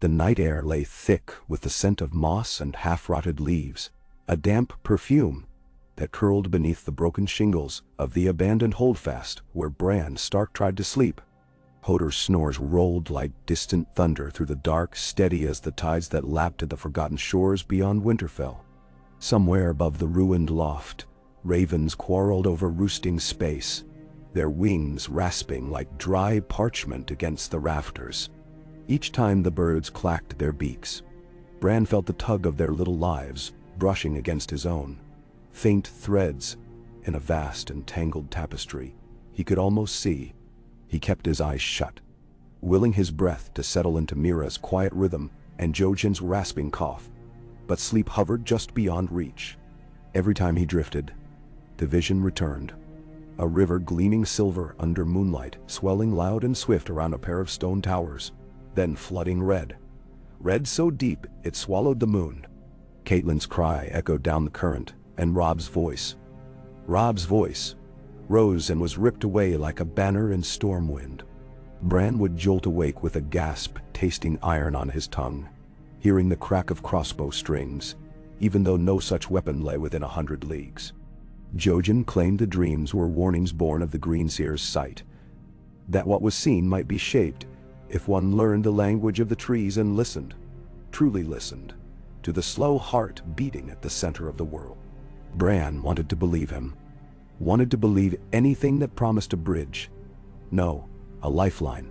The night air lay thick with the scent of moss and half-rotted leaves, a damp perfume that curled beneath the broken shingles of the abandoned holdfast where Bran Stark tried to sleep. Hodor's snores rolled like distant thunder through the dark, steady as the tides that lapped at the forgotten shores beyond Winterfell. Somewhere above the ruined loft, ravens quarreled over roosting space, their wings rasping like dry parchment against the rafters. Each time the birds clacked their beaks, Bran felt the tug of their little lives brushing against his own. Faint threads in a vast and tangled tapestry he could almost see. He kept his eyes shut, willing his breath to settle into Mira's quiet rhythm and Jojen's rasping cough, but sleep hovered just beyond reach. Every time he drifted, the vision returned. A river gleaming silver under moonlight, swelling loud and swift around a pair of stone towers, then flooding red. Red so deep it swallowed the moon. Catelyn's cry echoed down the current, and Rob's voice, rose and was ripped away like a banner in storm wind. Bran would jolt awake with a gasp, tasting iron on his tongue, hearing the crack of crossbow strings, even though no such weapon lay within 100 leagues. Jojen claimed the dreams were warnings born of the Greenseer's sight, that what was seen might be shaped if one learned the language of the trees and listened, truly listened, to the slow heart beating at the center of the world. Bran wanted to believe him, wanted to believe anything that promised a bridge, no, a lifeline,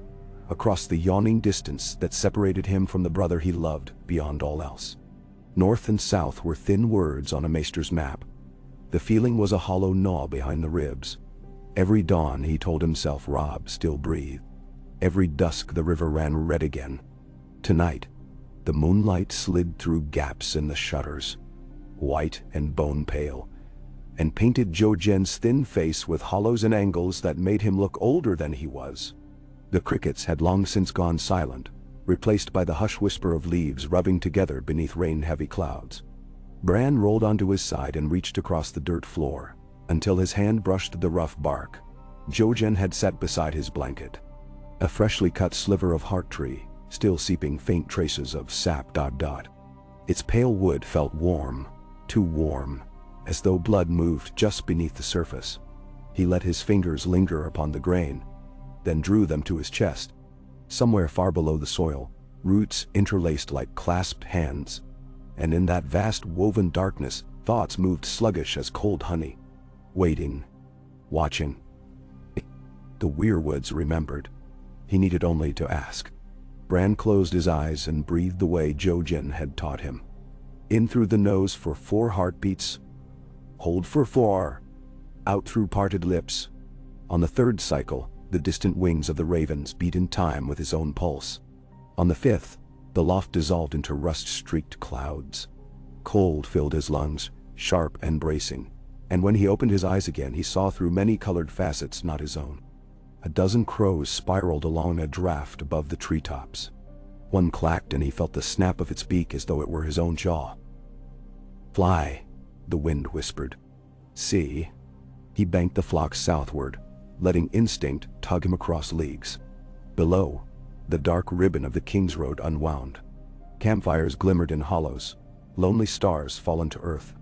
across the yawning distance that separated him from the brother he loved beyond all else. North and south were thin words on a maester's map. The feeling was a hollow gnaw behind the ribs. Every dawn he told himself Robb still breathed. Every dusk the river ran red again. Tonight, the moonlight slid through gaps in the shutters, white and bone-pale, and painted Jojen's thin face with hollows and angles that made him look older than he was. The crickets had long since gone silent, replaced by the hush whisper of leaves rubbing together beneath rain-heavy clouds. Bran rolled onto his side and reached across the dirt floor, until his hand brushed the rough bark. Jojen had sat beside his blanket, a freshly cut sliver of heart tree, still seeping faint traces of sap. Its pale wood felt warm, too warm, as though blood moved just beneath the surface. He let his fingers linger upon the grain, then drew them to his chest. Somewhere far below the soil, roots interlaced like clasped hands, and in that vast woven darkness, thoughts moved sluggish as cold honey. Waiting, watching. The Weirwoods remembered. He needed only to ask. Bran closed his eyes and breathed the way Jojen had taught him. In through the nose for 4 heartbeats. Hold for 4. Out through parted lips. On the 3rd cycle, the distant wings of the ravens beat in time with his own pulse. On the 5th, the loft dissolved into rust-streaked clouds. Cold filled his lungs, sharp and bracing, and when he opened his eyes again he saw through many colored facets not his own. A dozen crows spiraled along a draft above the treetops. One clacked and he felt the snap of its beak as though it were his own jaw. "Fly," the wind whispered. "See." He banked the flock southward, letting instinct tug him across leagues. Below, the dark ribbon of the King's Road unwound. Campfires glimmered in hollows, lonely stars fallen to earth.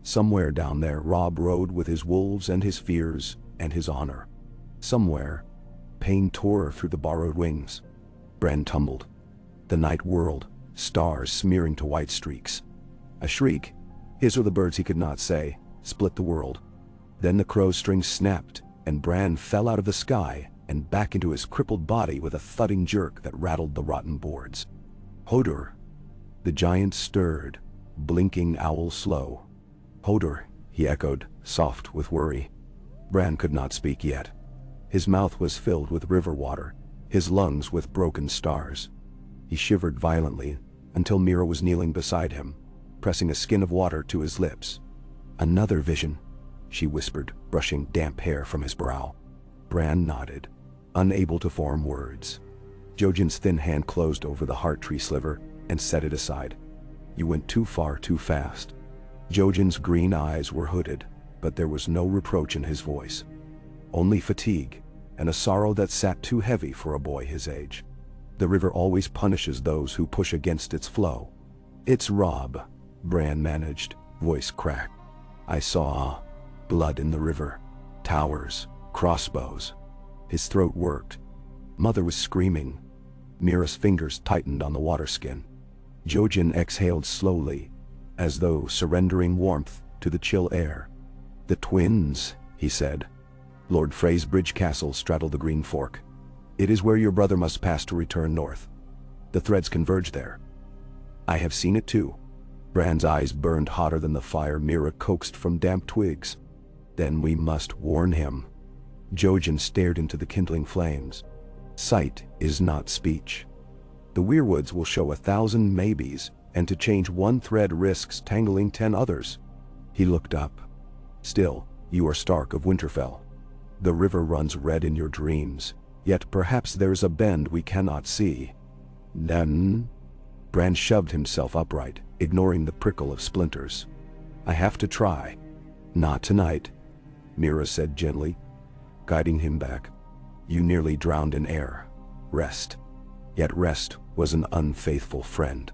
Somewhere down there Robb rode with his wolves and his fears and his honor. Somewhere, pain tore through the borrowed wings. Bran tumbled. The night whirled, stars smearing to white streaks. A shriek, his or the bird's he could not say, split the world. Then the crow's strings snapped, and Bran fell out of the sky and back into his crippled body with a thudding jerk that rattled the rotten boards. "Hodor." The giant stirred, blinking owl slow. "Hodor," he echoed, soft with worry. Bran could not speak yet. His mouth was filled with river water, his lungs with broken stars. He shivered violently until Mira was kneeling beside him, pressing a skin of water to his lips. "Another vision," she whispered, brushing damp hair from his brow. Bran nodded, unable to form words. Jojen's thin hand closed over the heart tree sliver and set it aside. "You went too far too fast." Jojen's green eyes were hooded, but there was no reproach in his voice. Only fatigue, and a sorrow that sat too heavy for a boy his age. The river always punishes those who push against its flow. It's Rob, Bran managed, voice cracked. I saw blood in the river, towers, crossbows. His throat worked. Mother was screaming. Mira's fingers tightened on the water skin. Jojen exhaled slowly, as though surrendering warmth to the chill air. The twins, he said. Lord Frey's bridge castle straddled the Green Fork. It is where your brother must pass to return north. The threads converge there. I have seen it too. Bran's eyes burned hotter than the fire Mira coaxed from damp twigs. Then we must warn him. Jojen stared into the kindling flames. Sight is not speech. The weirwoods will show 1,000 maybes, and to change one thread risks tangling 10 others. He looked up. Still, you are Stark of Winterfell. The river runs red in your dreams, yet perhaps there's a bend we cannot see. Then, Bran shoved himself upright, ignoring the prickle of splinters. I have to try. Not tonight, Mira said gently, guiding him back. You nearly drowned in air. Rest. Yet rest was an unfaithful friend.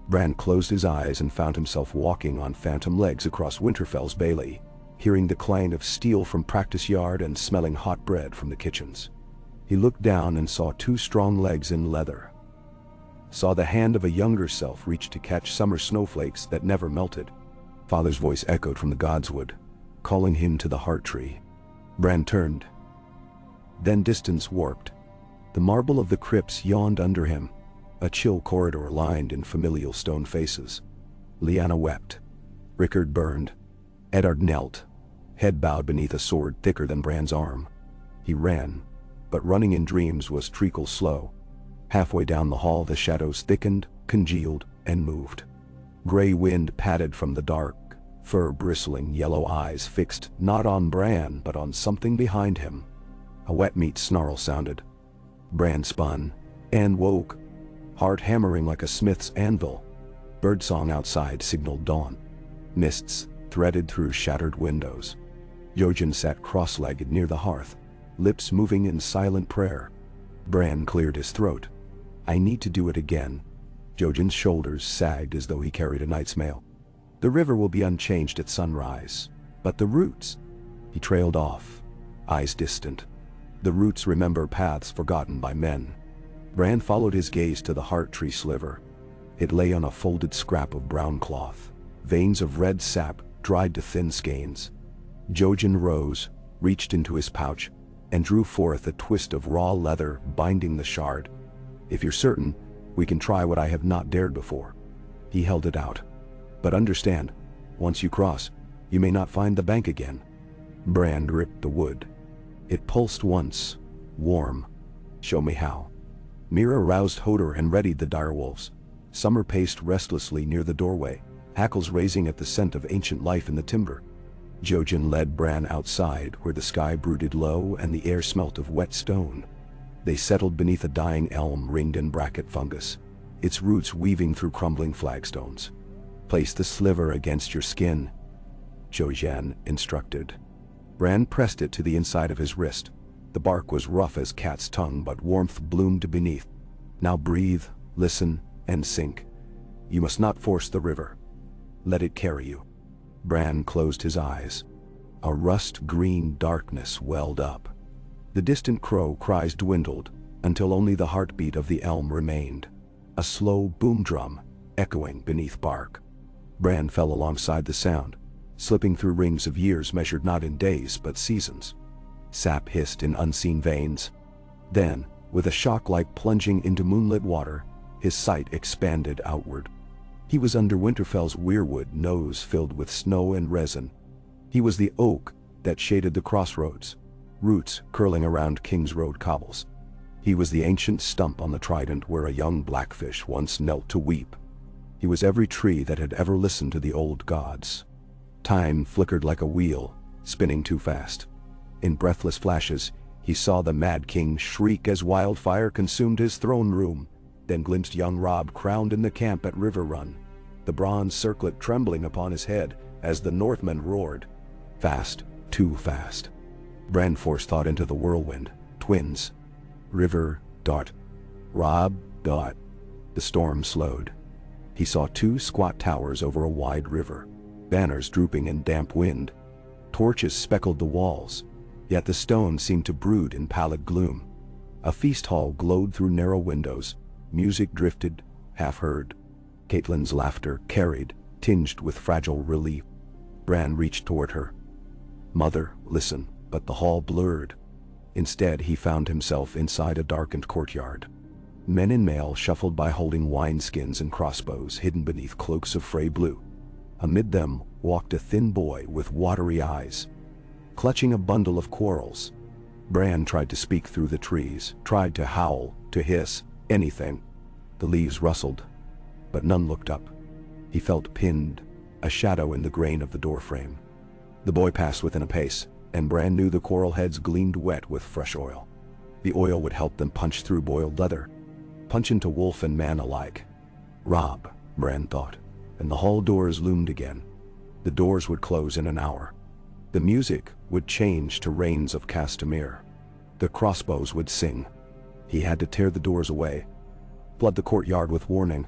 Bran closed his eyes and found himself walking on phantom legs across Winterfell's bailey, hearing the clang of steel from practice yard and smelling hot bread from the kitchens. He looked down and saw 2 strong legs in leather. Saw the hand of a younger self reach to catch summer snowflakes that never melted. Father's voice echoed from the godswood, calling him to the heart tree. Bran turned. Then distance warped. The marble of the crypts yawned under him, a chill corridor lined in familial stone faces. Lyanna wept. Rickard burned. Eddard knelt, head bowed beneath a sword thicker than Bran's arm. He ran, but running in dreams was treacle slow. Halfway down the hall the shadows thickened, congealed, and moved. Gray wind patted from the dark, fur-bristling yellow eyes fixed not on Bran but on something behind him. A wet-meat snarl sounded. Bran spun, and woke, heart hammering like a smith's anvil. Birdsong outside signaled dawn. Mists threaded through shattered windows. Jojen sat cross-legged near the hearth, lips moving in silent prayer. Bran cleared his throat. I need to do it again. Jojen's shoulders sagged as though he carried a knight's mail. The river will be unchanged at sunrise, but the roots... He trailed off, eyes distant. The roots remember paths forgotten by men. Bran followed his gaze to the heart tree sliver. It lay on a folded scrap of brown cloth, veins of red sap dried to thin skeins. Jojen rose, reached into his pouch, and drew forth a twist of raw leather binding the shard. If you're certain, we can try what I have not dared before. He held it out. But understand, once you cross, you may not find the bank again. Bran gripped the wood. It pulsed once, warm. Show me how. Mira roused Hodor and readied the direwolves. Summer paced restlessly near the doorway, hackles raising at the scent of ancient life in the timber. Jojen led Bran outside, where the sky brooded low and the air smelt of wet stone. They settled beneath a dying elm ringed in bracket fungus, its roots weaving through crumbling flagstones. Place the sliver against your skin, Jojen instructed. Bran pressed it to the inside of his wrist. The bark was rough as cat's tongue, but warmth bloomed beneath. Now breathe, listen, and sink. You must not force the river. Let it carry you. Bran closed his eyes. A rust-green darkness welled up. The distant crow cries dwindled, until only the heartbeat of the elm remained. A slow boom drum, echoing beneath bark. Bran fell alongside the sound, slipping through rings of years measured not in days but seasons. Sap hissed in unseen veins. Then, with a shock like plunging into moonlit water, his sight expanded outward. He was under Winterfell's weirwood nose filled with snow and resin. He was the oak that shaded the crossroads, roots curling around King's Road cobbles. He was the ancient stump on the Trident where a young blackfish once knelt to weep. He was every tree that had ever listened to the old gods. Time flickered like a wheel, spinning too fast. In breathless flashes, he saw the Mad King shriek as wildfire consumed his throne room, then glimpsed young Robb crowned in the camp at River Run, the bronze circlet trembling upon his head as the Northmen roared. Fast, too fast. Bran forced thought into the whirlwind. Twins. River, dart. Rob, dot. The storm slowed. He saw two squat towers over a wide river, banners drooping in damp wind. Torches speckled the walls, yet the stone seemed to brood in pallid gloom. A feast hall glowed through narrow windows. Music drifted, half heard. Caitlyn's laughter carried, tinged with fragile relief. Bran reached toward her. "Mother, listen," but the hall blurred. Instead, he found himself inside a darkened courtyard. Men in mail shuffled by holding wineskins and crossbows hidden beneath cloaks of fray blue. Amid them walked a thin boy with watery eyes, clutching a bundle of quarrels. Bran tried to speak through the trees, tried to howl, to hiss, anything. The leaves rustled, but none looked up. He felt pinned, a shadow in the grain of the doorframe. The boy passed within a pace, and Bran knew the coral heads gleamed wet with fresh oil. The oil would help them punch through boiled leather, punch into wolf and man alike. Rob, Bran thought, and the hall doors loomed again. The doors would close in an hour. The music would change to rains of Castamere. The crossbows would sing. He had to tear the doors away, flood the courtyard with warning.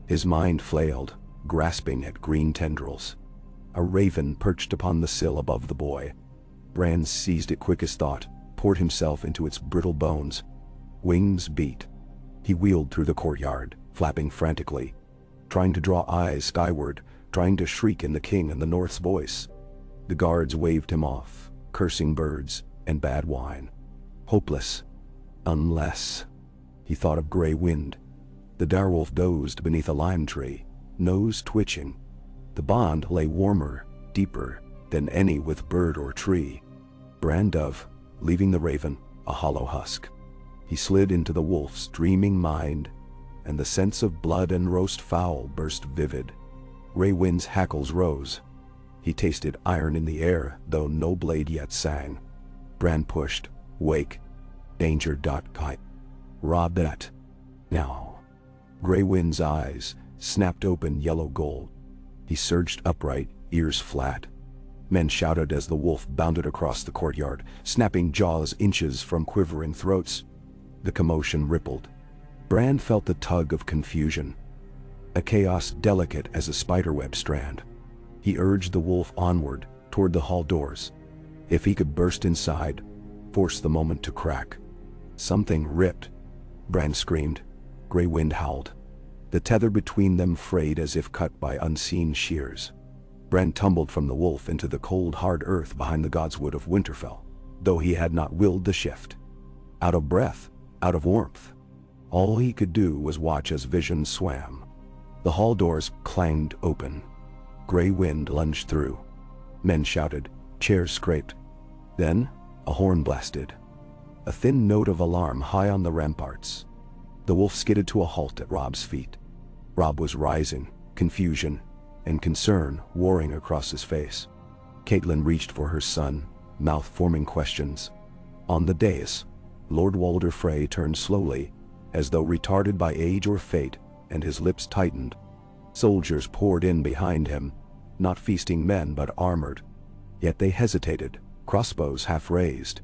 His mind flailed, grasping at green tendrils. A raven perched upon the sill above the boy. Bran seized it quick as thought, poured himself into its brittle bones. Wings beat. He wheeled through the courtyard, flapping frantically, trying to draw eyes skyward, trying to shriek in the King and the North's voice. The guards waved him off, cursing birds and bad wine. Hopeless. Unless... He thought of Grey Wind. The direwolf dozed beneath a lime tree, nose twitching. The bond lay warmer, deeper than any with bird or tree. Bran dove, leaving the raven, a hollow husk. He slid into the wolf's dreaming mind, and the sense of blood and roast fowl burst vivid. Grey Wind's hackles rose. He tasted iron in the air, though no blade yet sang. Bran pushed. Wake. Danger. Kite. Rob that. Now. Grey Wind's eyes snapped open yellow gold. He surged upright, ears flat. Men shouted as the wolf bounded across the courtyard, snapping jaws inches from quivering throats. The commotion rippled. Bran felt the tug of confusion, a chaos delicate as a spiderweb strand. He urged the wolf onward, toward the hall doors. If he could burst inside, force the moment to crack. Something ripped. Bran screamed. Grey Wind howled. The tether between them frayed as if cut by unseen shears. Bran tumbled from the wolf into the cold, hard earth behind the godswood of Winterfell, though he had not willed the shift. Out of breath, out of warmth. All he could do was watch as vision swam. The hall doors clanged open. Grey Wind lunged through. Men shouted, chairs scraped. Then, a horn blasted. A thin note of alarm high on the ramparts. The wolf skidded to a halt at Rob's feet. Rob was rising, confusion and concern warring across his face. Caitlyn reached for her son, mouth forming questions. On the dais, Lord Walder Frey turned slowly, as though retarded by age or fate, and his lips tightened. Soldiers poured in behind him, not feasting men but armored. Yet they hesitated, crossbows half raised,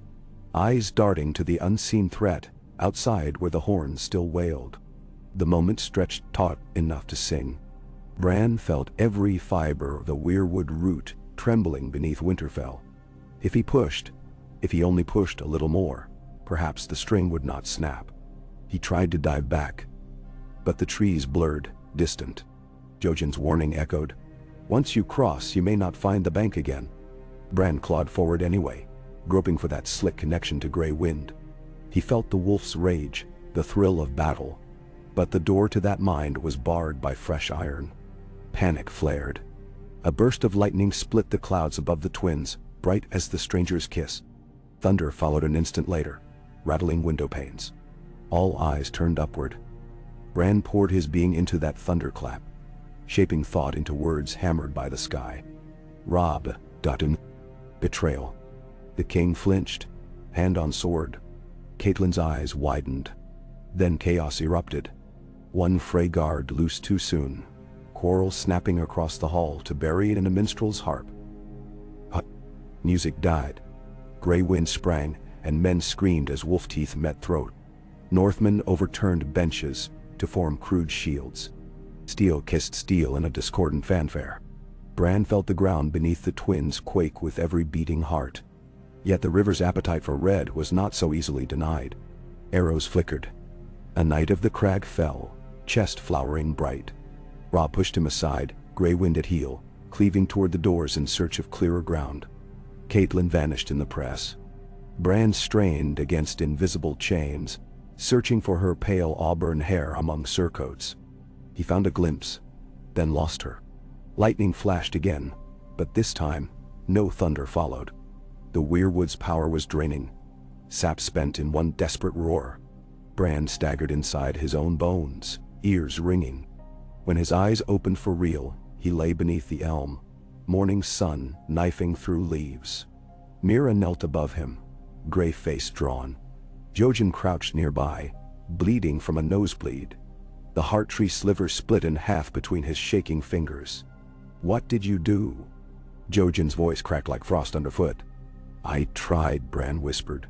eyes darting to the unseen threat outside where the horns still wailed. The moment stretched taut enough to sing. Bran felt every fiber of the weirwood root trembling beneath Winterfell. If he pushed, if he only pushed a little more, perhaps the string would not snap. He tried to dive back, but the trees blurred, distant. Jojen's warning echoed. Once you cross, you may not find the bank again. Bran clawed forward anyway, groping for that slick connection to Grey Wind. He felt the wolf's rage, the thrill of battle, but the door to that mind was barred by fresh iron. Panic flared. A burst of lightning split the clouds above the twins, bright as the stranger's kiss. Thunder followed an instant later, rattling window panes. All eyes turned upward. Bran poured his being into that thunderclap, shaping thought into words hammered by the sky. Rob, Dotun. Betrayal. The king flinched, hand on sword. Caitlyn's eyes widened. Then chaos erupted. One Frey guard loosed too soon, quarrel snapping across the hall to bury it in a minstrel's harp. Music died. Grey Wind sprang, and men screamed as wolf teeth met throat. Northmen overturned benches to form crude shields. Steel kissed steel in a discordant fanfare. Bran felt the ground beneath the twins quake with every beating heart. Yet the river's appetite for red was not so easily denied. Arrows flickered. A knight of the crag fell, chest flowering bright. Robb pushed him aside, Grey Wind at heel, cleaving toward the doors in search of clearer ground. Catelyn vanished in the press. Bran strained against invisible chains, searching for her pale auburn hair among surcoats. He found a glimpse, then lost her. Lightning flashed again, but this time, no thunder followed. The weirwood's power was draining, sap spent in one desperate roar. Bran staggered inside his own bones, ears ringing. When his eyes opened for real, he lay beneath the elm, morning sun knifing through leaves. Mira knelt above him, gray face drawn. Jojen crouched nearby, bleeding from a nosebleed. The heart tree sliver split in half between his shaking fingers. "What did you do?" Jojen's voice cracked like frost underfoot. "I tried," Bran whispered.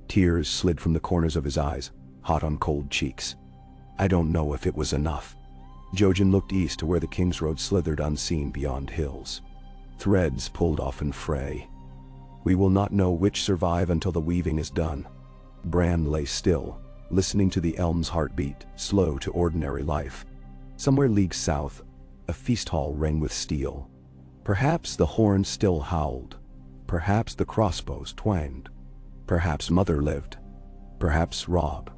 Tears slid from the corners of his eyes, hot on cold cheeks. "I don't know if it was enough." Jojen looked east to where the King's Road slithered unseen beyond hills. Threads pulled off and fray. "We will not know which survive until the weaving is done." Bran lay still, listening to the elm's heartbeat, slow to ordinary life. Somewhere leagues south, a feast hall rang with steel. Perhaps the horn still howled. Perhaps the crossbows twanged. Perhaps Mother lived. Perhaps Robb.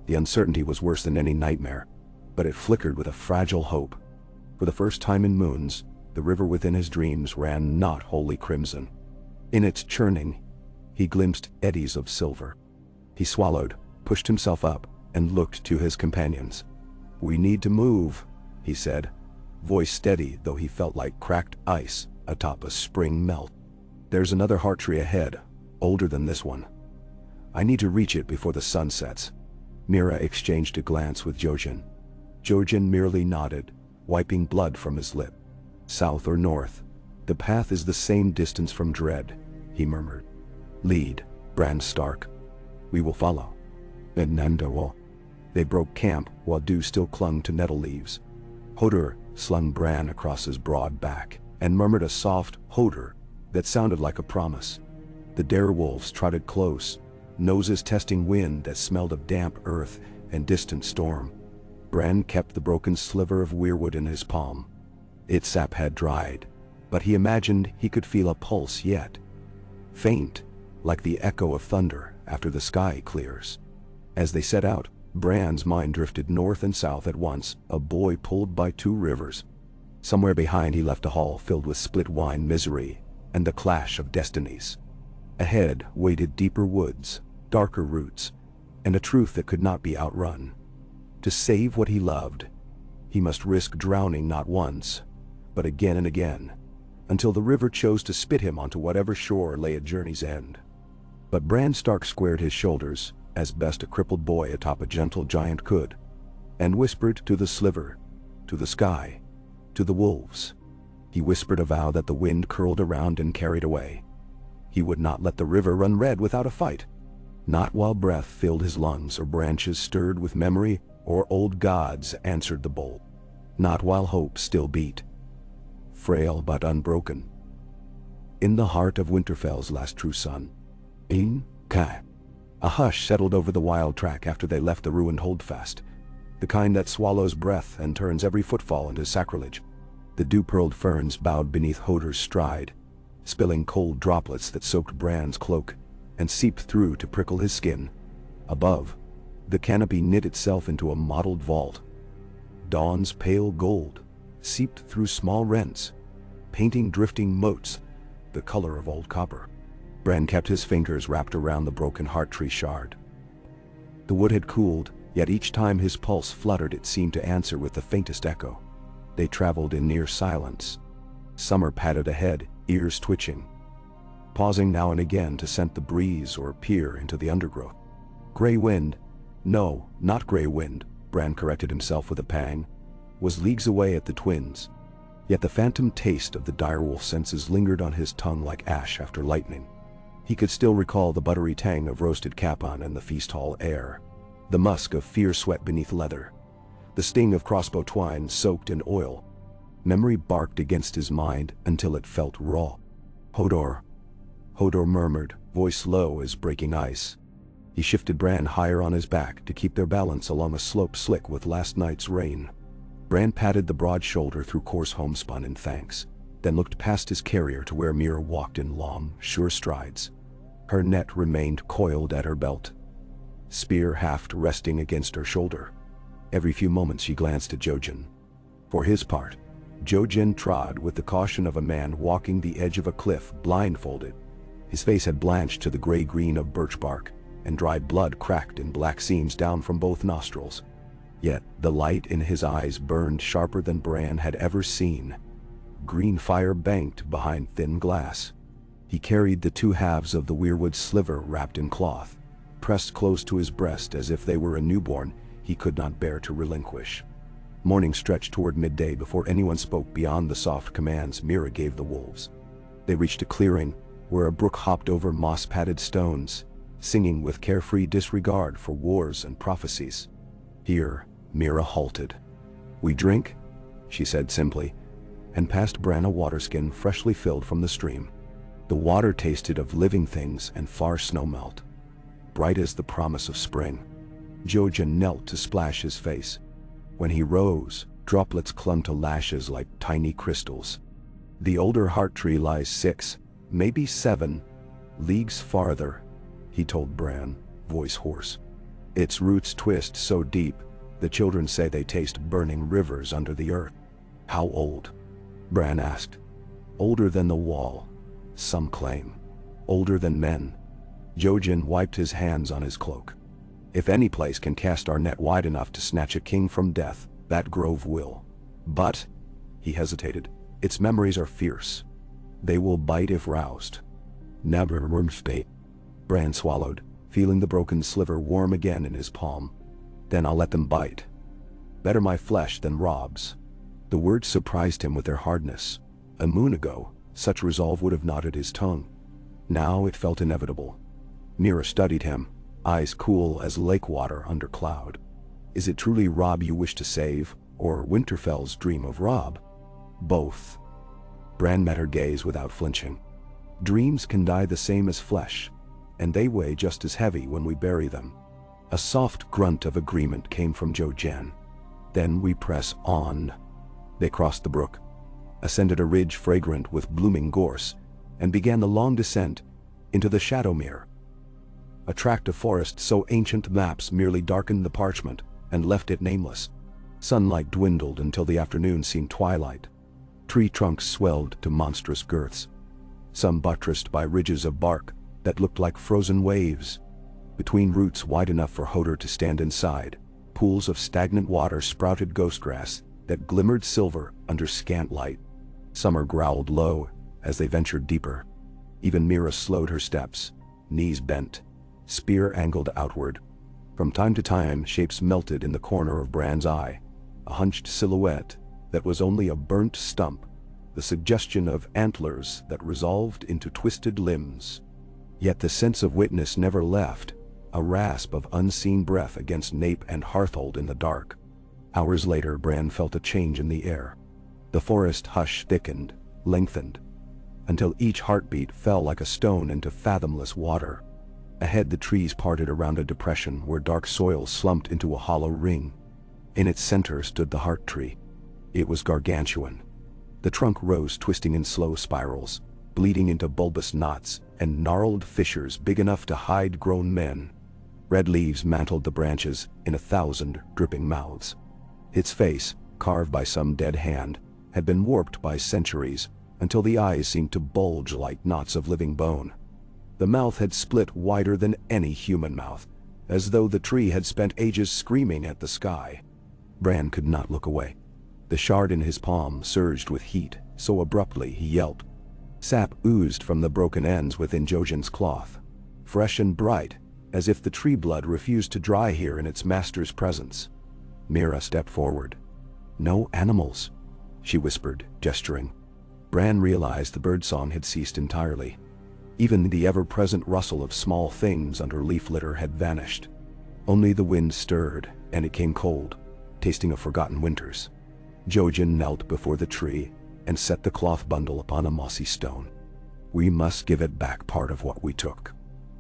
The uncertainty was worse than any nightmare, but it flickered with a fragile hope. For the first time in moons, the river within his dreams ran not wholly crimson. In its churning, he glimpsed eddies of silver. He swallowed, pushed himself up, and looked to his companions. "We need to move," he said, voice steady though he felt like cracked ice atop a spring melt. "There's another heart tree ahead, older than this one. I need to reach it before the sun sets." Mira exchanged a glance with Jojen. Jojen merely nodded, wiping blood from his lip. "South or north, the path is the same distance from Dread," he murmured. "Lead, Bran Stark. We will follow." And Nandawo. They broke camp while dew still clung to nettle leaves. Hodor slung Bran across his broad back and murmured a soft Hodor that sounded like a promise. The direwolves trotted close, noses testing wind that smelled of damp earth and distant storm. Bran kept the broken sliver of weirwood in his palm. Its sap had dried, but he imagined he could feel a pulse yet. Faint, like the echo of thunder after the sky clears. As they set out, Bran's mind drifted north and south at once, a boy pulled by two rivers. Somewhere behind he left a hall filled with split wine misery and the clash of destinies. Ahead waited deeper woods, darker roots, and a truth that could not be outrun. To save what he loved, he must risk drowning not once, but again and again, until the river chose to spit him onto whatever shore lay at journey's end. But Bran Stark squared his shoulders, as best a crippled boy atop a gentle giant could, and whispered to the sliver, to the sky, to the wolves. He whispered a vow that the wind curled around and carried away. He would not let the river run red without a fight. Not while breath filled his lungs or branches stirred with memory or old gods answered the bolt. Not while hope still beat, frail but unbroken. In the heart of Winterfell's last true sun, In Kai. A hush settled over the wild track after they left the ruined holdfast, the kind that swallows breath and turns every footfall into sacrilege. The dew-pearled ferns bowed beneath Hodor's stride, spilling cold droplets that soaked Bran's cloak and seeped through to prickle his skin. Above, the canopy knit itself into a mottled vault. Dawn's pale gold seeped through small rents, painting drifting motes the color of old copper. Bran kept his fingers wrapped around the broken heart tree shard. The wood had cooled, yet each time his pulse fluttered it seemed to answer with the faintest echo. They traveled in near silence. Summer padded ahead, ears twitching, pausing now and again to scent the breeze or peer into the undergrowth. Grey Wind, no, not Grey Wind, Bran corrected himself with a pang, was leagues away at the twins. Yet the phantom taste of the direwolf senses lingered on his tongue like ash after lightning. He could still recall the buttery tang of roasted capon and the feast hall air. the musk of fear sweat beneath leather, the sting of crossbow twine soaked in oil. Memory barked against his mind until it felt raw. Hodor. Hodor murmured, voice low as breaking ice. He shifted Bran higher on his back to keep their balance along a slope slick with last night's rain. Bran patted the broad shoulder through coarse homespun in thanks, then looked past his carrier to where Mira walked in long, sure strides. Her net remained coiled at her belt, spear haft resting against her shoulder. Every few moments she glanced at Jojen. For his part, Jojen trod with the caution of a man walking the edge of a cliff blindfolded. His face had blanched to the gray-green of birch bark, and dried blood cracked in black seams down from both nostrils. Yet the light in his eyes burned sharper than Bran had ever seen. Green fire banked behind thin glass. He carried the two halves of the weirwood sliver wrapped in cloth, pressed close to his breast as if they were a newborn he could not bear to relinquish. Morning stretched toward midday before anyone spoke beyond the soft commands Mira gave the wolves. They reached a clearing where a brook hopped over moss-padded stones, singing with carefree disregard for wars and prophecies. Here, Mira halted. "We drink?" she said simply, and passed Bran a waterskin freshly filled from the stream. The water tasted of living things and far snowmelt, bright as the promise of spring. Jojen knelt to splash his face. When he rose, droplets clung to lashes like tiny crystals. The older heart tree lies 6, maybe 7, leagues farther, he told Bran, voice hoarse. Its roots twist so deep, the children say they taste burning rivers under the earth. How old? Bran asked. Older than the wall, some claim. Older than men. Jojen wiped his hands on his cloak. If any place can cast our net wide enough to snatch a king from death, that grove will. But, he hesitated, its memories are fierce. They will bite if roused. Never wormspate. Bran swallowed, feeling the broken sliver warm again in his palm. Then I'll let them bite. Better my flesh than Rob's. The words surprised him with their hardness. A moon ago, such resolve would have knotted his tongue. Now it felt inevitable. Mira studied him, eyes cool as lake water under cloud. Is it truly Robb you wish to save, or Winterfell's dream of Robb? Both. Bran met her gaze without flinching. Dreams can die the same as flesh, and they weigh just as heavy when we bury them. A soft grunt of agreement came from Jojen. Then we press on. They crossed the brook, ascended a ridge fragrant with blooming gorse, and began the long descent into the Shadowmere. A tract of forest so ancient maps merely darkened the parchment and left it nameless. Sunlight dwindled until the afternoon seemed twilight. Tree trunks swelled to monstrous girths, some buttressed by ridges of bark that looked like frozen waves. Between roots wide enough for Hodor to stand inside, pools of stagnant water sprouted ghostgrass that glimmered silver under scant light. Summer growled low as they ventured deeper. Even Mira slowed her steps, knees bent, spear angled outward. From time to time, shapes melted in the corner of Bran's eye, a hunched silhouette that was only a burnt stump, the suggestion of antlers that resolved into twisted limbs. Yet the sense of witness never left, a rasp of unseen breath against nape and hearthold in the dark. Hours later, Bran felt a change in the air. The forest hush thickened, lengthened, until each heartbeat fell like a stone into fathomless water. Ahead, the trees parted around a depression where dark soil slumped into a hollow ring. In its center stood the heart tree. It was gargantuan. The trunk rose twisting in slow spirals, bleeding into bulbous knots and gnarled fissures big enough to hide grown men. Red leaves mantled the branches in 1,000 dripping mouths. Its face, carved by some dead hand, had been warped by centuries until the eyes seemed to bulge like knots of living bone. The mouth had split wider than any human mouth, as though the tree had spent ages screaming at the sky. Bran could not look away. The shard in his palm surged with heat so abruptly he yelped. Sap oozed from the broken ends within Jojen's cloth, fresh and bright, as if the tree blood refused to dry here in its master's presence. Mira stepped forward. "No animals," she whispered, gesturing. Bran realized the birdsong had ceased entirely. Even the ever-present rustle of small things under leaf litter had vanished. Only the wind stirred, and it came cold, tasting of forgotten winters. Jojen knelt before the tree and set the cloth bundle upon a mossy stone. "We must give it back part of what we took."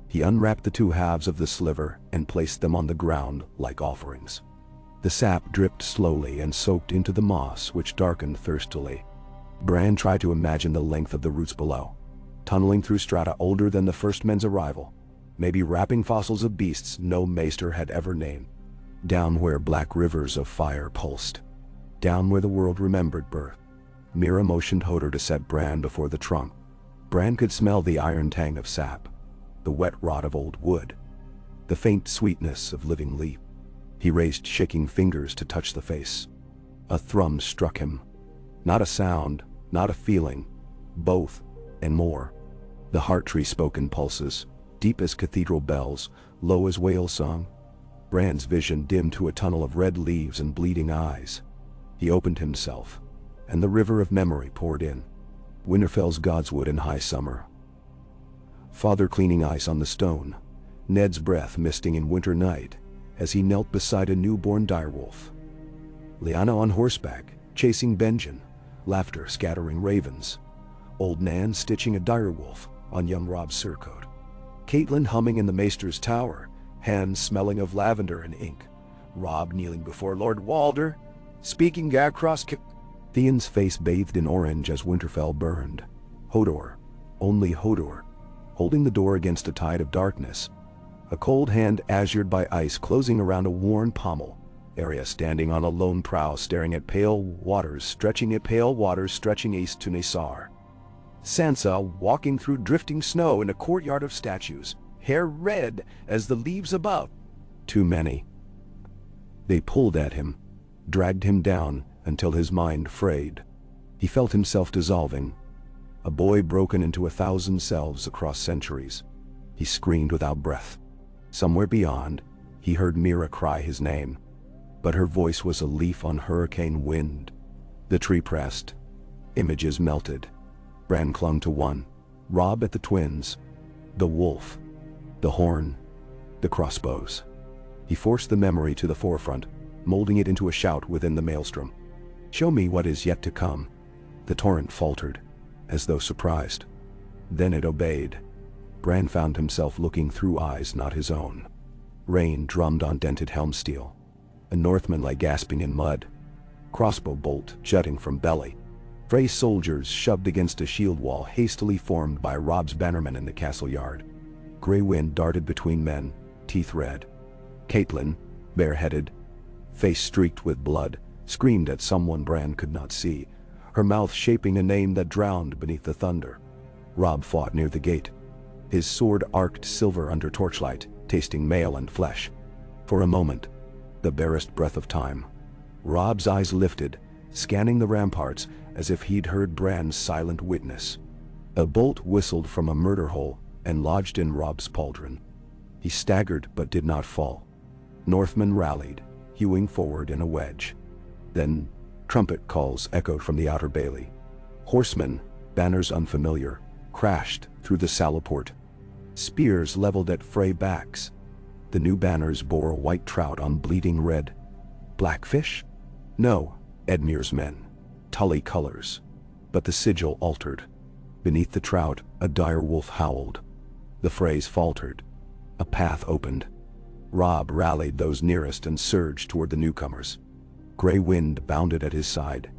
He unwrapped the two halves of the sliver and placed them on the ground like offerings. The sap dripped slowly and soaked into the moss, which darkened thirstily. Bran tried to imagine the length of the roots below, tunneling through strata older than the first men's arrival, maybe wrapping fossils of beasts no maester had ever named. Down where black rivers of fire pulsed. Down where the world remembered birth. Mira motioned Hodor to set Bran before the trunk. Bran could smell the iron tang of sap, the wet rot of old wood, the faint sweetness of living leaf. He raised shaking fingers to touch the face. A thrum struck him. Not a sound, not a feeling, both and more. The heart tree spoke in pulses, deep as cathedral bells, low as whale song. Bran's vision dimmed to a tunnel of red leaves and bleeding eyes. He opened himself, and the river of memory poured in. Winterfell's godswood in high summer. Father cleaning ice on the stone, Ned's breath misting in winter night as he knelt beside a newborn direwolf. Lyanna on horseback, chasing Benjen, laughter scattering ravens. Old Nan stitching a direwolf on young Rob's surcoat. Catelyn humming in the maester's tower, hands smelling of lavender and ink. Robb kneeling before Lord Walder, speaking across Theon's face bathed in orange as Winterfell burned. Hodor, only Hodor, holding the door against a tide of darkness. A cold hand azured by ice closing around a worn pommel. Arya standing on a lone prow staring at pale waters stretching east to Nassar. Sansa walking through drifting snow in a courtyard of statues, hair red as the leaves above. Too many. They pulled at him, dragged him down until his mind frayed. He felt himself dissolving. A boy broken into 1,000 selves across centuries. He screamed without breath. Somewhere beyond, he heard Mira cry his name. But her voice was a leaf on hurricane wind. The tree pressed. Images melted. Bran clung to one. Robb at the twins. The wolf. The horn. The crossbows. He forced the memory to the forefront, molding it into a shout within the maelstrom. "Show me what is yet to come." The torrent faltered, as though surprised. Then it obeyed. Bran found himself looking through eyes not his own. Rain drummed on dented helm steel. A Northman lay gasping in mud. Crossbow bolt jutting from belly. Frey soldiers shoved against a shield wall hastily formed by Robb's bannermen in the castle yard. Grey wind darted between men, teeth red. Catelyn, bareheaded, face streaked with blood, screamed at someone Bran could not see, her mouth shaping a name that drowned beneath the thunder. Robb fought near the gate. His sword arced silver under torchlight, tasting mail and flesh. For a moment, the barest breath of time, Robb's eyes lifted, scanning the ramparts as if he'd heard Bran's silent witness. A bolt whistled from a murder hole and lodged in Robb's pauldron. He staggered but did not fall. Northmen rallied, hewing forward in a wedge. Then, trumpet calls echoed from the outer bailey. Horsemen, banners unfamiliar, crashed through the Saloport. Spears leveled at Frey backs. The new banners bore a white trout on bleeding red. Blackfish? No, Edmure's men. Tully colors. But the sigil altered. Beneath the trout, a dire wolf howled. The Freys faltered. A path opened. Robb rallied those nearest and surged toward the newcomers. Grey wind bounded at his side,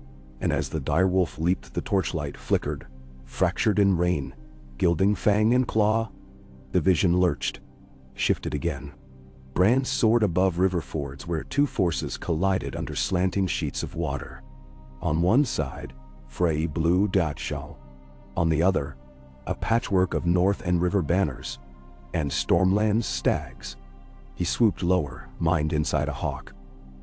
and as the direwolf leaped the torchlight flickered, fractured in rain, gilding fang and claw. The vision lurched, shifted again. Bran soared above river fords where two forces collided under slanting sheets of water. On one side, Frey blue Dachshall. On the other, a patchwork of north and river banners, and Stormland's stags. He swooped lower, mind inside a hawk.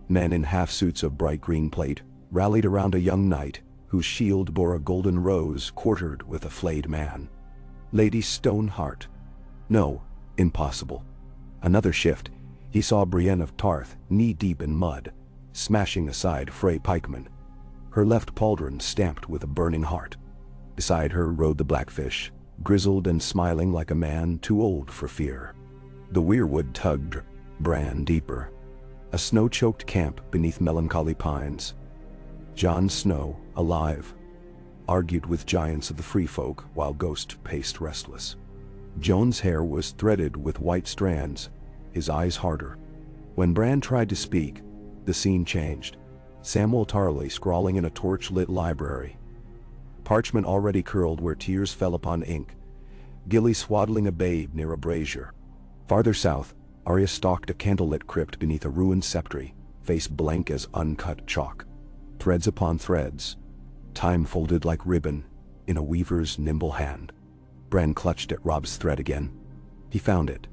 Men in half-suits of bright green plate rallied around a young knight whose shield bore a golden rose quartered with a flayed man. Lady Stoneheart. No, impossible. Another shift, he saw Brienne of Tarth knee-deep in mud, smashing aside Frey pikemen. Her left pauldron stamped with a burning heart. Beside her rode the Blackfish, grizzled and smiling like a man too old for fear. The weirwood tugged, Bran deeper. A snow-choked camp beneath melancholy pines. Jon Snow, alive, argued with giants of the free folk while Ghost paced restless. Jon's hair was threaded with white strands, his eyes harder. When Bran tried to speak, the scene changed. Samwell Tarly scrawling in a torch-lit library. Parchment already curled where tears fell upon ink. Gilly swaddling a babe near a brazier. Farther south, Arya stalked a candlelit crypt beneath a ruined sceptry, face blank as uncut chalk. Threads upon threads. Time folded like ribbon in a weaver's nimble hand. Bran clutched at Robb's thread again. He found it.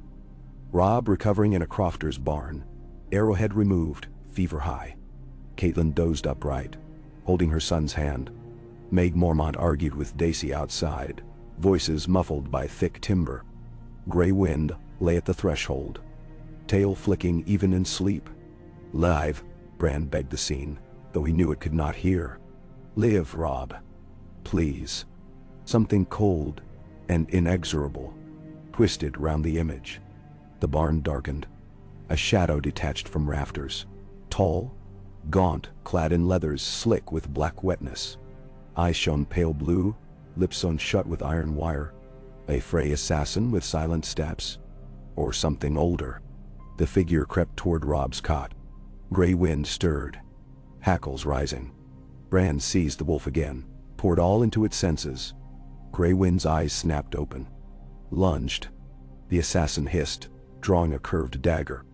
Robb recovering in a crofter's barn. Arrowhead removed, fever high. Catelyn dozed upright, holding her son's hand. Meg Mormont argued with Dacey outside, voices muffled by thick timber. Grey Wind lay at the threshold, tail flicking even in sleep. "Live," Bran begged the scene, though he knew it could not hear. "Live, Robb. Please." Something cold and inexorable twisted round the image. The barn darkened. A shadow detached from rafters. Tall, gaunt, clad in leathers slick with black wetness. Eyes shone pale blue, lips sewn shut with iron wire. A Frey assassin with silent steps? Or something older? The figure crept toward Robb's cot. Grey Wind stirred, hackles rising. Bran seized the wolf again, poured all into its senses. Grey Wind's eyes snapped open. Lunged. The assassin hissed, drawing a curved dagger.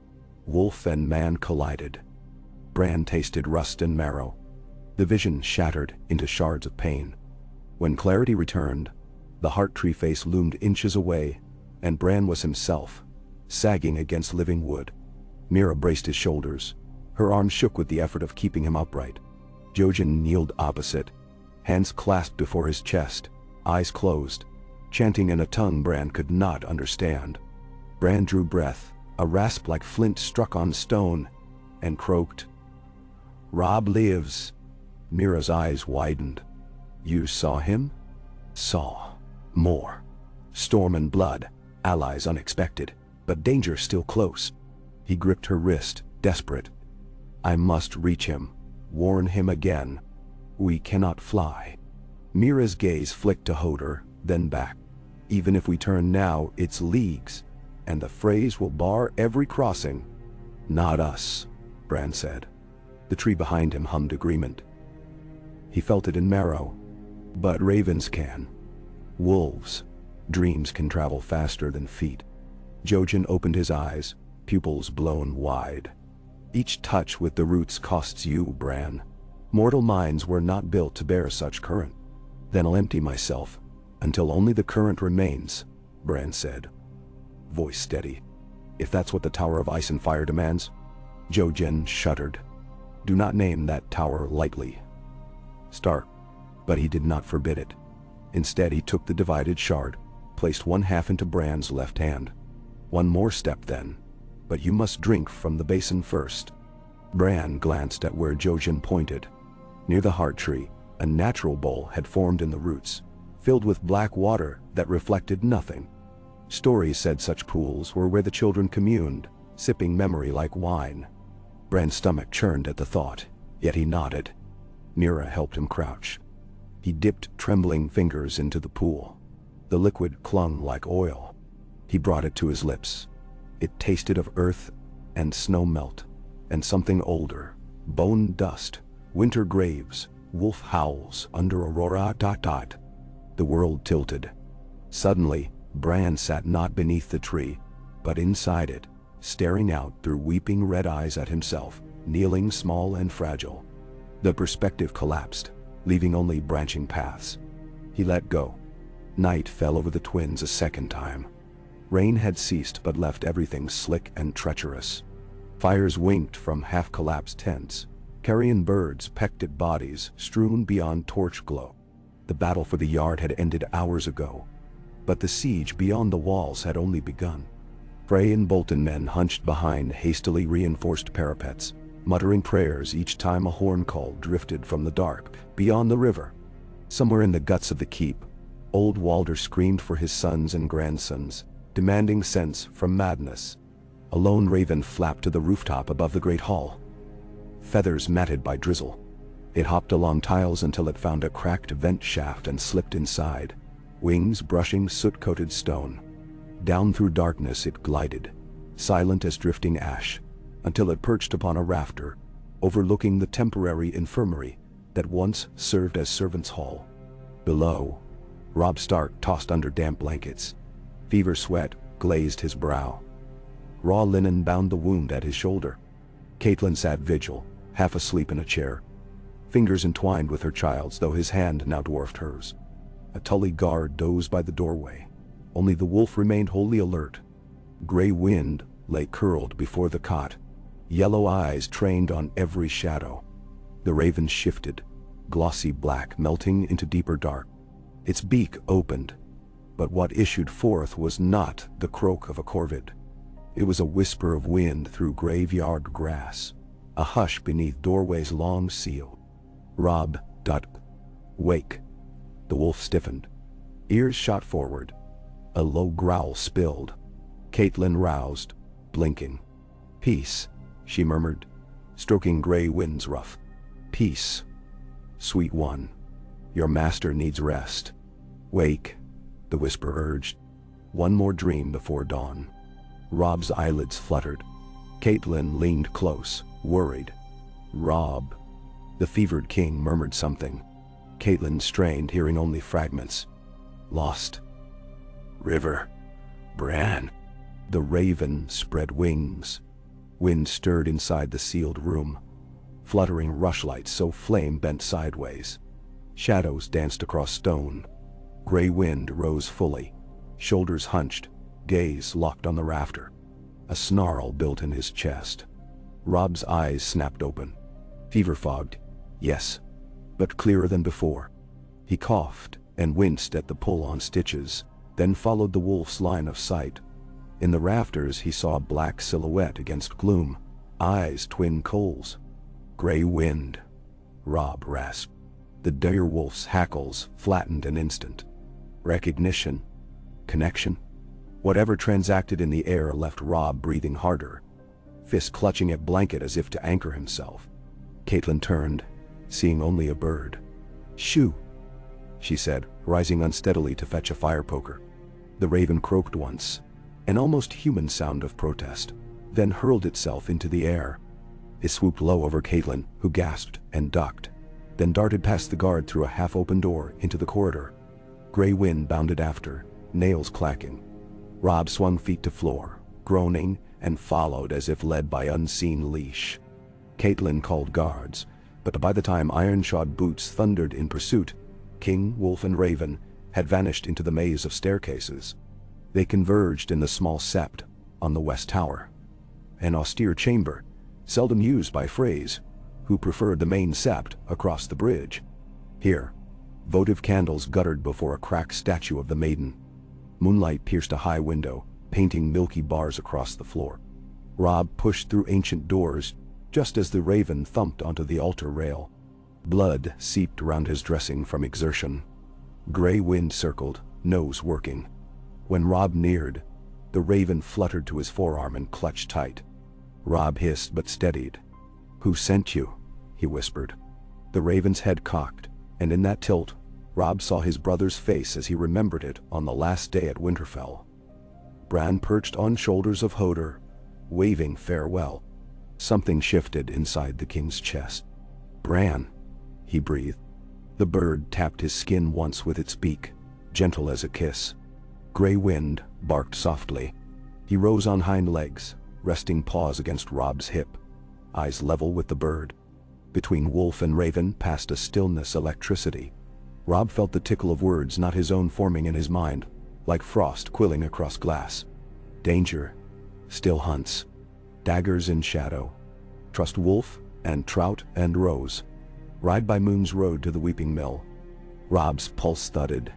Wolf and man collided. Bran tasted rust and marrow. The vision shattered into shards of pain. When clarity returned, the heart tree face loomed inches away, and Bran was himself, sagging against living wood. Mira braced his shoulders. Her arms shook with the effort of keeping him upright. Jojen kneeled opposite, hands clasped before his chest, eyes closed, chanting in a tongue Bran could not understand. Bran drew breath, a rasp like flint struck on stone, and croaked, "Robb lives." Mira's eyes widened. "You saw him?" "Saw. More. Storm and blood, allies unexpected, but danger still close." He gripped her wrist, desperate. "I must reach him, warn him again. We cannot fly." Mira's gaze flicked to Hodor, then back. "Even if we turn now, it's leagues, and the Freys will bar every crossing." "Not us," Bran said. The tree behind him hummed agreement. He felt it in marrow. "But ravens can. Wolves. Dreams can travel faster than feet." Jojen opened his eyes, pupils blown wide. "Each touch with the roots costs you, Bran. Mortal minds were not built to bear such current." "Then I'll empty myself, until only the current remains," Bran said, voice steady. "If that's what the Tower of Ice and Fire demands." Jojen shuddered. "Do not name that tower lightly." Stark. But he did not forbid it. Instead he took the divided shard, placed one half into Bran's left hand. "One more step then, but you must drink from the basin first." Bran glanced at where Jojen pointed. Near the heart tree, a natural bowl had formed in the roots, filled with black water that reflected nothing. Stories said such pools were where the children communed, sipping memory like wine. Bran's stomach churned at the thought, yet he nodded. Mira helped him crouch. He dipped trembling fingers into the pool. The liquid clung like oil. He brought it to his lips. It tasted of earth and snow melt, and something older, bone dust, winter graves, wolf howls under aurora. The world tilted. Suddenly, Bran sat not beneath the tree, but inside it, staring out through weeping red eyes at himself, kneeling small and fragile. The perspective collapsed, leaving only branching paths. He let go. Night fell over the twins a second time. Rain had ceased but left everything slick and treacherous. Fires winked from half-collapsed tents. Carrion birds pecked at bodies strewn beyond torch glow. The battle for the yard had ended hours ago, but the siege beyond the walls had only begun. Frey and Bolton men hunched behind hastily reinforced parapets, muttering prayers each time a horn call drifted from the dark beyond the river. Somewhere in the guts of the keep, old Walder screamed for his sons and grandsons, demanding sense from madness. A lone raven flapped to the rooftop above the great hall. Feathers matted by drizzle. It hopped along tiles until it found a cracked vent shaft and slipped inside, wings brushing soot-coated stone. Down through darkness it glided, silent as drifting ash, until it perched upon a rafter, overlooking the temporary infirmary that once served as servants' hall. Below, Robb Stark tossed under damp blankets. Fever sweat glazed his brow. Raw linen bound the wound at his shoulder. Catelyn sat vigil, half asleep in a chair, fingers entwined with her child's, though his hand now dwarfed hers. A Tully guard dozed by the doorway. Only the wolf remained wholly alert. Gray Wind lay curled before the cot, yellow eyes trained on every shadow. The raven shifted, glossy black melting into deeper dark. Its beak opened, but what issued forth was not the croak of a corvid. It was a whisper of wind through graveyard grass, a hush beneath doorways long sealed. Robb. Wake. The wolf stiffened. Ears shot forward. A low growl spilled. Catelyn roused, blinking. "Peace," she murmured, stroking Gray Wind's ruff. "Peace, sweet one. Your master needs rest." "Wake," the whisper urged. "One more dream before dawn." Robb's eyelids fluttered. Catelyn leaned close, worried. "Robb." The fevered king murmured something. Catelyn strained, hearing only fragments. "Lost. River. Bran." The raven spread wings. Wind stirred inside the sealed room. Fluttering rushlights so flame bent sideways. Shadows danced across stone. Gray Wind rose fully, shoulders hunched, gaze locked on the rafter. A snarl built in his chest. Robb's eyes snapped open. Fever fogged, yes, but clearer than before. He coughed and winced at the pull on stitches, then followed the wolf's line of sight. In the rafters he saw a black silhouette against gloom, eyes twin coals. "Gray Wind," Robb rasped. The dire wolf's hackles flattened an instant. Recognition? Connection? Whatever transacted in the air left Robb breathing harder, fist clutching at blanket as if to anchor himself. Catelyn turned, seeing only a bird. "Shoo," she said, rising unsteadily to fetch a fire poker. The raven croaked once, an almost human sound of protest, then hurled itself into the air. It swooped low over Catelyn, who gasped and ducked, then darted past the guard through a half-open door into the corridor. Gray Wind bounded after, nails clacking. Robb swung feet to floor, groaning, and followed as if led by unseen leash. Catelyn called guards, but by the time iron-shod boots thundered in pursuit, king, wolf, and raven had vanished into the maze of staircases. They converged in the small sept on the west tower, an austere chamber, seldom used by Freys, who preferred the main sept across the bridge. Here, votive candles guttered before a cracked statue of the maiden. Moonlight pierced a high window, painting milky bars across the floor. Robb pushed through ancient doors just as the raven thumped onto the altar rail. Blood seeped around his dressing from exertion. Gray Wind circled, nose working. When Robb neared, the raven fluttered to his forearm and clutched tight. Robb hissed but steadied. "Who sent you?" he whispered. The raven's head cocked, and in that tilt, Robb saw his brother's face as he remembered it on the last day at Winterfell. Bran perched on shoulders of Hodor, waving farewell. Something shifted inside the king's chest. "Bran," he breathed. The bird tapped his skin once with its beak, gentle as a kiss. Gray Wind barked softly. He rose on hind legs, resting paws against Robb's hip, eyes level with the bird. Between wolf and raven passed a stillness electricity. Robb felt the tickle of words not his own forming in his mind, like frost quilling across glass. Danger still hunts. Daggers in shadow. Trust wolf and trout and rose. Ride by Moon's road to the Weeping Mill. Robb's pulse thudded.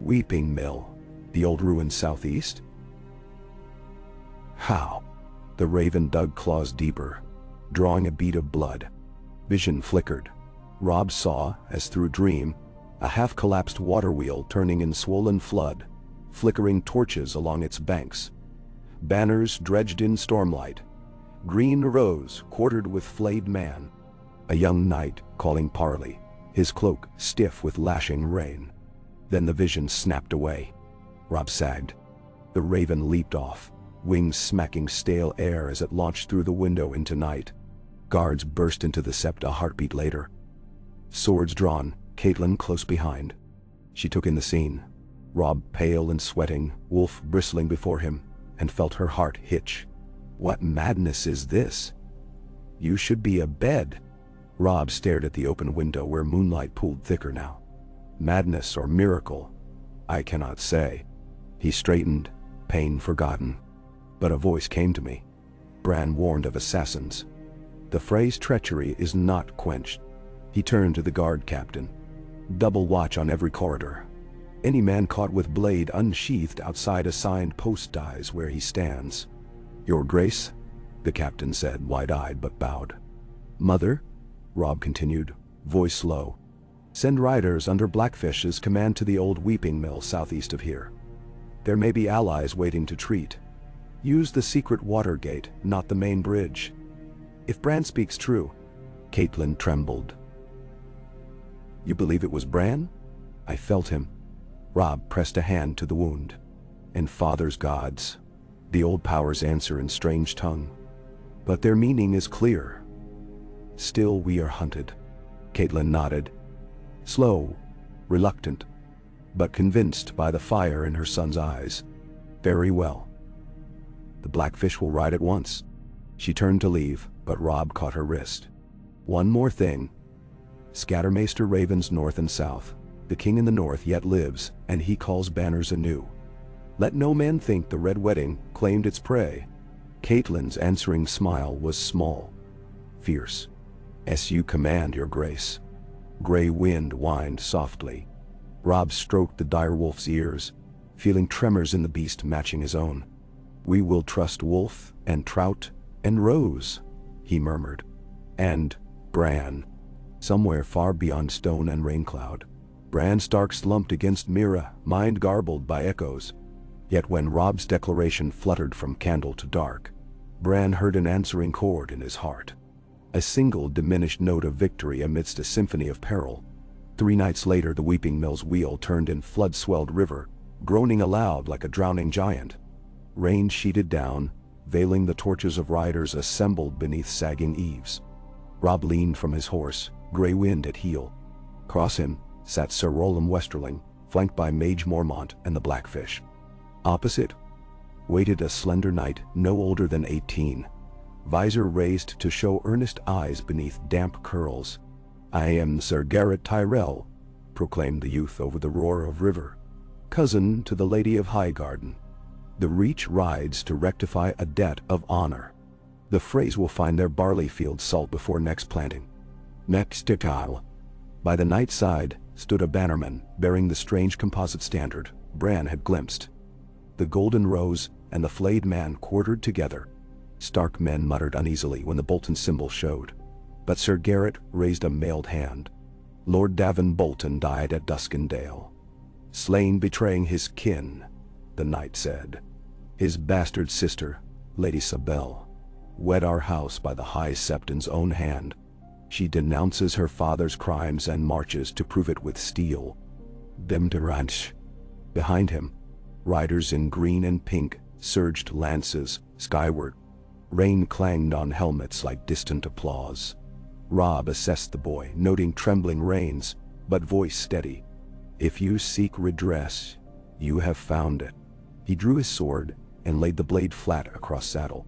Weeping Mill, the old ruined southeast? How? The raven dug claws deeper, drawing a bead of blood. Vision flickered. Robb saw, as through a dream, a half-collapsed water wheel turning in swollen flood, flickering torches along its banks. Banners dredged in stormlight. Green rose quartered with flayed man. A young knight calling parley, his cloak stiff with lashing rain. Then the vision snapped away. Robb sagged. The raven leaped off, wings smacking stale air as it launched through the window into night. Guards burst into the sept a heartbeat later. Swords drawn, Caitlin close behind. She took in the scene. Robb pale and sweating, Wolf bristling before him, and felt her heart hitch. What madness is this? You should be abed. Robb stared at the open window where moonlight pooled thicker now. Madness or miracle? I cannot say. He straightened, pain forgotten. But a voice came to me. Bran warned of assassins. The Frey's treachery is not quenched. He turned to the guard captain. Double watch on every corridor. Any man caught with blade unsheathed outside assigned post dies where he stands. Your Grace, the captain said, wide-eyed but bowed. Mother, Robb continued, voice low. Send riders under Blackfish's command to the old weeping mill southeast of here. There may be allies waiting to treat. Use the secret water gate, not the main bridge. If Bran speaks true, Caitlin trembled. You believe it was Bran? I felt him. Robb pressed a hand to the wound. And Father's gods. The old powers answer in strange tongue. But their meaning is clear. Still we are hunted. Caitlin nodded. Slow, reluctant, but convinced by the fire in her son's eyes. Very well. The Blackfish will ride at once. She turned to leave, but Robb caught her wrist. One more thing. Scattermaster ravens north and south. The king in the north yet lives, and he calls banners anew. Let no man think the Red Wedding claimed its prey. Caitlin's answering smile was small, fierce. As you command, your grace. Gray wind whined softly. Robb stroked the direwolf's ears, feeling tremors in the beast matching his own. We will trust Wolf and Trout and Rose, he murmured. And Bran. Somewhere far beyond stone and raincloud. Bran Stark slumped against Mira, mind garbled by echoes. Yet when Robb's declaration fluttered from candle to dark, Bran heard an answering chord in his heart. A single diminished note of victory amidst a symphony of peril. 3 nights later the weeping mill's wheel turned in flood-swelled river, groaning aloud like a drowning giant. Rain sheeted down, veiling the torches of riders assembled beneath sagging eaves. Robb leaned from his horse, gray wind at heel. Across him sat Sir Roland Westerling, flanked by Mage Mormont and the Blackfish. Opposite waited a slender knight no older than 18, visor raised to show earnest eyes beneath damp curls. I am Sir Garrett Tyrell, proclaimed the youth over the roar of river. Cousin to the Lady of Highgarden. The Reach rides to rectify a debt of honor. The Freys will find their barley fields salt before next planting. Next to Kyle. By the knight's side stood a bannerman bearing the strange composite standard Bran had glimpsed. The golden rose and the flayed man quartered together. Stark men muttered uneasily when the Bolton symbol showed. But Sir Garrett raised a mailed hand. Lord Davin Bolton died at Duskendale. Slain betraying his kin, the knight said. His bastard sister, Lady Sabelle, wed our house by the High Septon's own hand. She denounces her father's crimes and marches to prove it with steel. Bemderanch. Behind him, riders in green and pink surged lances skyward. Rain clanged on helmets like distant applause. Robb assessed the boy, noting trembling reins, but voice steady. If you seek redress, you have found it. He drew his sword and laid the blade flat across saddle.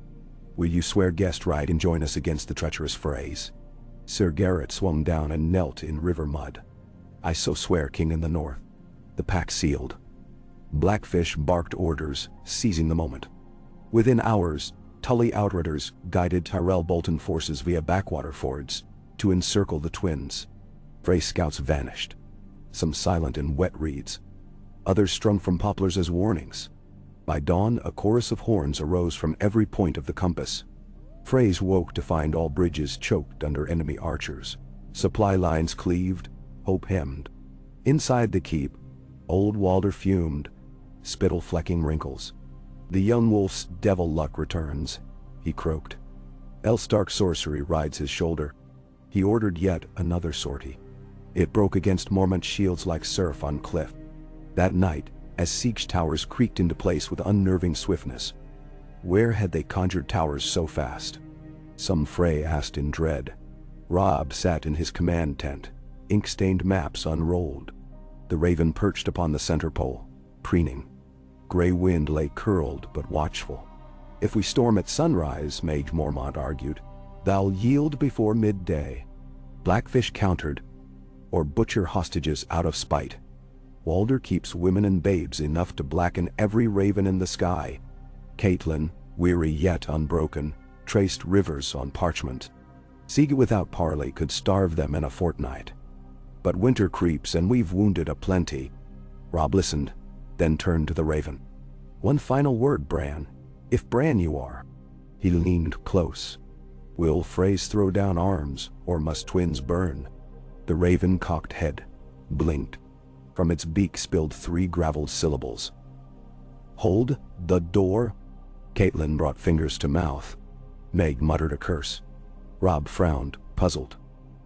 Will you swear guest ride and join us against the treacherous Freys? Sir Garrett swung down and knelt in river mud. I so swear, King in the North. The pack sealed. Blackfish barked orders, seizing the moment. Within hours, Tully Outriders guided Tyrell Bolton forces via backwater fords to encircle the twins. Frey scouts vanished, some silent in wet reeds, others strung from poplars as warnings. By dawn, a chorus of horns arose from every point of the compass. Freys woke to find all bridges choked under enemy archers, supply lines cleaved, hope hemmed. Inside the keep, old Walder fumed, spittle flecking wrinkles. The young wolf's devil luck returns, he croaked. Elstark sorcery rides his shoulder. He ordered yet another sortie. It broke against Mormont's shields like surf on cliff. That night, as siege towers creaked into place with unnerving swiftness. Where had they conjured towers so fast? Some Frey asked in dread. Robb sat in his command tent, ink-stained maps unrolled. The raven perched upon the center pole, preening. Gray wind lay curled but watchful. If we storm at sunrise, Mage Mormont argued, thou'll yield before midday. Blackfish countered, or butcher hostages out of spite. Walder keeps women and babes enough to blacken every raven in the sky. Caitlin, weary yet unbroken, traced rivers on parchment. Siege without parley could starve them in a fortnight. But winter creeps and we've wounded aplenty. Robb listened, then turned to the raven. One final word, Bran. If Bran you are. He leaned close. Will Freys throw down arms, or must twins burn? The raven cocked head, blinked. From its beak spilled 3 graveled syllables. Hold the door. Caitlin brought fingers to mouth. Meg muttered a curse. Robb frowned, puzzled.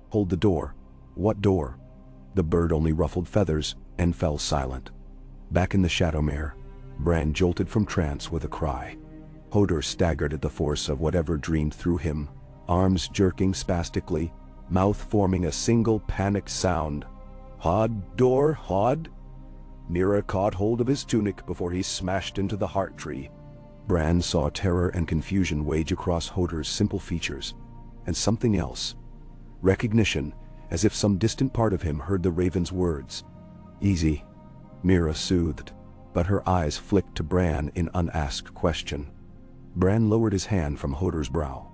Hold the door. What door? The bird only ruffled feathers and fell silent. Back in the Shadowmere, Bran jolted from trance with a cry. Hodor staggered at the force of whatever dreamed through him, arms jerking spastically, mouth forming a single panicked sound. Hod, door, Hod? Mira caught hold of his tunic before he smashed into the heart tree. Bran saw terror and confusion wage across Hodor's simple features, and something else. Recognition, as if some distant part of him heard the raven's words. Easy, Mira soothed, but her eyes flicked to Bran in unasked question. Bran lowered his hand from Hodor's brow.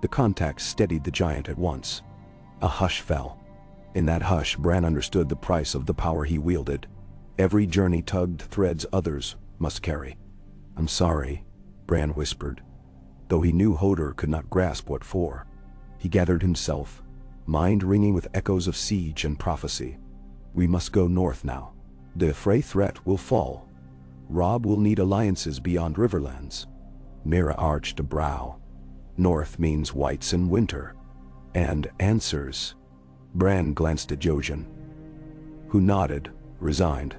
The contact steadied the giant at once. A hush fell. In that hush, Bran understood the price of the power he wielded. Every journey tugged threads others must carry. I'm sorry, Bran whispered, though he knew Hodor could not grasp what for. He gathered himself, mind ringing with echoes of siege and prophecy. We must go north now. The Frey threat will fall. Robb will need alliances beyond Riverlands. Mira arched a brow. North means whites and winter. And answers. Bran glanced at Jojen, who nodded, resigned.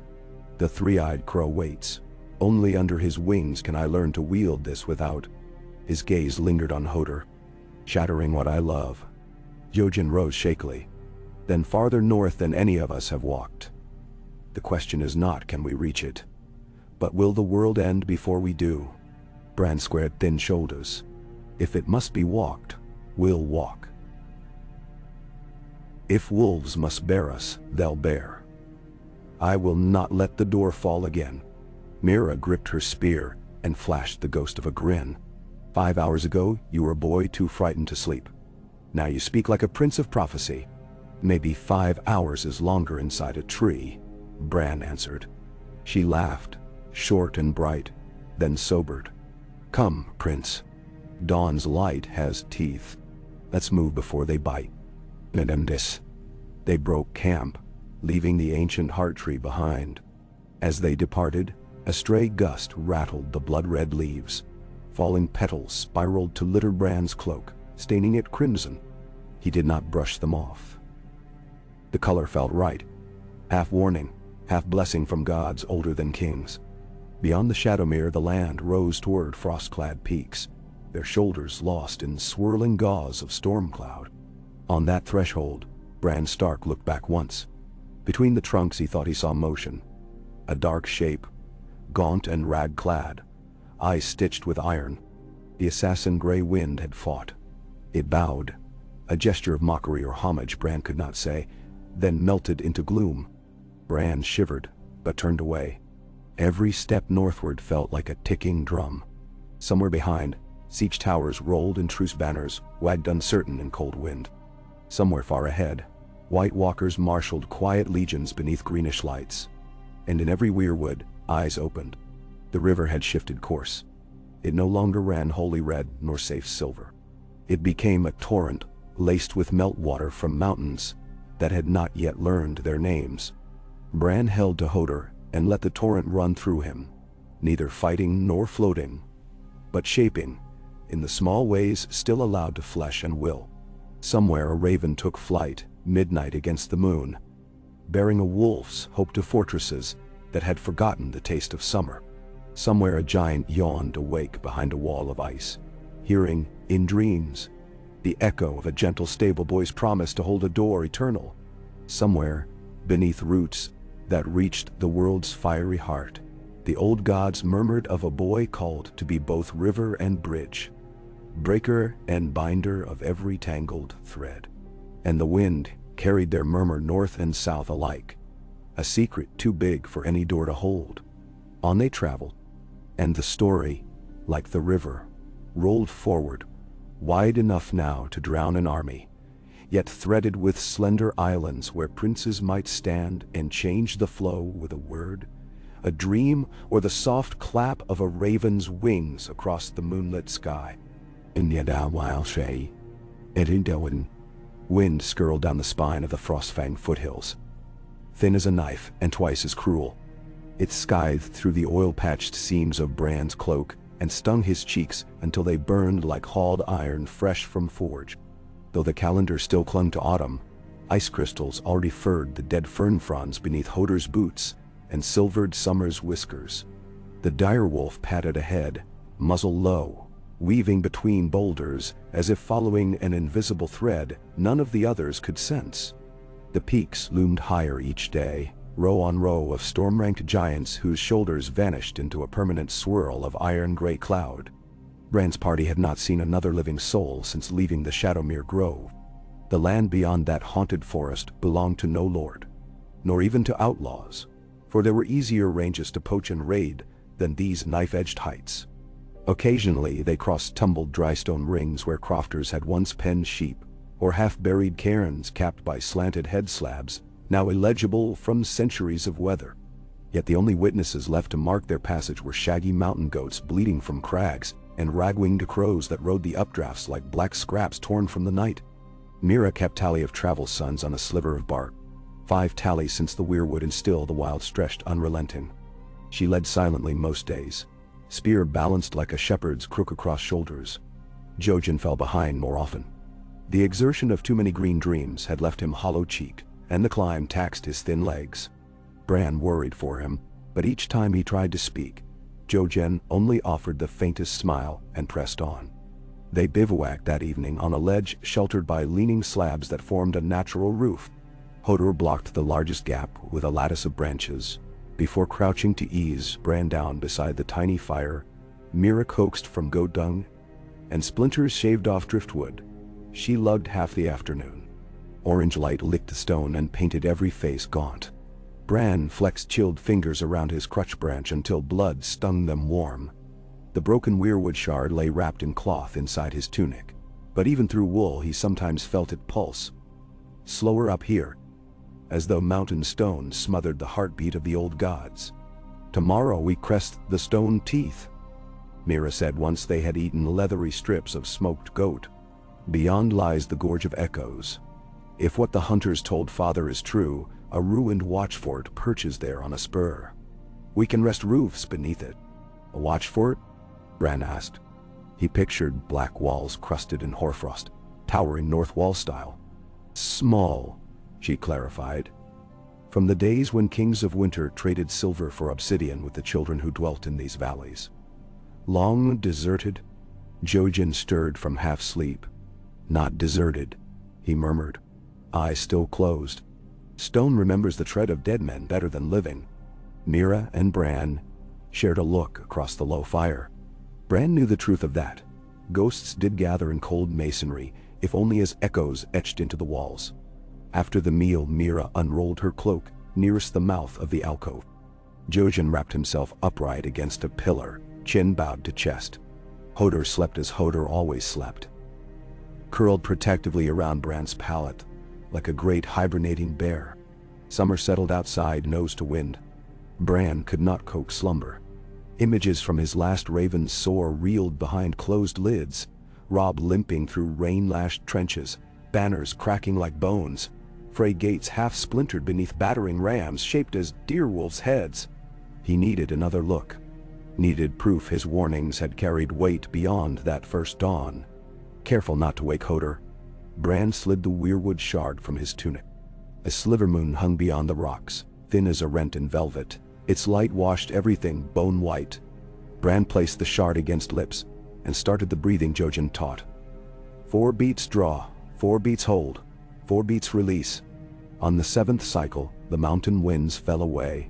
The 3-eyed crow waits. Only under his wings can I learn to wield this without. His gaze lingered on Hodor. Shattering what I love. Jojen rose shakily. Then farther north than any of us have walked. The question is not can we reach it, but will the world end before we do? Bran squared thin shoulders. If it must be walked, we'll walk. If wolves must bear us, they'll bear. I will not let the door fall again. Mira gripped her spear and flashed the ghost of a grin. 5 hours ago, you were a boy too frightened to sleep. Now you speak like a prince of prophecy. Maybe 5 hours is longer inside a tree, Bran answered. She laughed, short and bright, then sobered. Come, prince. Dawn's light has teeth. Let's move before they bite. Nedemdis. They broke camp, leaving the ancient heart tree behind. As they departed, a stray gust rattled the blood-red leaves. Falling petals spiraled to litter Bran's cloak, staining it crimson. He did not brush them off. The color felt right, half warning, half blessing from gods older than kings. Beyond the Shadowmere, the land rose toward frost-clad peaks, their shoulders lost in swirling gauze of storm cloud. On that threshold, Bran Stark looked back once. Between the trunks he thought he saw motion. A dark shape, gaunt and rag-clad, eyes stitched with iron. The assassin Grey Wind had fought. It bowed, a gesture of mockery or homage Bran could not say, then melted into gloom. Bran shivered, but turned away. Every step northward felt like a ticking drum. Somewhere behind, siege towers rolled and truce banners wagged uncertain in cold wind. Somewhere far ahead, White Walkers marshaled quiet legions beneath greenish lights. And in every weirwood, eyes opened. The river had shifted course. It no longer ran holy red nor safe silver. It became a torrent laced with meltwater from mountains that had not yet learned their names. Bran held to Hodor and let the torrent run through him. neither fighting nor floating, but shaping, in the small ways still allowed to flesh and will. Somewhere a raven took flight, midnight against the moon, bearing a wolf's hope to fortresses that had forgotten the taste of summer. Somewhere a giant yawned awake behind a wall of ice, hearing, in dreams, the echo of a gentle stable boy's promise to hold a door eternal. Somewhere, beneath roots that reached the world's fiery heart, the old gods murmured of a boy called to be both river and bridge, breaker and binder of every tangled thread. And the wind carried their murmur north and south alike, a secret too big for any door to hold. On they traveled, and the story, like the river, rolled forward, wide enough now to drown an army, yet threaded with slender islands where princes might stand and change the flow with a word, a dream, or the soft clap of a raven's wings across the moonlit sky. Wind skirled down the spine of the Frostfang foothills, thin as a knife and twice as cruel. It scythed through the oil-patched seams of Bran's cloak and stung his cheeks until they burned like hauled iron fresh from forge. Though the calendar still clung to autumn, ice crystals already furred the dead fern fronds beneath Hodor's boots and silvered summer's whiskers. The direwolf padded ahead, muzzle low, weaving between boulders as if following an invisible thread none of the others could sense. The peaks loomed higher each day, row on row of storm-ranked giants whose shoulders vanished into a permanent swirl of iron-gray cloud. Bran's party had not seen another living soul since leaving the Shadowmere Grove. The land beyond that haunted forest belonged to no lord, nor even to outlaws, for there were easier ranges to poach and raid than these knife-edged heights. Occasionally they crossed tumbled drystone rings where crofters had once penned sheep, or half-buried cairns capped by slanted head slabs, now illegible from centuries of weather. Yet the only witnesses left to mark their passage were shaggy mountain goats bleeding from crags and rag-winged crows that rode the updrafts like black scraps torn from the night. Mira kept tally of travel suns on a sliver of bark, 5 tallies since the weirwood, and still the wild stretched unrelenting. She led silently most days, spear balanced like a shepherd's crook across shoulders. Jojen fell behind more often. The exertion of too many green dreams had left him hollow-cheeked, and the climb taxed his thin legs. Bran worried for him, but each time he tried to speak, Jojen only offered the faintest smile and pressed on. They bivouacked that evening on a ledge sheltered by leaning slabs that formed a natural roof. Hodor blocked the largest gap with a lattice of branches. Before crouching to ease Bran down beside the tiny fire, Mira coaxed from goat dung and splinters shaved off driftwood. She lugged half the afternoon. Orange light licked the stone and painted every face gaunt. Bran flexed chilled fingers around his crutch branch until blood stung them warm. The broken weirwood shard lay wrapped in cloth inside his tunic, but even through wool he sometimes felt it pulse. Slower up here, as though mountain stone smothered the heartbeat of the old gods. "Tomorrow we crest the stone teeth," Mira said once they had eaten leathery strips of smoked goat. "Beyond lies the Gorge of Echoes. If what the hunters told father is true, a ruined watchfort perches there on a spur. We can rest roofs beneath it." "A watchfort?" Bran asked. He pictured black walls crusted in hoarfrost, towering north wall style. "Small," she clarified. "From the days when kings of winter traded silver for obsidian with the children who dwelt in these valleys." "Long deserted?" Jojen stirred from half-sleep. "Not deserted," he murmured, eyes still closed. "Stone remembers the tread of dead men better than living." Mira and Bran shared a look across the low fire. Bran knew the truth of that. Ghosts did gather in cold masonry, if only as echoes etched into the walls. After the meal, Mira unrolled her cloak nearest the mouth of the alcove. Jojen wrapped himself upright against a pillar, chin bowed to chest. Hodor slept as Hodor always slept, curled protectively around Bran's palate, like a great hibernating bear. Summer settled outside, nose to wind. Bran could not coax slumber. Images from his last raven's soar reeled behind closed lids, Robb limping through rain-lashed trenches, banners cracking like bones, Frey gates half-splintered beneath battering rams shaped as deer wolves' heads. He needed another look. Needed proof his warnings had carried weight beyond that first dawn. Careful not to wake Hodor, Bran slid the weirwood shard from his tunic. A sliver moon hung beyond the rocks, thin as a rent in velvet. Its light washed everything bone white. Bran placed the shard against lips and started the breathing Jojen taught. 4 beats draw, 4 beats hold, 4 beats release. On the 7th cycle, the mountain winds fell away,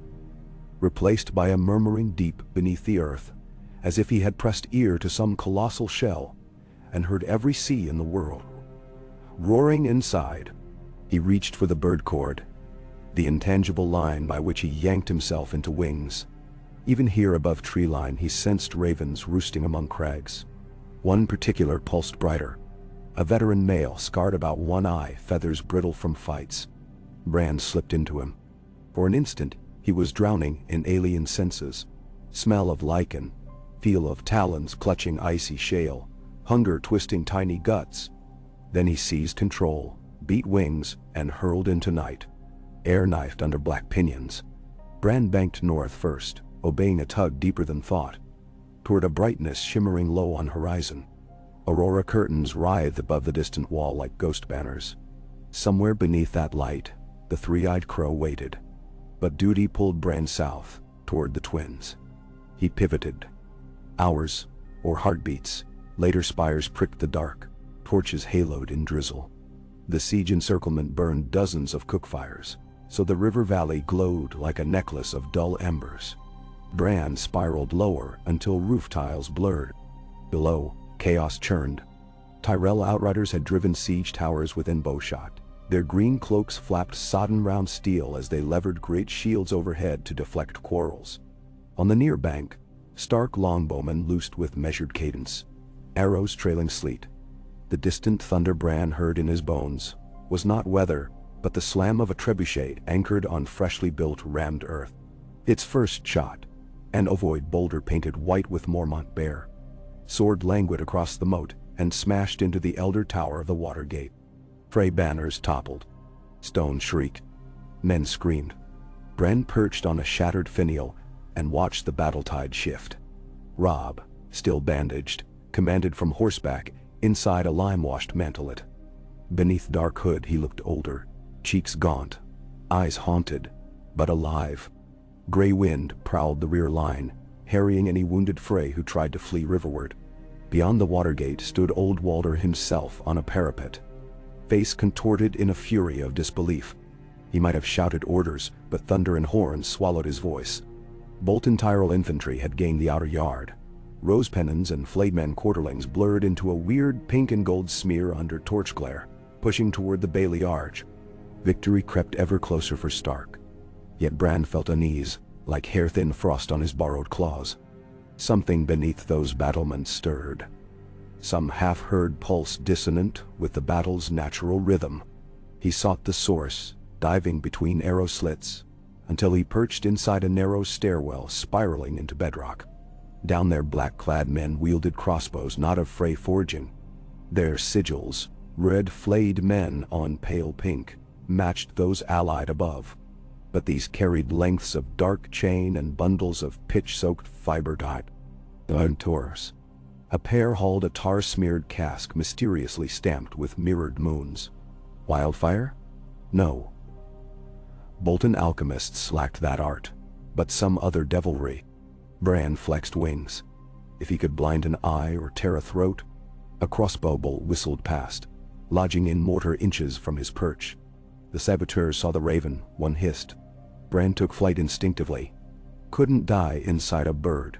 replaced by a murmuring deep beneath the earth, as if he had pressed ear to some colossal shell and heard every sea in the world roaring inside. He reached for the bird cord, the intangible line by which he yanked himself into wings. Even here above tree line he sensed ravens roosting among crags. One particular pulsed brighter. A veteran male scarred about one eye, feathers brittle from fights. Bran slipped into him. For an instant, he was drowning in alien senses. Smell of lichen, feel of talons clutching icy shale, hunger twisting tiny guts. Then he seized control, beat wings, and hurled into night. Air knifed under black pinions. Bran banked north first, obeying a tug deeper than thought, toward a brightness shimmering low on horizon. Aurora curtains writhed above the distant wall like ghost banners. Somewhere beneath that light, the three-eyed crow waited. But duty pulled Bran south, toward the twins. He pivoted. Hours, or heartbeats, later spires pricked the dark, torches haloed in drizzle. The siege encirclement burned dozens of cook fires, so the river valley glowed like a necklace of dull embers. Bran spiraled lower until roof tiles blurred. Below, chaos churned. Tyrell outriders had driven siege towers within bowshot. Their green cloaks flapped sodden round steel as they levered great shields overhead to deflect quarrels. On the near bank, Stark longbowmen loosed with measured cadence, arrows trailing sleet. The distant thunder Bran heard in his bones was not weather, but the slam of a trebuchet anchored on freshly built rammed earth. Its first shot, an ovoid boulder painted white with Mormont bear, soared languid across the moat and smashed into the elder tower of the water gate. Frey banners toppled. Stone shrieked. Men screamed. Bran perched on a shattered finial and watched the battle tide shift. Robb, still bandaged, commanded from horseback inside a lime-washed mantelet. Beneath dark hood he looked older, cheeks gaunt, eyes haunted, but alive. Gray wind prowled the rear line, harrying any wounded Frey who tried to flee riverward. Beyond the Watergate stood old Walder himself on a parapet, face contorted in a fury of disbelief. He might have shouted orders, but thunder and horns swallowed his voice. Bolton Tyrell infantry had gained the outer yard. Rose pennons and flayed men quarterlings blurred into a weird pink and gold smear under torch glare, pushing toward the Bailey Arch. Victory crept ever closer for Stark. Yet Bran felt unease, like hair-thin frost on his borrowed claws. Something beneath those battlements stirred. Some half-heard pulse dissonant with the battle's natural rhythm. He sought the source, diving between arrow slits, until he perched inside a narrow stairwell spiraling into bedrock. Down there black-clad men wielded crossbows not of Frey forging. Their sigils, red flayed men on pale pink, matched those allied above. But these carried lengths of dark chain and bundles of pitch-soaked fiber dyed. Taurus. A pair hauled a tar-smeared cask mysteriously stamped with mirrored moons. Wildfire? No. Bolton alchemists lacked that art, but some other devilry. Bran flexed wings. If he could blind an eye or tear a throat. A crossbow bolt whistled past, lodging in mortar inches from his perch. The saboteurs saw the raven, one hissed. Bran took flight instinctively. Couldn't die inside a bird.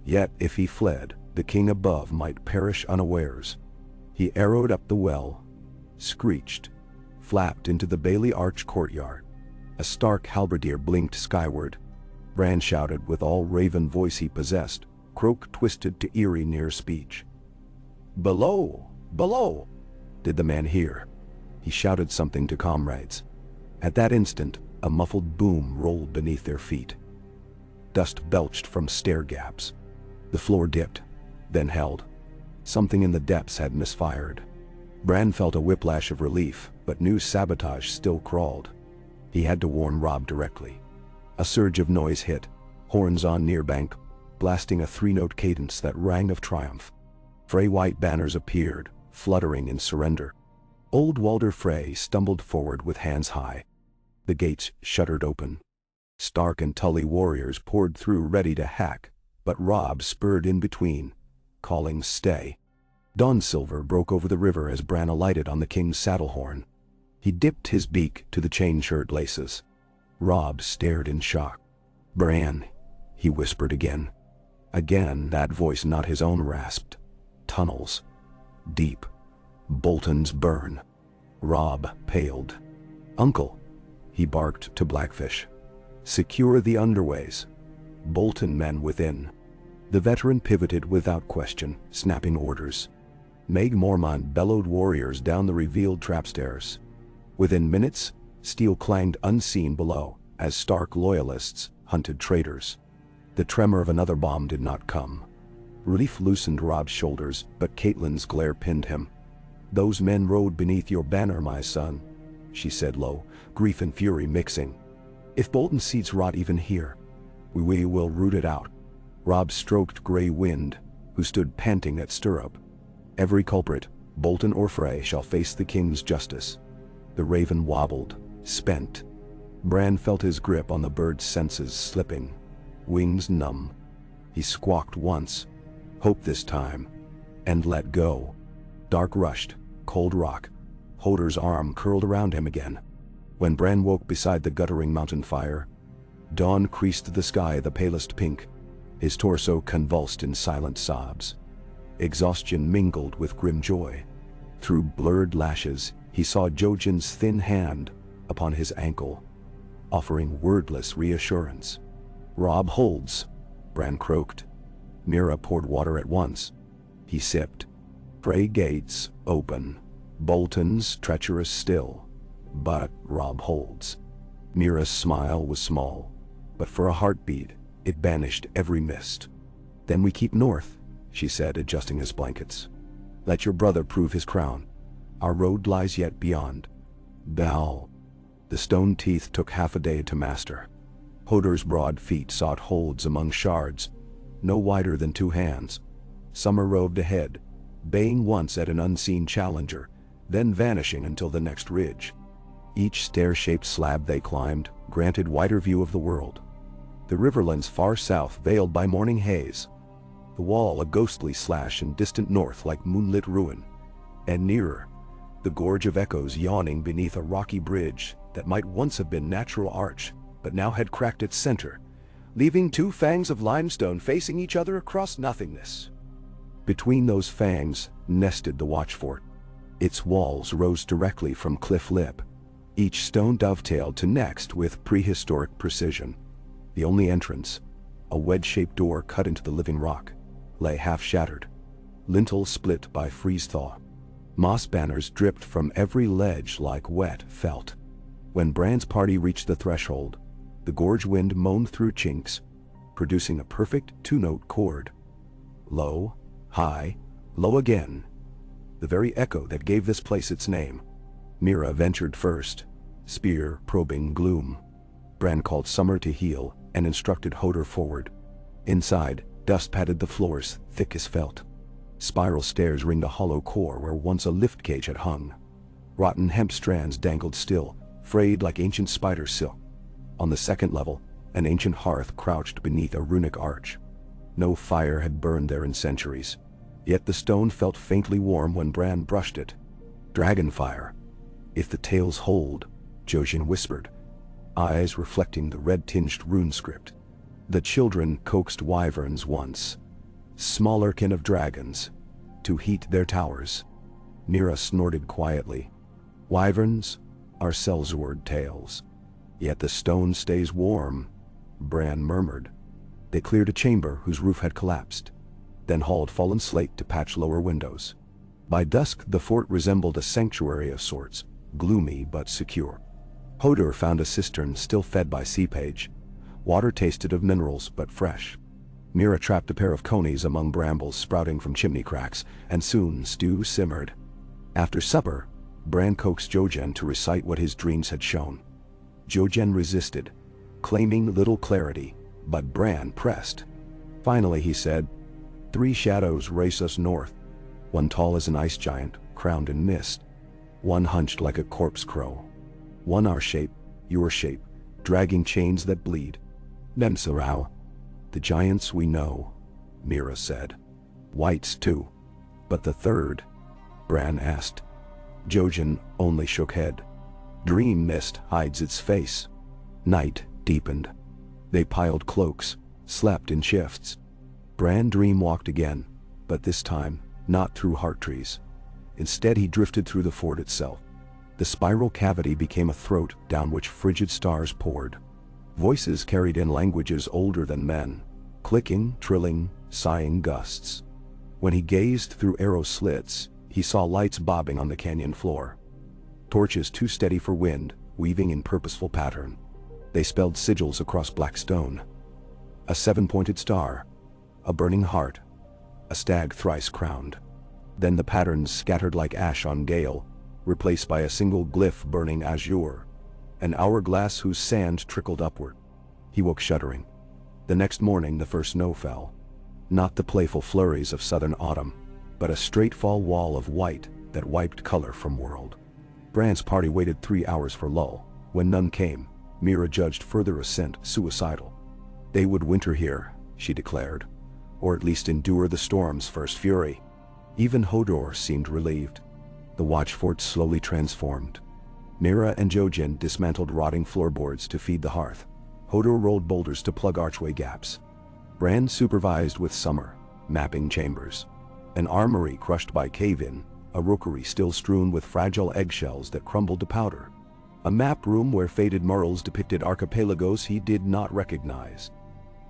Yet if he fled, the king above might perish unawares. He arrowed up the well, screeched, flapped into the Bailey Arch courtyard. A Stark halberdier blinked skyward. Bran shouted with all raven voice he possessed, croak twisted to eerie near speech. "Below! Below!" Did the man hear? He shouted something to comrades. At that instant, a muffled boom rolled beneath their feet. Dust belched from stair gaps. The floor dipped, then held. Something in the depths had misfired. Bran felt a whiplash of relief, but knew sabotage still crawled. He had to warn Robb directly. A surge of noise hit, horns on near bank, blasting a three-note cadence that rang of triumph. Frey white banners appeared, fluttering in surrender. Old Walder Frey stumbled forward with hands high. The gates shuddered open. Stark and Tully warriors poured through ready to hack, but Robb spurred in between, calling stay. Dawn silver broke over the river as Bran alighted on the king's saddle horn. He dipped his beak to the chain shirt laces. Robb stared in shock. "Bran," he whispered again. Again that voice not his own rasped. "Tunnels. Deep. Bolton's burn." Robb paled. "Uncle," he barked to Blackfish. "Secure the underways. Bolton men within." The veteran pivoted without question, snapping orders. Meg Mormont bellowed warriors down the revealed trapstairs. Within minutes, steel clanged unseen below, as Stark loyalists hunted traitors. The tremor of another bomb did not come. Relief loosened Robb's shoulders, but Catelyn's glare pinned him. "Those men rode beneath your banner, my son," she said low, grief and fury mixing. "If Bolton's seeds rot even here, we will root it out." Robb stroked Grey Wind, who stood panting at stirrup. "Every culprit, Bolton or Frey, shall face the king's justice." The raven wobbled, spent. Bran felt his grip on the bird's senses slipping, wings numb. He squawked once, hope this time, and let go. Dark rushed, cold rock. Hodor's arm curled around him again. When Bran woke beside the guttering mountain fire, dawn creased the sky the palest pink. His torso convulsed in silent sobs. Exhaustion mingled with grim joy. Through blurred lashes, he saw Jojen's thin hand upon his ankle, offering wordless reassurance. "Robb holds," Bran croaked. Mira poured water at once. He sipped. "Frey gates open. Bolton's treacherous still. But Robb holds." Mira's smile was small, but for a heartbeat, it banished every mist. "Then we keep north," she said, adjusting his blankets. "Let your brother prove his crown. Our road lies yet beyond." Bell. The stone teeth took half a day to master. Hodor's broad feet sought holds among shards, no wider than 2 hands. Summer roved ahead, baying once at an unseen challenger, then vanishing until the next ridge. Each stair-shaped slab they climbed granted wider view of the world. The riverlands far south veiled by morning haze. The wall a ghostly slash in distant north like moonlit ruin. And nearer, the gorge of echoes yawning beneath a rocky bridge that might once have been natural arch, but now had cracked its center, leaving 2 fangs of limestone facing each other across nothingness. Between those fangs nested the watchfort. Its walls rose directly from cliff lip. Each stone dovetailed to next with prehistoric precision. The only entrance, a wedge-shaped door cut into the living rock, lay half-shattered, lintel split by freeze-thaw. Moss banners dripped from every ledge like wet felt. When Bran's party reached the threshold, the gorge wind moaned through chinks, producing a perfect 2-note chord. Low, high, low again. The very echo that gave this place its name. Mira ventured first, spear probing gloom. Bran called Summer to heel and instructed Hodor forward. Inside, dust padded the floors, thick as felt. Spiral stairs ringed a hollow core where once a lift cage had hung. Rotten hemp strands dangled still, frayed like ancient spider silk. On the second level, an ancient hearth crouched beneath a runic arch. No fire had burned there in centuries, yet the stone felt faintly warm when Bran brushed it. "Dragonfire. If the tales hold," Jojen whispered, eyes reflecting the red-tinged rune script. "The children coaxed wyverns once, smaller kin of dragons, to heat their towers." Mira snorted quietly. "Wyverns are sellsword tales. Yet the stone stays warm," Bran murmured. They cleared a chamber whose roof had collapsed, then hauled fallen slate to patch lower windows. By dusk the fort resembled a sanctuary of sorts, gloomy but secure. Hodor found a cistern still fed by sea page. Water tasted of minerals but fresh. Mira trapped a pair of conies among brambles sprouting from chimney cracks, and soon stew simmered. After supper, Bran coaxed Jojen to recite what his dreams had shown. Jojen resisted, claiming little clarity, but Bran pressed. Finally he said, "Three shadows race us north. One tall as an ice giant, crowned in mist. One hunched like a corpse crow. One our shape, your shape, dragging chains that bleed. Nemsarau." "The giants we know," Mira said. "Whites too. But the third?" Bran asked. Jojen only shook head. "Dream mist hides its face." Night deepened. They piled cloaks, slept in shifts. Bran dream walked again, but this time, not through heart trees. Instead he drifted through the fort itself. The spiral cavity became a throat down which frigid stars poured. Voices carried in languages older than men, clicking, trilling, sighing gusts. When he gazed through arrow slits, he saw lights bobbing on the canyon floor. Torches too steady for wind, weaving in purposeful pattern. They spelled sigils across black stone. A seven-pointed star, a burning heart, a stag thrice crowned. Then the patterns scattered like ash on gale, replaced by a single glyph burning azure, an hourglass whose sand trickled upward. He woke shuddering. The next morning the first snow fell. Not the playful flurries of southern autumn, but a straight fall wall of white that wiped color from world. Bran's party waited 3 hours for lull. When none came, Mira judged further ascent suicidal. They would winter here, she declared, or at least endure the storm's first fury. Even Hodor seemed relieved. The watch fort slowly transformed. Mira and Jojen dismantled rotting floorboards to feed the hearth. Hodor rolled boulders to plug archway gaps. Bran supervised with Summer, mapping chambers. An armory crushed by cave-in, a rookery still strewn with fragile eggshells that crumbled to powder. A map room where faded murals depicted archipelagos he did not recognize.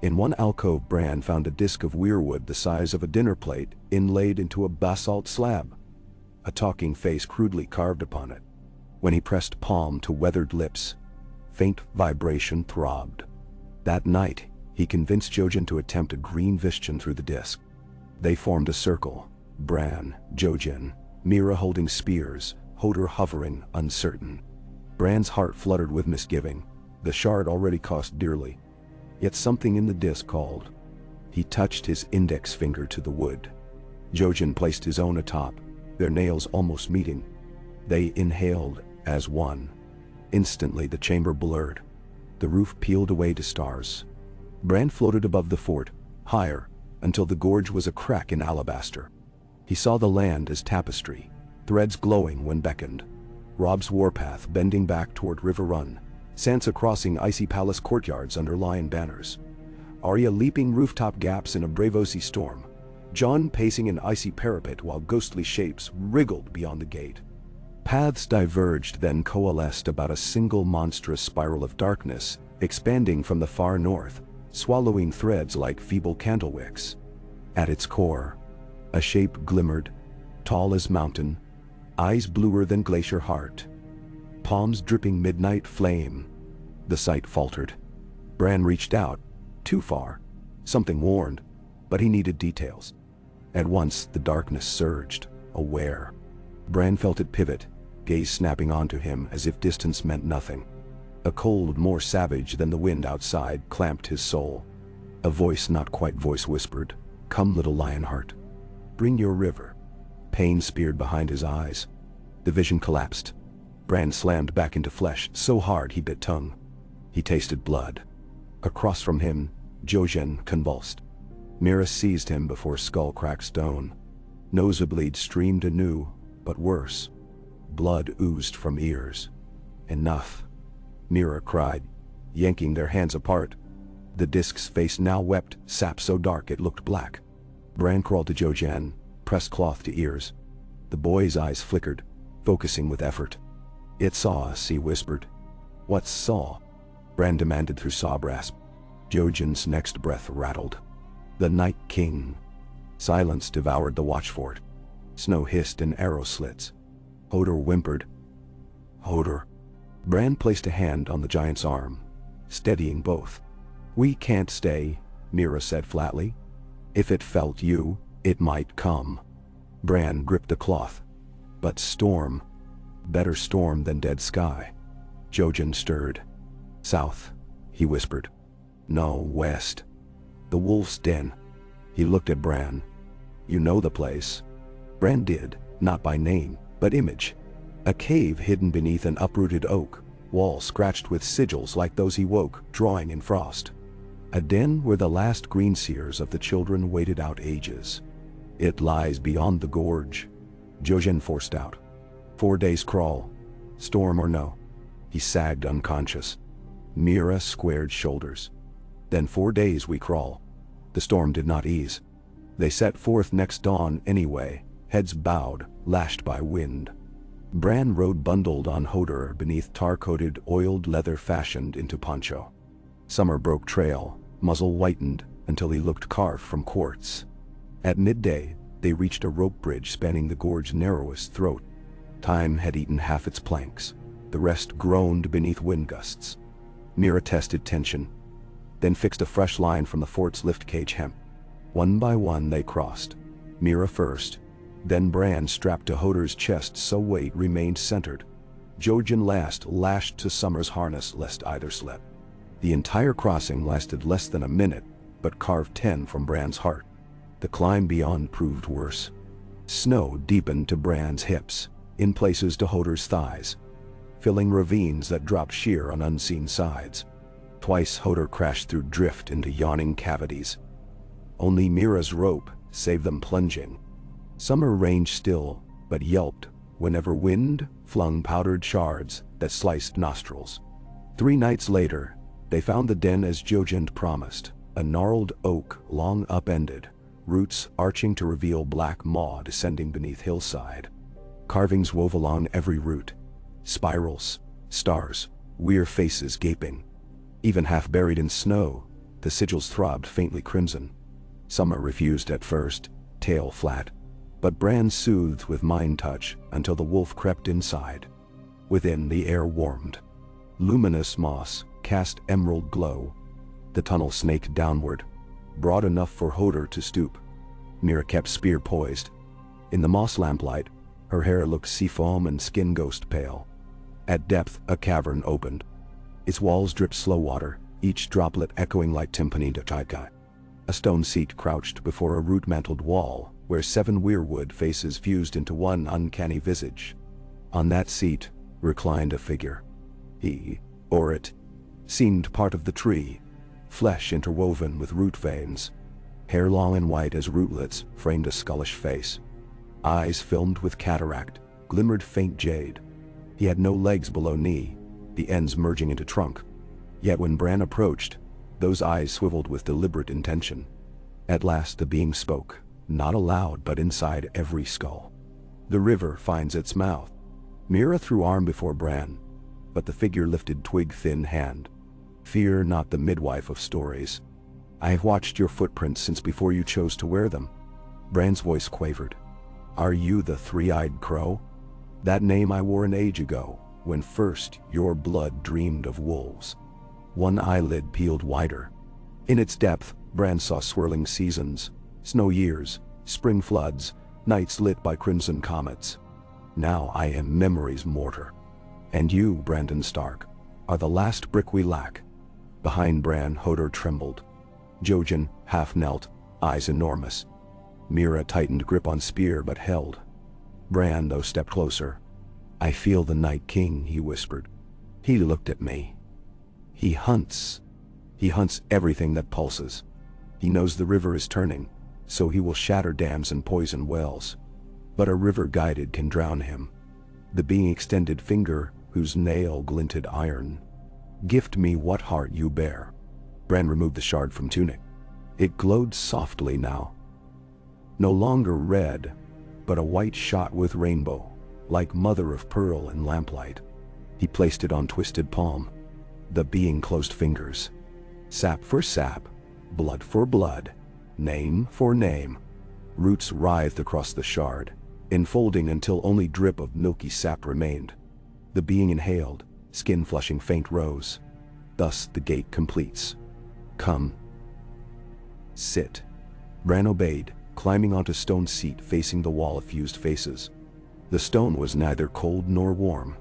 In one alcove Bran found a disc of weirwood the size of a dinner plate inlaid into a basalt slab. A talking face crudely carved upon it. When he pressed palm to weathered lips, faint vibration throbbed. That night, he convinced Jojen to attempt a green vision through the disc. They formed a circle, Bran, Jojen, Mira holding spears, Hodor hovering, uncertain. Bran's heart fluttered with misgiving. The shard already cost dearly. Yet something in the disc called. He touched his index finger to the wood. Jojen placed his own atop, their nails almost meeting. They inhaled as one. Instantly the chamber blurred. The roof peeled away to stars. Bran floated above the fort, higher, until the gorge was a crack in alabaster. He saw the land as tapestry, threads glowing when beckoned. Robb's warpath bending back toward River Run, Sansa crossing icy palace courtyards under lion banners, Arya leaping rooftop gaps in a Braavosi storm, Jon pacing an icy parapet while ghostly shapes wriggled beyond the gate. Paths diverged then coalesced about a single monstrous spiral of darkness, expanding from the far north, swallowing threads like feeble candlewicks. At its core, a shape glimmered, tall as mountain, eyes bluer than glacier heart, palms dripping midnight flame. The sight faltered. Bran reached out, too far. Something warned, but he needed details. At once the darkness surged, aware. Bran felt it pivot, gaze snapping onto him as if distance meant nothing. A cold more savage than the wind outside clamped his soul. A voice not quite voice whispered, "Come, little lionheart. Bring your river." Pain speared behind his eyes. The vision collapsed. Bran slammed back into flesh so hard he bit tongue. He tasted blood. Across from him, Jojen convulsed. Mira seized him before skull cracked stone. Nosebleed streamed anew, but worse. Blood oozed from ears. "Enough," Mira cried, yanking their hands apart. The disc's face now wept, sap so dark it looked black. Bran crawled to Jojen, pressed cloth to ears. The boy's eyes flickered, focusing with effort. "It saw us," he whispered. "What saw?" Bran demanded through sob rasp. Jojen's next breath rattled. "The Night King." Silence devoured the watch fort. Snow hissed in arrow slits. Hodor whimpered. "Hodor." Bran placed a hand on the giant's arm, steadying both. "We can't stay," Mira said flatly. "If it felt you, it might come." Bran gripped the cloth. "But storm. Better storm than dead sky." Jojen stirred. "South," he whispered. "No, west. The wolf's den, He looked at Bran. "You know the place." Bran did, not by name, but image. A cave hidden beneath an uprooted oak, wall scratched with sigils like those he woke, drawing in frost. A den where the last green seers of the children waited out ages. "It lies beyond the gorge," Jojen forced out. 4 days crawl, storm or no. He sagged unconscious. Mira squared shoulders. "Then 4 days we crawl." The storm did not ease. They set forth next dawn anyway, heads bowed, lashed by wind. Bran rode bundled on Hodor beneath tar-coated, oiled leather fashioned into poncho. Summer broke trail, muzzle whitened until he looked carved from quartz. At midday, they reached a rope bridge spanning the gorge's narrowest throat. Time had eaten half its planks. The rest groaned beneath wind gusts. Mira tested tension, then fixed a fresh line from the fort's lift cage hem. One by one they crossed. Mira first, then Bran strapped to Hodor's chest so weight remained centered. Jojen last lashed to Summer's harness lest either slip. The entire crossing lasted less than a minute, but carved 10 from Bran's heart. The climb beyond proved worse. Snow deepened to Bran's hips, in places to Hodor's thighs, filling ravines that dropped sheer on unseen sides. Twice Hodor crashed through drift into yawning cavities. Only Mira's rope saved them plunging. Summer ranged still, but yelped whenever wind flung powdered shards that sliced nostrils. 3 nights later, they found the den as Jojen promised, a gnarled oak long upended, roots arching to reveal black maw descending beneath hillside. Carvings wove along every root. Spirals, stars, weird faces gaping. Even half buried in snow, the sigils throbbed faintly crimson. Summer refused at first, tail flat, but Bran soothed with mind touch until the wolf crept inside. Within, the air warmed. Luminous moss cast emerald glow. The tunnel snaked downward, broad enough for Hodor to stoop. Mira kept spear poised. In the moss lamplight, her hair looked seafoam and skin ghost pale. At depth, a cavern opened. Its walls dripped slow water, each droplet echoing like timpani de chaikai. A stone seat crouched before a root-mantled wall, where 7 weirwood faces fused into one uncanny visage. On that seat reclined a figure. He, or it, seemed part of the tree, flesh interwoven with root veins. Hair long and white as rootlets framed a skullish face. Eyes filmed with cataract, glimmered faint jade. He had no legs below knee, the ends merging into trunk. Yet when Bran approached, those eyes swiveled with deliberate intention. At last the being spoke, not aloud but inside every skull. "The river finds its mouth." Mira threw arm before Bran, but the figure lifted twig-thin hand. "Fear not the midwife of stories. I have watched your footprints since before you chose to wear them." Bran's voice quavered. "Are you the three-eyed crow? That name I wore an age ago, when first your blood dreamed of wolves." One eyelid peeled wider. In its depth, Bran saw swirling seasons, snow years, spring floods, nights lit by crimson comets. "Now I am memory's mortar. And you, Brandon Stark, are the last brick we lack." Behind Bran, Hodor trembled. Jojen half knelt, eyes enormous. Mira tightened grip on spear but held. Bran, though, stepped closer. "I feel the Night King," he whispered. He looked at me. He hunts. He hunts everything that pulses. He knows the river is turning, so he will shatter dams and poison wells. But a river guided can drown him. The being extended finger, whose nail glinted iron. "Gift me what heart you bear." Bran removed the shard from tunic. It glowed softly now. No longer red, but a white shot with rainbow, like mother of pearl in lamplight. He placed it on twisted palm. The being closed fingers. Sap for sap, blood for blood, name for name. Roots writhed across the shard, enfolding until only drip of milky sap remained. The being inhaled, skin flushing faint rose. Thus the gate completes. "Come. Sit." Bran obeyed, climbing onto stone seat facing the wall of fused faces. The stone was neither cold nor warm.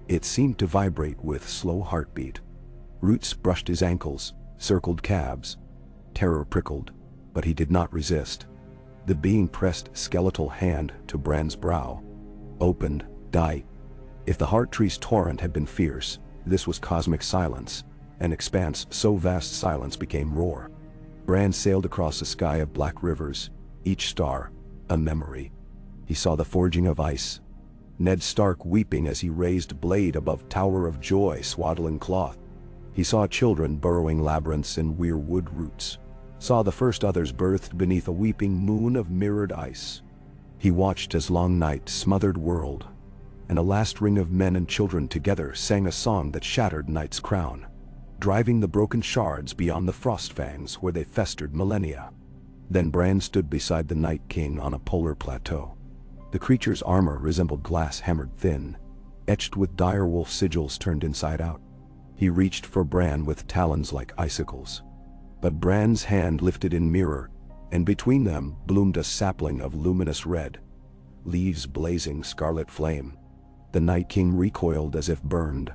It seemed to vibrate with slow heartbeat. Roots brushed his ankles, circled calves. Terror prickled. but he did not resist. The being pressed skeletal hand to Bran's brow. Opened, die. If the heart tree's torrent had been fierce, this was cosmic silence, an expanse so vast silence became roar. Bran sailed across a sky of black rivers, each star a memory. He saw the forging of ice, Ned Stark weeping as he raised blade above tower of joy swaddling cloth. He saw children burrowing labyrinths in weirwood roots, saw the first others birthed beneath a weeping moon of mirrored ice. He watched as long night smothered world, and a last ring of men and children together sang a song that shattered night's crown, driving the broken shards beyond the frost fangs where they festered millennia. Then Bran stood beside the Night King on a polar plateau. The creature's armor resembled glass hammered thin, etched with direwolf sigils turned inside out. He reached for Bran with talons like icicles. But Bran's hand lifted in mirror, and between them bloomed a sapling of luminous red, leaves blazing scarlet flame. The Night King recoiled as if burned.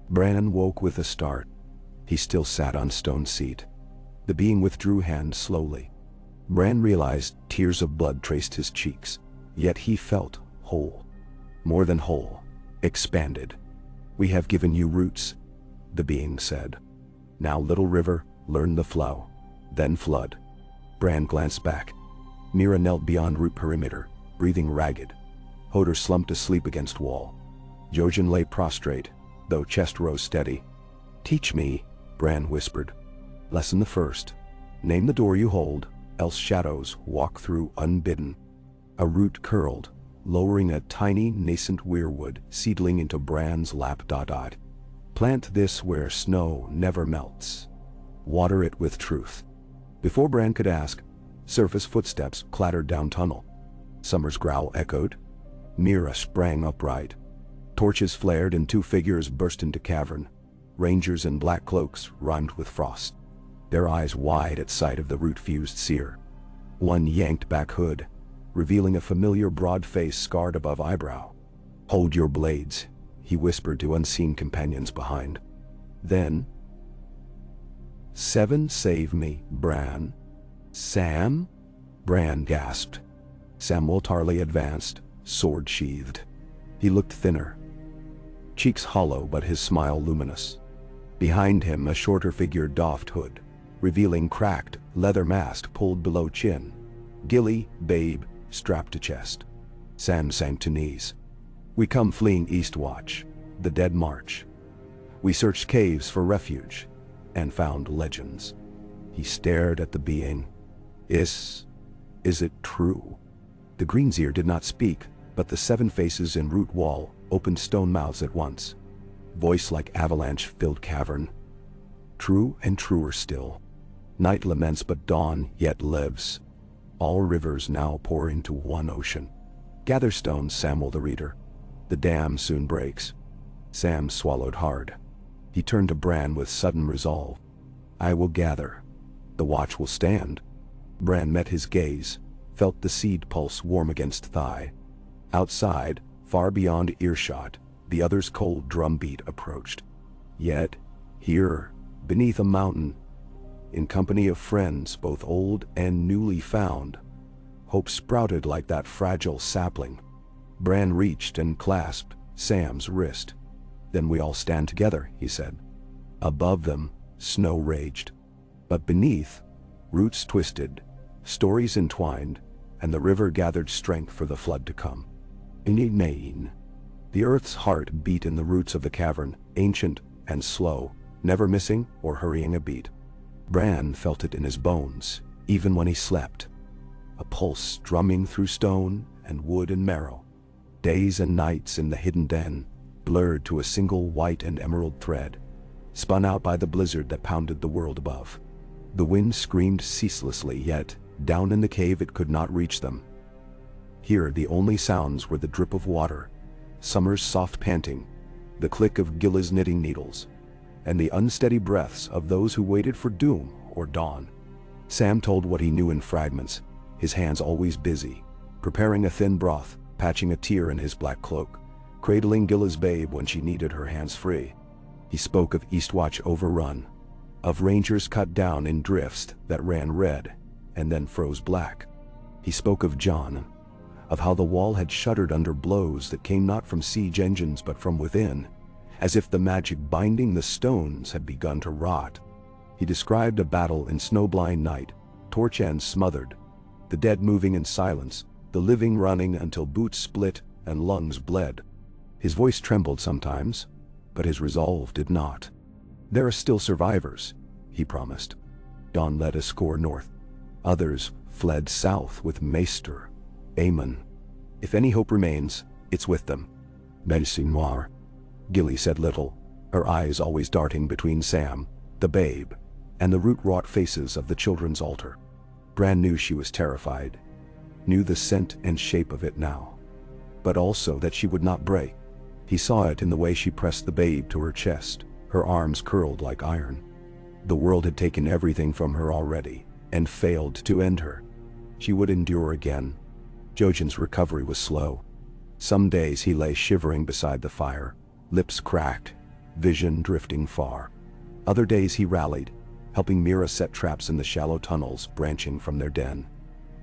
Bran woke with a start. He still sat on stone seat. The being withdrew hand slowly. Bran realized tears of blood traced his cheeks, yet he felt whole. More than whole, expanded. "We have given you roots," the being said. "Now, little river, learn the flow, then flood." Bran glanced back. Mira knelt beyond root perimeter, breathing ragged. Hodor slumped asleep against wall. Jojen lay prostrate, though chest rose steady. "Teach me," Bran whispered. "Lesson the first. Name the door you hold, else shadows walk through unbidden." A root curled, lowering a tiny nascent weirwood seedling into Bran's lap. "Plant this where snow never melts. Water it with truth." Before Bran could ask, surface footsteps clattered down tunnel. Summer's growl echoed. Mira sprang upright. Torches flared and two figures burst into cavern. Rangers in black cloaks rhymed with frost, their eyes wide at sight of the root-fused seer. One yanked back hood, revealing a familiar broad face scarred above eyebrow. "Hold your blades," he whispered to unseen companions behind. Then, "Seven save me, Bran." "Sam?" Bran gasped. Samwell Tarly advanced, sword sheathed. He looked thinner, cheeks hollow but his smile luminous. Behind him a shorter figure doffed hood, revealing cracked, leather mask pulled below chin. Gilly, babe, strapped to chest. Sam sank to knees. "We come fleeing Eastwatch, the Dead March. We searched caves for refuge, and found legends." He stared at the being. Is it true?" The Greenseer did not speak, but the seven faces in root wall opened stone mouths at once. Voice like avalanche filled cavern. "True and truer still. Night laments but dawn yet lives. All rivers now pour into one ocean. Gather stones, Samwell the Reader. The dam soon breaks." Sam swallowed hard. He turned to Bran with sudden resolve. "I will gather. The watch will stand." Bran met his gaze, felt the seed pulse warm against thigh. Outside, far beyond earshot, the other's cold drumbeat approached. Yet, here, beneath a mountain, in company of friends both old and newly found, hope sprouted like that fragile sapling. Bran reached and clasped Sam's wrist. "Then we all stand together," he said. Above them, snow raged. But beneath, roots twisted, stories entwined, and the river gathered strength for the flood to come. Inignain. The earth's heart beat in the roots of the cavern, ancient and slow, never missing or hurrying a beat. Bran felt it in his bones, even when he slept. A pulse drumming through stone and wood and marrow. Days and nights in the hidden den, blurred to a single white and emerald thread, spun out by the blizzard that pounded the world above. The wind screamed ceaselessly, yet, down in the cave it could not reach them. Here the only sounds were the drip of water, summer's soft panting, the click of Gilla's knitting needles, and the unsteady breaths of those who waited for doom or dawn. Sam told what he knew in fragments, his hands always busy, preparing a thin broth, patching a tear in his black cloak, cradling Gilla's babe when she needed her hands free. He spoke of Eastwatch overrun, of rangers cut down in drifts that ran red, and then froze black. He spoke of John, of how the wall had shuddered under blows that came not from siege engines but from within, as if the magic binding the stones had begun to rot. He described a battle in snow-blind night, torch ends smothered, the dead moving in silence, the living running until boots split and lungs bled. His voice trembled sometimes, but his resolve did not. "There are still survivors," he promised. Dawn led a score north. Others fled south with Maester Aemon. "If any hope remains, it's with them." "Merci noir." Gilly said little, her eyes always darting between Sam, the babe, and the root-wrought faces of the children's altar. Bran knew she was terrified, knew the scent and shape of it now, but also that she would not break. He saw it in the way she pressed the babe to her chest, her arms curled like iron. The world had taken everything from her already, and failed to end her. She would endure again. Jojen's recovery was slow. Some days he lay shivering beside the fire, lips cracked, vision drifting far. Other days he rallied, helping Mira set traps in the shallow tunnels branching from their den.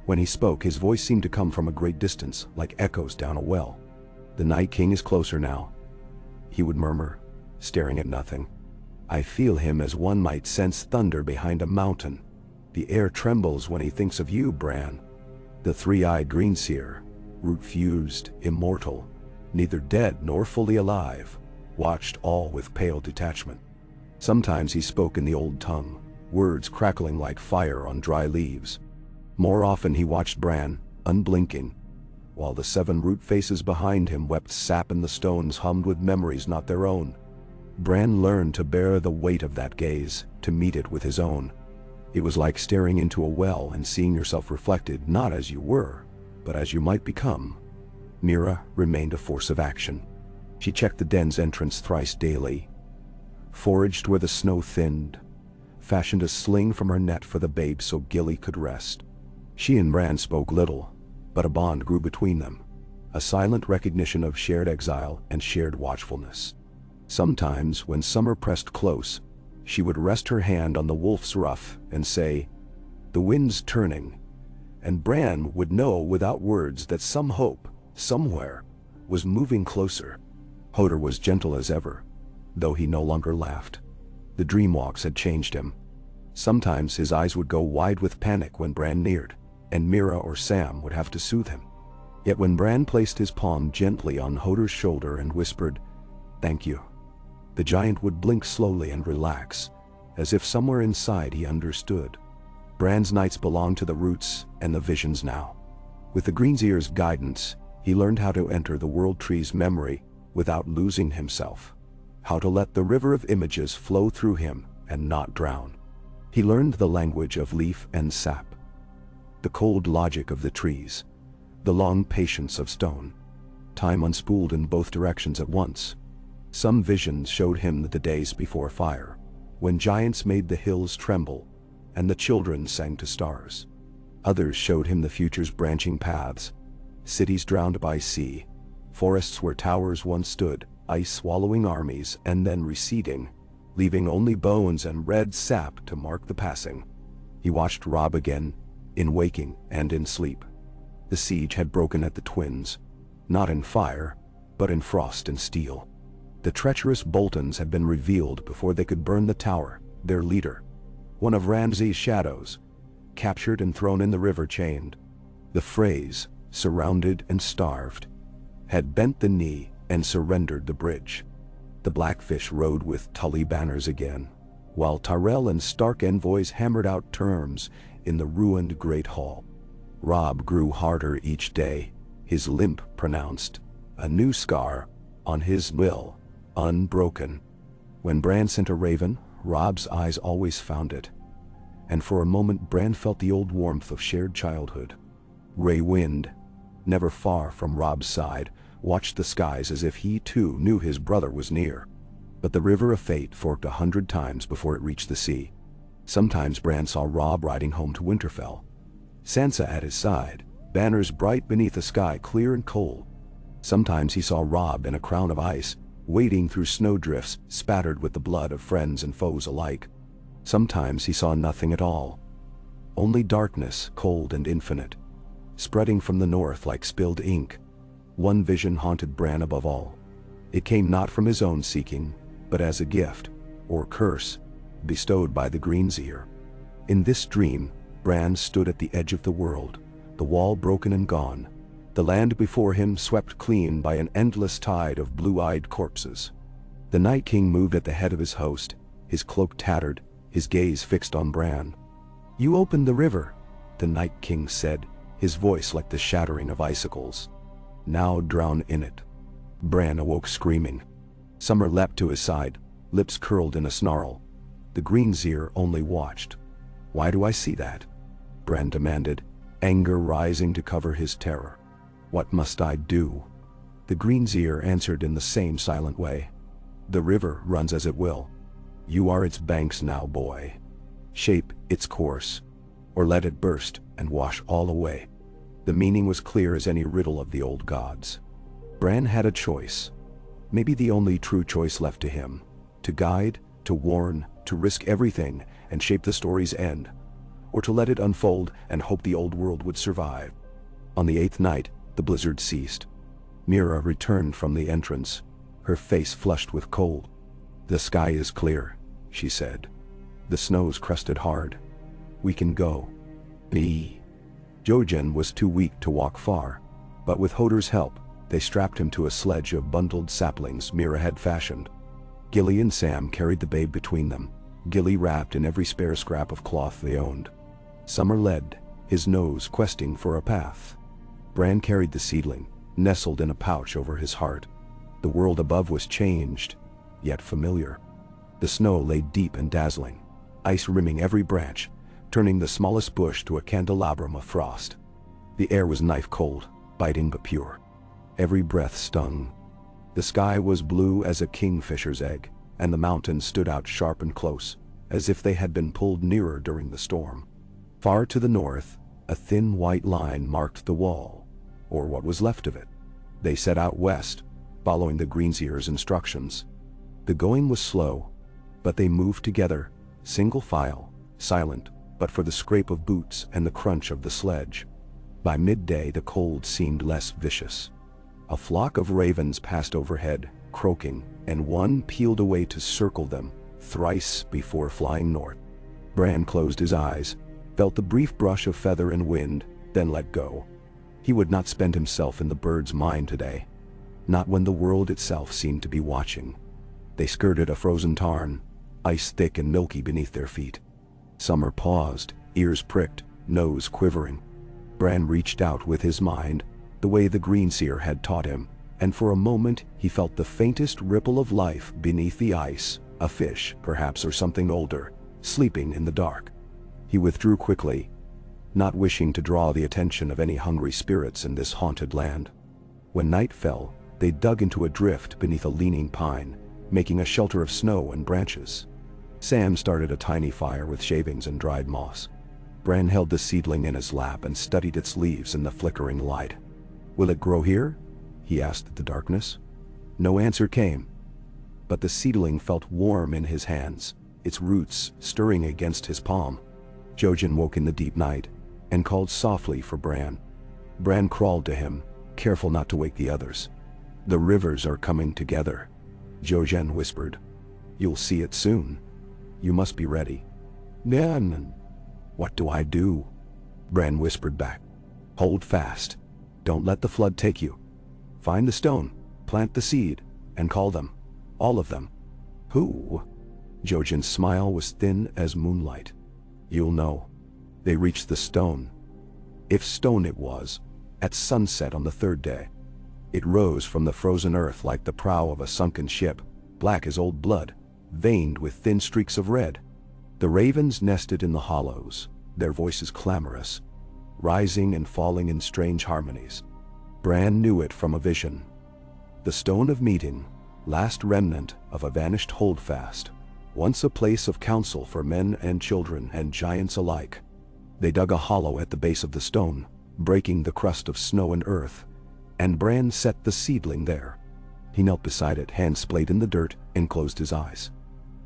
When he spoke, his voice seemed to come from a great distance, like echoes down a well. "The Night King is closer now," he would murmur, staring at nothing. "I feel him as one might sense thunder behind a mountain. The air trembles when he thinks of you, Bran." The three-eyed greenseer, root-fused, immortal, neither dead nor fully alive, watched all with pale detachment. Sometimes he spoke in the old tongue, words crackling like fire on dry leaves. More often he watched Bran, unblinking, while the 7 root faces behind him wept sap and the stones hummed with memories not their own. Bran learned to bear the weight of that gaze, to meet it with his own. It was like staring into a well and seeing yourself reflected not as you were, but as you might become. Mira remained a force of action. She checked the den's entrance thrice daily, foraged where the snow thinned, fashioned a sling from her net for the babe so Gilly could rest. She and Bran spoke little, but a bond grew between them, a silent recognition of shared exile and shared watchfulness. Sometimes, when summer pressed close, she would rest her hand on the wolf's ruff and say, "The wind's turning," and Bran would know without words that some hope, somewhere, was moving closer. Hodor was gentle as ever, though he no longer laughed. The dream walks had changed him. Sometimes his eyes would go wide with panic when Bran neared, and Mira or Sam would have to soothe him. Yet when Bran placed his palm gently on Hodor's shoulder and whispered, "Thank you," the giant would blink slowly and relax, as if somewhere inside he understood. Bran's nights belonged to the roots and the visions now. With the Greenseer's guidance, he learned how to enter the World Tree's memory without losing himself, how to let the river of images flow through him and not drown. He learned the language of leaf and sap, the cold logic of the trees, the long patience of stone. Time unspooled in both directions at once. Some visions showed him the days before fire, when giants made the hills tremble and the children sang to stars. Others showed him the future's branching paths, cities drowned by sea, forests where towers once stood, ice swallowing armies and then receding, leaving only bones and red sap to mark the passing. He watched Robb again, in waking and in sleep. The siege had broken at the Twins, not in fire, but in frost and steel. The treacherous Boltons had been revealed before they could burn the tower, their leader, one of Ramsay's shadows, captured and thrown in the river chained. The Freys, surrounded and starved, had bent the knee and surrendered the bridge. The Blackfish rode with Tully banners again, while Tyrell and Stark envoys hammered out terms in the ruined Great Hall. Robb grew harder each day, his limp pronounced, a new scar on his will, unbroken. When Bran sent a raven, Robb's eyes always found it, and for a moment Bran felt the old warmth of shared childhood. Ray Wind, never far from Robb's side, watched the skies as if he too knew his brother was near. But the river of fate forked 100 times before it reached the sea. Sometimes Bran saw Robb riding home to Winterfell, Sansa at his side, banners bright beneath a sky clear and cold. Sometimes he saw Robb in a crown of ice, wading through snowdrifts spattered with the blood of friends and foes alike. Sometimes he saw nothing at all. Only darkness, cold and infinite, spreading from the north like spilled ink. One vision haunted Bran above all. It came not from his own seeking, but as a gift, or curse, bestowed by the Greenseer. In this dream, Bran stood at the edge of the world, the wall broken and gone, the land before him swept clean by an endless tide of blue-eyed corpses. The Night King moved at the head of his host, his cloak tattered, his gaze fixed on Bran. "You opened the river," the Night King said, his voice like the shattering of icicles. "Now drown in it." Bran awoke screaming. Summer leapt to his side, lips curled in a snarl. The Greenseer only watched. "Why do I see that?" Bran demanded, anger rising to cover his terror. "What must I do?" The Greenseer answered in the same silent way. "The river runs as it will. You are its banks now, boy. Shape its course, or let it burst and wash all away." The meaning was clear as any riddle of the old gods. Bran had a choice, maybe the only true choice left to him: to guide, to warn, to risk everything and shape the story's end, or to let it unfold and hope the old world would survive. On the 8th night, the blizzard ceased. Mira returned from the entrance, her face flushed with cold. "The sky is clear," she said. "The snow's crusted hard. We can go." Jojen was too weak to walk far, but with Hodor's help, they strapped him to a sledge of bundled saplings Mira had fashioned. Gilly and Sam carried the babe between them, Gilly wrapped in every spare scrap of cloth they owned. Summer led, his nose questing for a path. Bran carried the seedling, nestled in a pouch over his heart. The world above was changed, yet familiar. The snow lay deep and dazzling, ice rimming every branch, turning the smallest bush to a candelabrum of frost. The air was knife-cold, biting but pure. Every breath stung. The sky was blue as a kingfisher's egg, and the mountains stood out sharp and close, as if they had been pulled nearer during the storm. Far to the north, a thin white line marked the wall, or what was left of it. They set out west, following the Greenseer's instructions. The going was slow, but they moved together, single file, silent, but for the scrape of boots and the crunch of the sledge. By midday the cold seemed less vicious. A flock of ravens passed overhead, croaking, and one peeled away to circle them, thrice before flying north. Bran closed his eyes, felt the brief brush of feather and wind, then let go. He would not spend himself in the bird's mind today. Not when the world itself seemed to be watching. They skirted a frozen tarn, ice thick and milky beneath their feet. Summer paused, ears pricked, nose quivering. Bran reached out with his mind, the way the Greenseer had taught him, and for a moment he felt the faintest ripple of life beneath the ice, a fish, perhaps, or something older, sleeping in the dark. He withdrew quickly, not wishing to draw the attention of any hungry spirits in this haunted land. When night fell, they dug into a drift beneath a leaning pine, making a shelter of snow and branches. Sam started a tiny fire with shavings and dried moss. Bran held the seedling in his lap and studied its leaves in the flickering light. "Will it grow here?" he asked the darkness. No answer came, but the seedling felt warm in his hands, its roots stirring against his palm. Jojen woke in the deep night and called softly for Bran. Bran crawled to him, careful not to wake the others. "The rivers are coming together," Jojen whispered. "You'll see it soon. You must be ready." "Then, what do I do?" Bran whispered back. "Hold fast. Don't let the flood take you. Find the stone, plant the seed, and call them. All of them." "Who?" Jojen's smile was thin as moonlight. "You'll know." They reached the stone. If stone it was, at sunset on the 3rd day. It rose from the frozen earth like the prow of a sunken ship, black as old blood, veined with thin streaks of red. The ravens nested in the hollows, their voices clamorous, rising and falling in strange harmonies. Bran knew it from a vision. The stone of meeting, last remnant of a vanished holdfast, once a place of counsel for men and children and giants alike. They dug a hollow at the base of the stone, breaking the crust of snow and earth, and Bran set the seedling there. He knelt beside it, hands splayed in the dirt, and closed his eyes.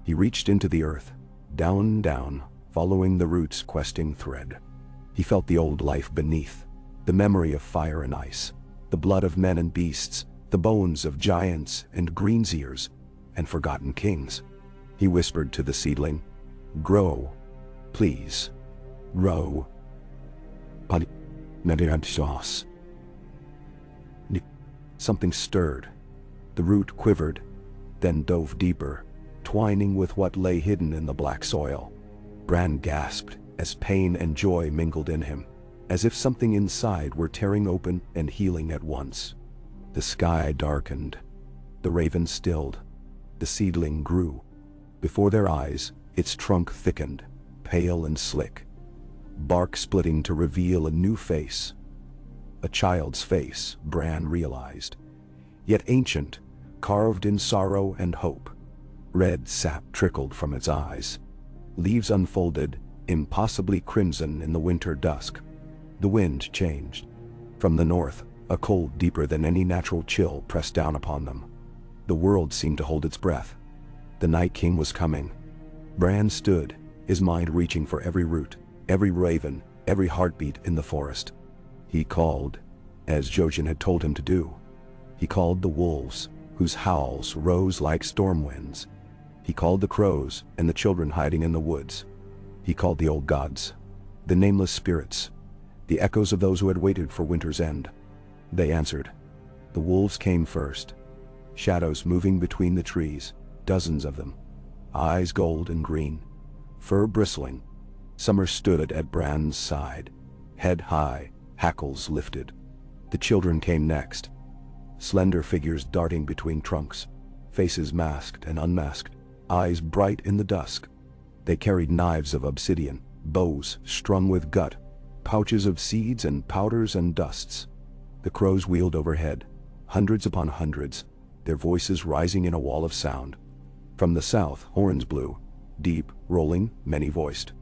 He reached into the earth, down, following the root's questing thread. He felt the old life beneath, the memory of fire and ice, the blood of men and beasts, the bones of giants and greenseers and forgotten kings. He whispered to the seedling, "Grow, please, grow." Something stirred. The root quivered, then dove deeper, twining with what lay hidden in the black soil. Bran gasped as pain and joy mingled in him, as if something inside were tearing open and healing at once. The sky darkened. The raven stilled. The seedling grew. Before their eyes, its trunk thickened, pale and slick, bark splitting to reveal a new face. A child's face, Bran realized, yet ancient, carved in sorrow and hope. Red sap trickled from its eyes. Leaves unfolded, impossibly crimson in the winter dusk. The wind changed. From the north, a cold deeper than any natural chill pressed down upon them. The world seemed to hold its breath. The Night King was coming. Bran stood, his mind reaching for every root, every raven, every heartbeat in the forest. He called, as Jojen had told him to do. He called the wolves, whose howls rose like storm winds. He called the crows and the children hiding in the woods. He called the old gods, the nameless spirits, the echoes of those who had waited for winter's end. They answered. The wolves came first, shadows moving between the trees, dozens of them, eyes gold and green, fur bristling. Summer stood at Bran's side, head high, hackles lifted. The children came next, slender figures darting between trunks, faces masked and unmasked, eyes bright in the dusk. They carried knives of obsidian, bows strung with gut, pouches of seeds and powders and dusts. The crows wheeled overhead, hundreds upon hundreds, their voices rising in a wall of sound. From the south, horns blew, deep, rolling, many-voiced.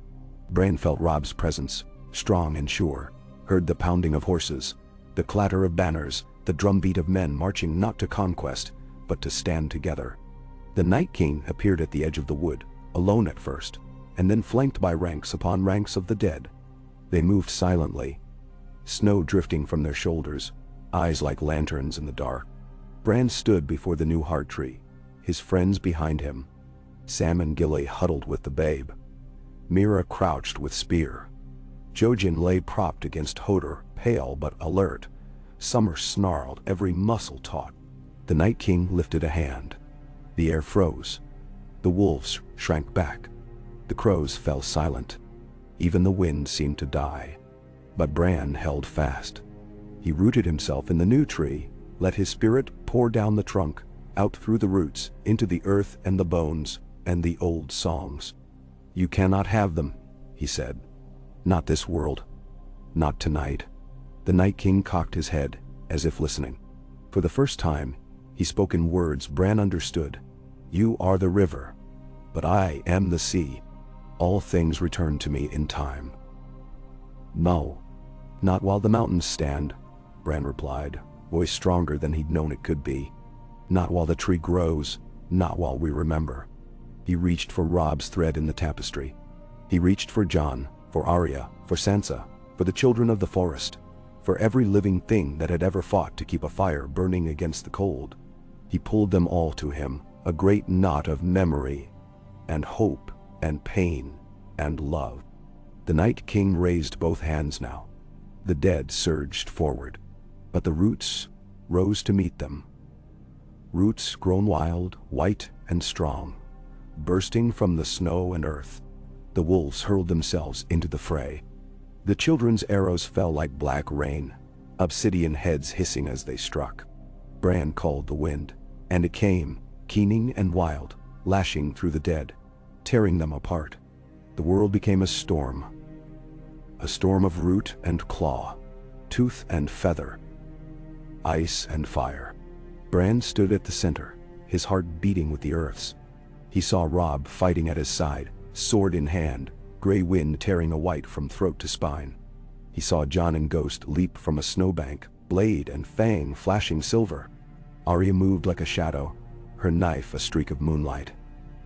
Bran felt Robb's presence, strong and sure, heard the pounding of horses, the clatter of banners, the drumbeat of men marching not to conquest, but to stand together. The Night King appeared at the edge of the wood, alone at first, and then flanked by ranks upon ranks of the dead. They moved silently, snow drifting from their shoulders, eyes like lanterns in the dark. Bran stood before the new heart tree, his friends behind him. Sam and Gilly huddled with the babe. Mira crouched with spear. Jojen lay propped against Hodor, pale but alert. Summer snarled, every muscle taut. The Night King lifted a hand. The air froze. The wolves shrank back. The crows fell silent. Even the wind seemed to die. But Bran held fast. He rooted himself in the new tree, let his spirit pour down the trunk, out through the roots, into the earth and the bones, and the old songs. "You cannot have them," he said. "Not this world. Not tonight." The Night King cocked his head, as if listening. For the first time, he spoke in words Bran understood. "You are the river, but I am the sea. All things return to me in time." "No, not while the mountains stand," Bran replied, voice stronger than he'd known it could be. "Not while the tree grows, not while we remember." He reached for Robb's thread in the tapestry. He reached for Jon, for Arya, for Sansa, for the children of the forest, for every living thing that had ever fought to keep a fire burning against the cold. He pulled them all to him, a great knot of memory, and hope, and pain, and love. The Night King raised both hands now. The dead surged forward, but the roots rose to meet them. Roots grown wild, white, and strong, bursting from the snow and earth. The wolves hurled themselves into the fray. The children's arrows fell like black rain, obsidian heads hissing as they struck. Bran called the wind, and it came, keening and wild, lashing through the dead, tearing them apart. The world became a storm of root and claw, tooth and feather, ice and fire. Bran stood at the center, his heart beating with the earth's. He saw Robb fighting at his side, sword in hand, gray wind tearing a white from throat to spine. He saw Jon and Ghost leap from a snowbank, blade and fang flashing silver. Arya moved like a shadow, her knife a streak of moonlight.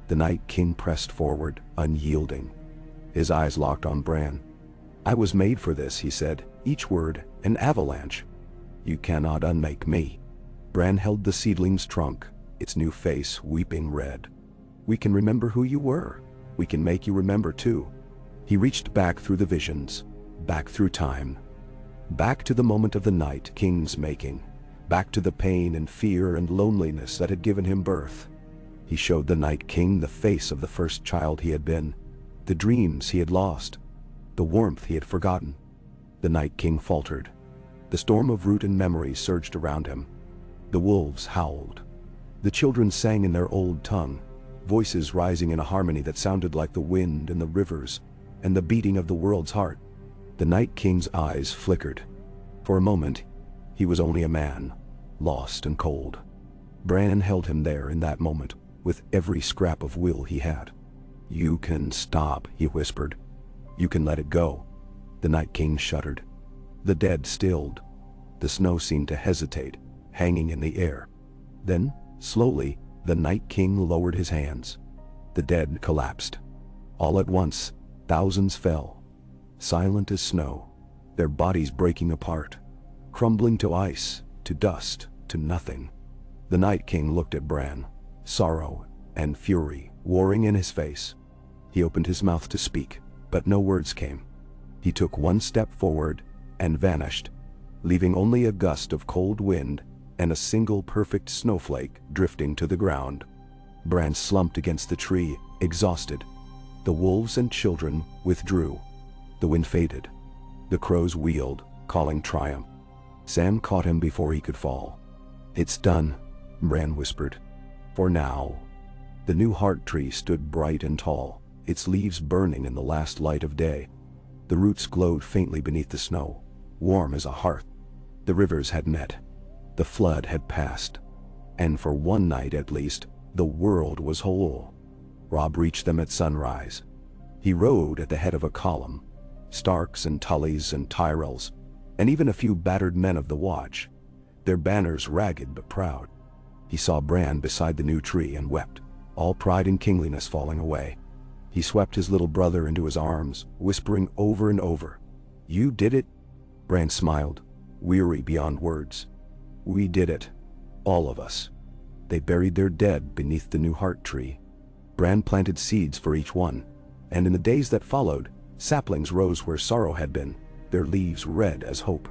The Night King pressed forward, unyielding. His eyes locked on Bran. "I was made for this," he said, each word an avalanche. "You cannot unmake me." Bran held the seedling's trunk, its new face weeping red. "We can remember who you were. We can make you remember too." He reached back through the visions, back through time, back to the moment of the Night King's making, back to the pain and fear and loneliness that had given him birth. He showed the Night King the face of the first child he had been, the dreams he had lost, the warmth he had forgotten. The Night King faltered. The storm of root and memory surged around him. The wolves howled. The children sang in their old tongue, voices rising in a harmony that sounded like the wind and the rivers and the beating of the world's heart. The Night King's eyes flickered. For a moment, he was only a man, lost and cold. Bran held him there in that moment, with every scrap of will he had. "You can stop," he whispered. "You can let it go." The Night King shuddered. The dead stilled. The snow seemed to hesitate, hanging in the air. Then, slowly, the Night King lowered his hands. The dead collapsed. All at once, thousands fell, silent as snow, their bodies breaking apart, crumbling to ice, to dust, to nothing. The Night King looked at Bran, sorrow and fury warring in his face. He opened his mouth to speak, but no words came. He took one step forward and vanished, leaving only a gust of cold wind and a single perfect snowflake drifting to the ground. Bran slumped against the tree, exhausted. The wolves and children withdrew. The wind faded. The crows wheeled, calling triumph. Sam caught him before he could fall. "It's done," Bran whispered. "For now." The new heart tree stood bright and tall, its leaves burning in the last light of day. The roots glowed faintly beneath the snow, warm as a hearth. The rivers had met. The flood had passed. And for one night at least, the world was whole. Robb reached them at sunrise. He rode at the head of a column. Starks and Tullys and Tyrells, and even a few battered men of the Watch, their banners ragged but proud. He saw Bran beside the new tree and wept, all pride and kingliness falling away. He swept his little brother into his arms, whispering over and over, "You did it." Bran smiled, weary beyond words. "We did it. All of us." They buried their dead beneath the new heart tree. Bran planted seeds for each one, and in the days that followed, saplings rose where sorrow had been, their leaves red as hope.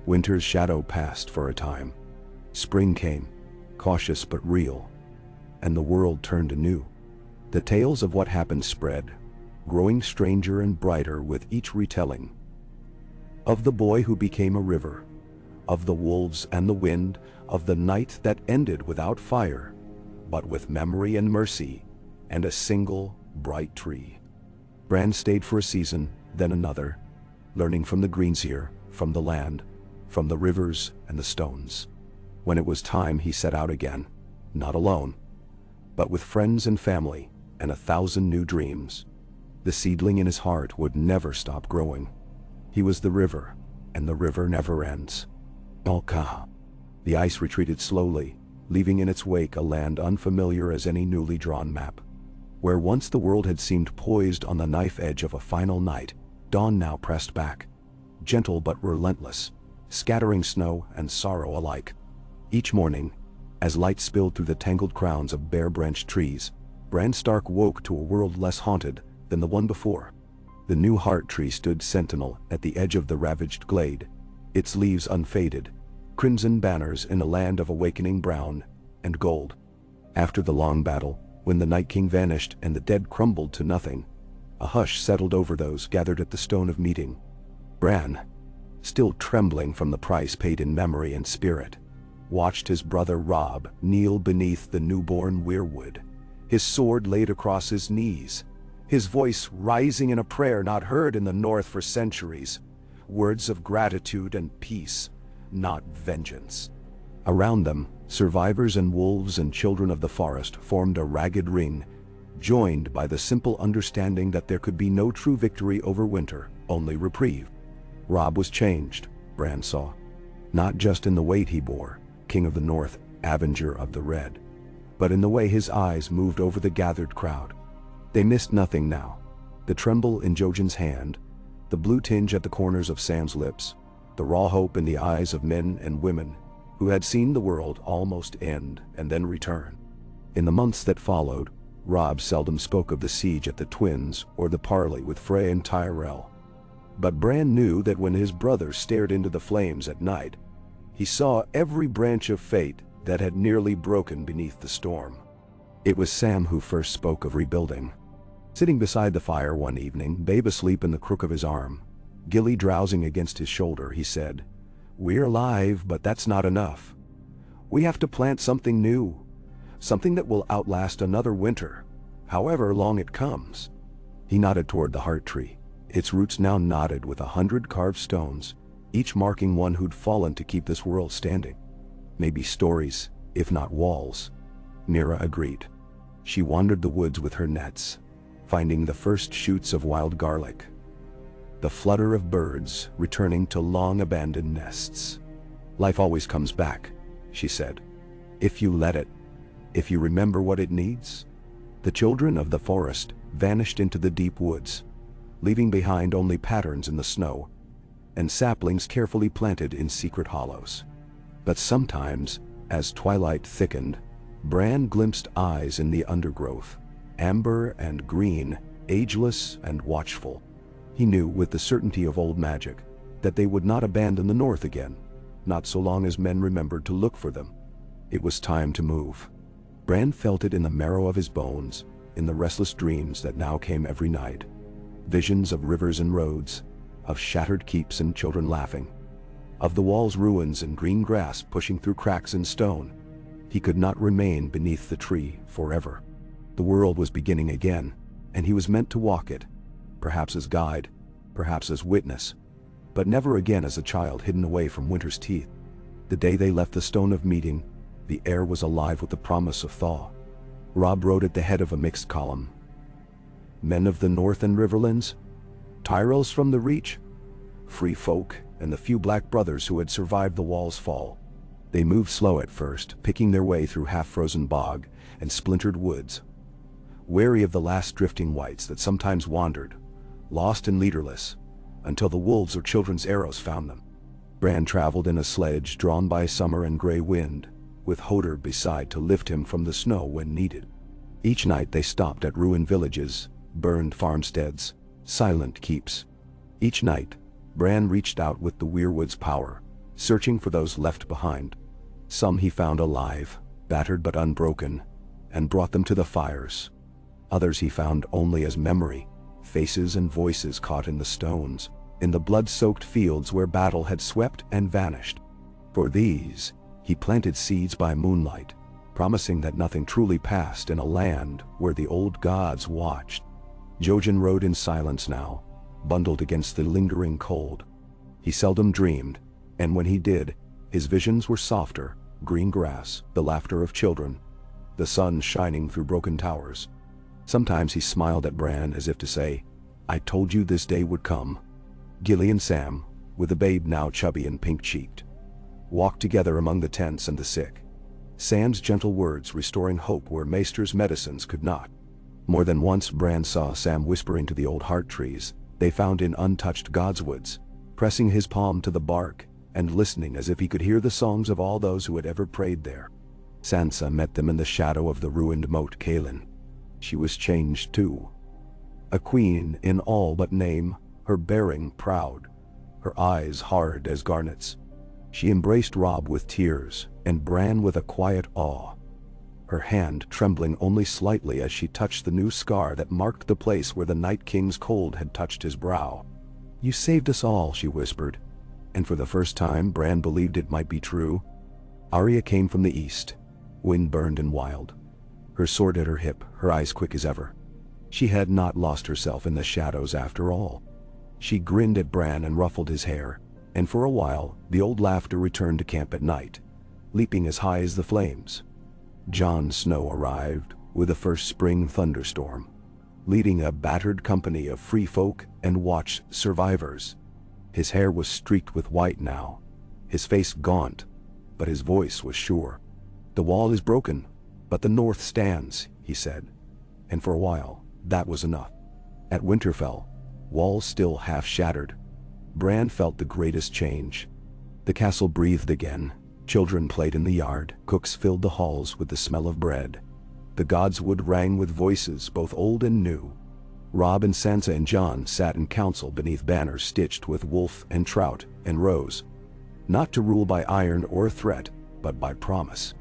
Winter's shadow passed for a time. Spring came, cautious but real, and the world turned anew. The tales of what happened spread, growing stranger and brighter with each retelling. Of the boy who became a river, of the wolves and the wind, of the night that ended without fire, but with memory and mercy, and a single bright tree. Bran stayed for a season, then another, learning from the Greenseer, from the land, from the rivers and the stones. When it was time, he set out again, not alone, but with friends and family and 1,000 new dreams. The seedling in his heart would never stop growing. He was the river, and the river never ends. Alka. The ice retreated slowly, leaving in its wake a land unfamiliar as any newly drawn map. Where once the world had seemed poised on the knife edge of a final night, dawn now pressed back, gentle but relentless, scattering snow and sorrow alike. Each morning, as light spilled through the tangled crowns of bare-branched trees, Bran Stark woke to a world less haunted than the one before. The new heart tree stood sentinel at the edge of the ravaged glade, its leaves unfaded, crimson banners in a land of awakening brown and gold. After the long battle, when the Night King vanished and the dead crumbled to nothing, a hush settled over those gathered at the Stone of Meeting. Bran, still trembling from the price paid in memory and spirit, watched his brother Robb kneel beneath the newborn weirwood, his sword laid across his knees, his voice rising in a prayer not heard in the North for centuries, words of gratitude and peace, not vengeance. Around them, survivors and wolves and children of the forest formed a ragged ring, joined by the simple understanding that there could be no true victory over winter, only reprieve. Robb was changed, Bran saw, not just in the weight he bore, King of the North, Avenger of the Red, but in the way his eyes moved over the gathered crowd. They missed nothing now. The tremble in Jojen's hand, the blue tinge at the corners of Sam's lips, the raw hope in the eyes of men and women who had seen the world almost end and then return. In the months that followed, Robb seldom spoke of the siege at the Twins or the parley with Frey and Tyrell. But Bran knew that when his brother stared into the flames at night, he saw every branch of fate that had nearly broken beneath the storm. It was Sam who first spoke of rebuilding. Sitting beside the fire one evening, babe asleep in the crook of his arm, Gilly drowsing against his shoulder, he said, "We're alive, but that's not enough. We have to plant something new, something that will outlast another winter, however long it comes." He nodded toward the heart tree, its roots now knotted with 100 carved stones, each marking one who'd fallen to keep this world standing. "Maybe stories, if not walls," Mira agreed. She wandered the woods with her nets, finding the first shoots of wild garlic, the flutter of birds returning to long-abandoned nests. "Life always comes back," she said, "if you let it, if you remember what it needs." The children of the forest vanished into the deep woods, leaving behind only patterns in the snow and saplings carefully planted in secret hollows. But sometimes, as twilight thickened, Bran glimpsed eyes in the undergrowth, amber and green, ageless and watchful. He knew with the certainty of old magic that they would not abandon the north again, not so long as men remembered to look for them. It was time to move. Bran felt it in the marrow of his bones, in the restless dreams that now came every night. Visions of rivers and roads, of shattered keeps and children laughing, of the walls' ruins and green grass pushing through cracks in stone. He could not remain beneath the tree forever. The world was beginning again, and he was meant to walk it, perhaps as guide, perhaps as witness, but never again as a child hidden away from winter's teeth. The day they left the Stone of Meeting, the air was alive with the promise of thaw. Robb rode at the head of a mixed column. Men of the North and Riverlands, Tyrells from the Reach, free folk, and the few black brothers who had survived the wall's fall. They moved slow at first, picking their way through half-frozen bog and splintered woods, wary of the last drifting whites that sometimes wandered, lost and leaderless, until the wolves or children's arrows found them. Bran traveled in a sledge drawn by summer and gray wind, with Hodor beside to lift him from the snow when needed. Each night they stopped at ruined villages, burned farmsteads, silent keeps. Each night, Bran reached out with the weirwood's power, searching for those left behind. Some he found alive, battered but unbroken, and brought them to the fires. Others he found only as memory, faces and voices caught in the stones, in the blood-soaked fields where battle had swept and vanished. For these, he planted seeds by moonlight, promising that nothing truly passed in a land where the old gods watched. Jojen rode in silence now, bundled against the lingering cold. He seldom dreamed, and when he did, his visions were softer, green grass, the laughter of children, the sun shining through broken towers. Sometimes he smiled at Bran as if to say, "I told you this day would come." Gilly and Sam, with the babe now chubby and pink-cheeked, walked together among the tents and the sick, Sam's gentle words restoring hope where Maester's medicines could not. More than once Bran saw Sam whispering to the old heart trees they found in untouched godswoods, pressing his palm to the bark and listening as if he could hear the songs of all those who had ever prayed there. Sansa met them in the shadow of the ruined moat Kaelin. She was changed too. A queen in all but name, her bearing proud, her eyes hard as garnets. She embraced Robb with tears, and Bran with a quiet awe, her hand trembling only slightly as she touched the new scar that marked the place where the Night King's cold had touched his brow. "You saved us all," she whispered, and for the first time Bran believed it might be true. Arya came from the east, wind-burned and wild, her sword at her hip, her eyes quick as ever. She had not lost herself in the shadows after all. She grinned at Bran and ruffled his hair, and for a while the old laughter returned to camp at night, leaping as high as the flames. Jon Snow arrived with the first spring thunderstorm, leading a battered company of free folk and watch survivors. His hair was streaked with white now, his face gaunt, but his voice was sure. "The wall is broken, but the north stands," he said, and for a while that was enough. At Winterfell, walls still half shattered, Bran felt the greatest change. The castle breathed again, children played in the yard, cooks filled the halls with the smell of bread. The godswood rang with voices both old and new. Robb and Sansa and Jon sat in council beneath banners stitched with wolf and trout and rose, not to rule by iron or threat, but by promise.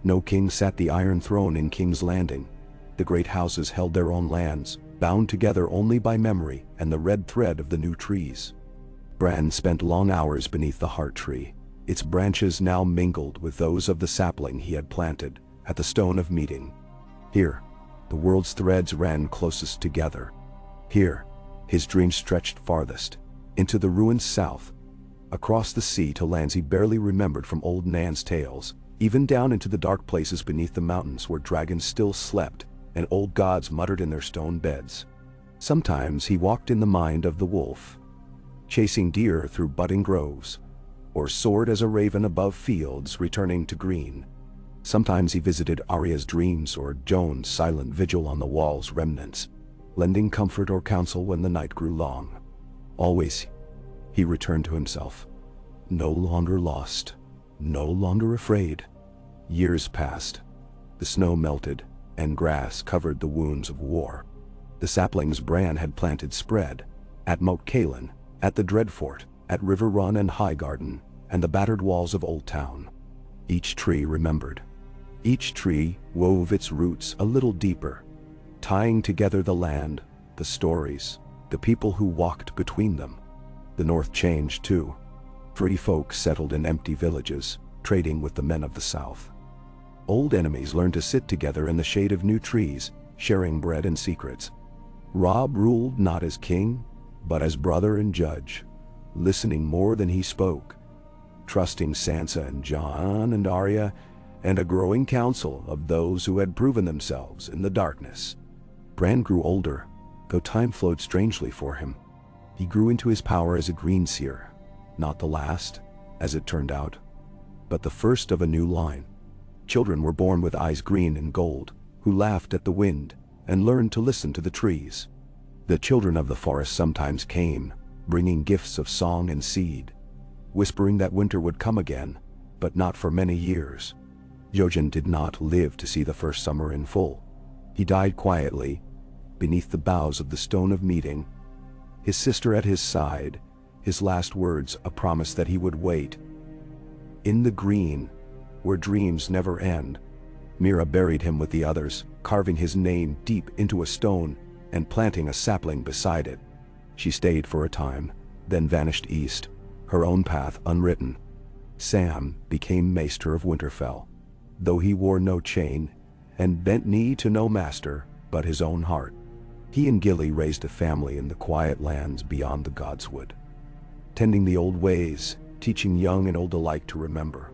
No king sat the Iron Throne in King's Landing. The great houses held their own lands, bound together only by memory and the red thread of the new trees. Bran spent long hours beneath the heart tree, its branches now mingled with those of the sapling he had planted at the Stone of Meeting. Here, the world's threads ran closest together. Here, his dreams stretched farthest, into the ruined south, across the sea to lands he barely remembered from old Nan's tales, even down into the dark places beneath the mountains where dragons still slept and old gods muttered in their stone beds. Sometimes he walked in the mind of the wolf, chasing deer through budding groves, or soared as a raven above fields returning to green. Sometimes he visited Arya's dreams or Jon's silent vigil on the wall's remnants, lending comfort or counsel when the night grew long. Always, he returned to himself, no longer lost, no longer afraid. Years passed. The snow melted, and grass covered the wounds of war. The saplings Bran had planted spread, at Moat Cailin, at the Dreadfort, at River Run and Highgarden, and the battered walls of Old Town. Each tree remembered. Each tree wove its roots a little deeper, tying together the land, the stories, the people who walked between them. The North changed too. Free folk settled in empty villages, trading with the men of the South. Old enemies learned to sit together in the shade of new trees, sharing bread and secrets. Robb ruled not as king, but as brother and judge, listening more than he spoke, trusting Sansa and Jon and Arya, and a growing council of those who had proven themselves in the darkness. Bran grew older, though time flowed strangely for him. He grew into his power as a greenseer, not the last, as it turned out, but the first of a new line. Children were born with eyes green and gold, who laughed at the wind and learned to listen to the trees. The children of the forest sometimes came, bringing gifts of song and seed, whispering that winter would come again, but not for many years. Jojen did not live to see the first summer in full. He died quietly, beneath the boughs of the Stone of Meeting, his sister at his side, his last words a promise that he would wait. In the green, where dreams never end, Mira buried him with the others, carving his name deep into a stone and planting a sapling beside it. She stayed for a time, then vanished east, her own path unwritten. Sam became Maester of Winterfell, though he wore no chain and bent knee to no master but his own heart. He and Gilly raised a family in the quiet lands beyond the Godswood, tending the old ways, teaching young and old alike to remember.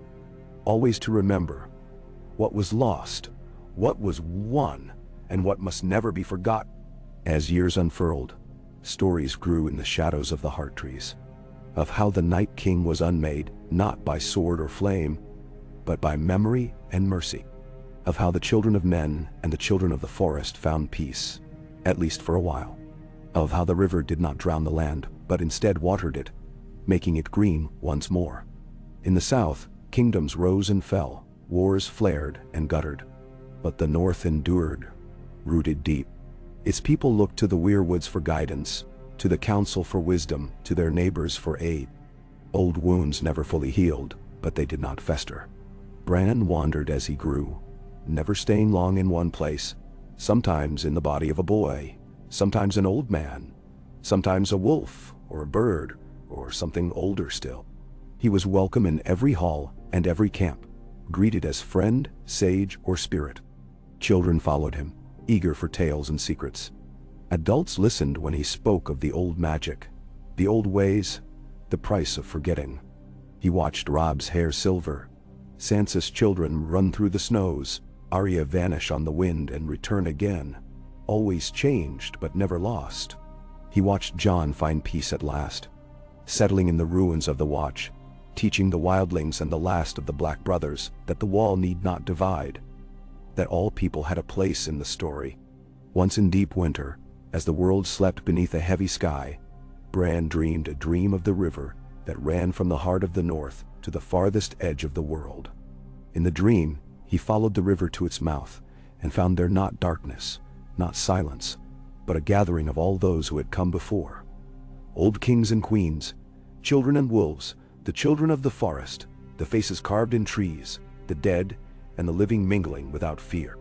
Always to remember what was lost, what was won, and what must never be forgotten. As years unfurled, stories grew in the shadows of the heart trees, of how the Night King was unmade not by sword or flame, but by memory and mercy, of how the children of men and the children of the forest found peace, at least for a while, of how the river did not drown the land, but instead watered it, making it green once more. In the south, kingdoms rose and fell, wars flared and guttered, but the north endured, rooted deep. Its people looked to the weirwoods for guidance, to the council for wisdom, to their neighbors for aid. Old wounds never fully healed, but they did not fester. Bran wandered as he grew, never staying long in one place, sometimes in the body of a boy, sometimes an old man, sometimes a wolf or a bird or something older still. He was welcome in every hall and every camp, greeted as friend, sage, or spirit. Children followed him, eager for tales and secrets. Adults listened when he spoke of the old magic, the old ways, the price of forgetting. He watched Robb's hair silver, Sansa's children run through the snows, Arya vanish on the wind and return again, always changed but never lost. He watched Jon find peace at last, settling in the ruins of the Watch, teaching the wildlings and the last of the Black Brothers that the wall need not divide, that all people had a place in the story. Once in deep winter, As the world slept beneath a heavy sky, Bran dreamed a dream of the river that ran from the heart of the north to the farthest edge of the world. In the dream, he followed the river to its mouth and found there not darkness, not silence, but a gathering of all those who had come before. Old kings and queens, children and wolves, the children of the forest, the faces carved in trees, the dead and the living mingling without fear.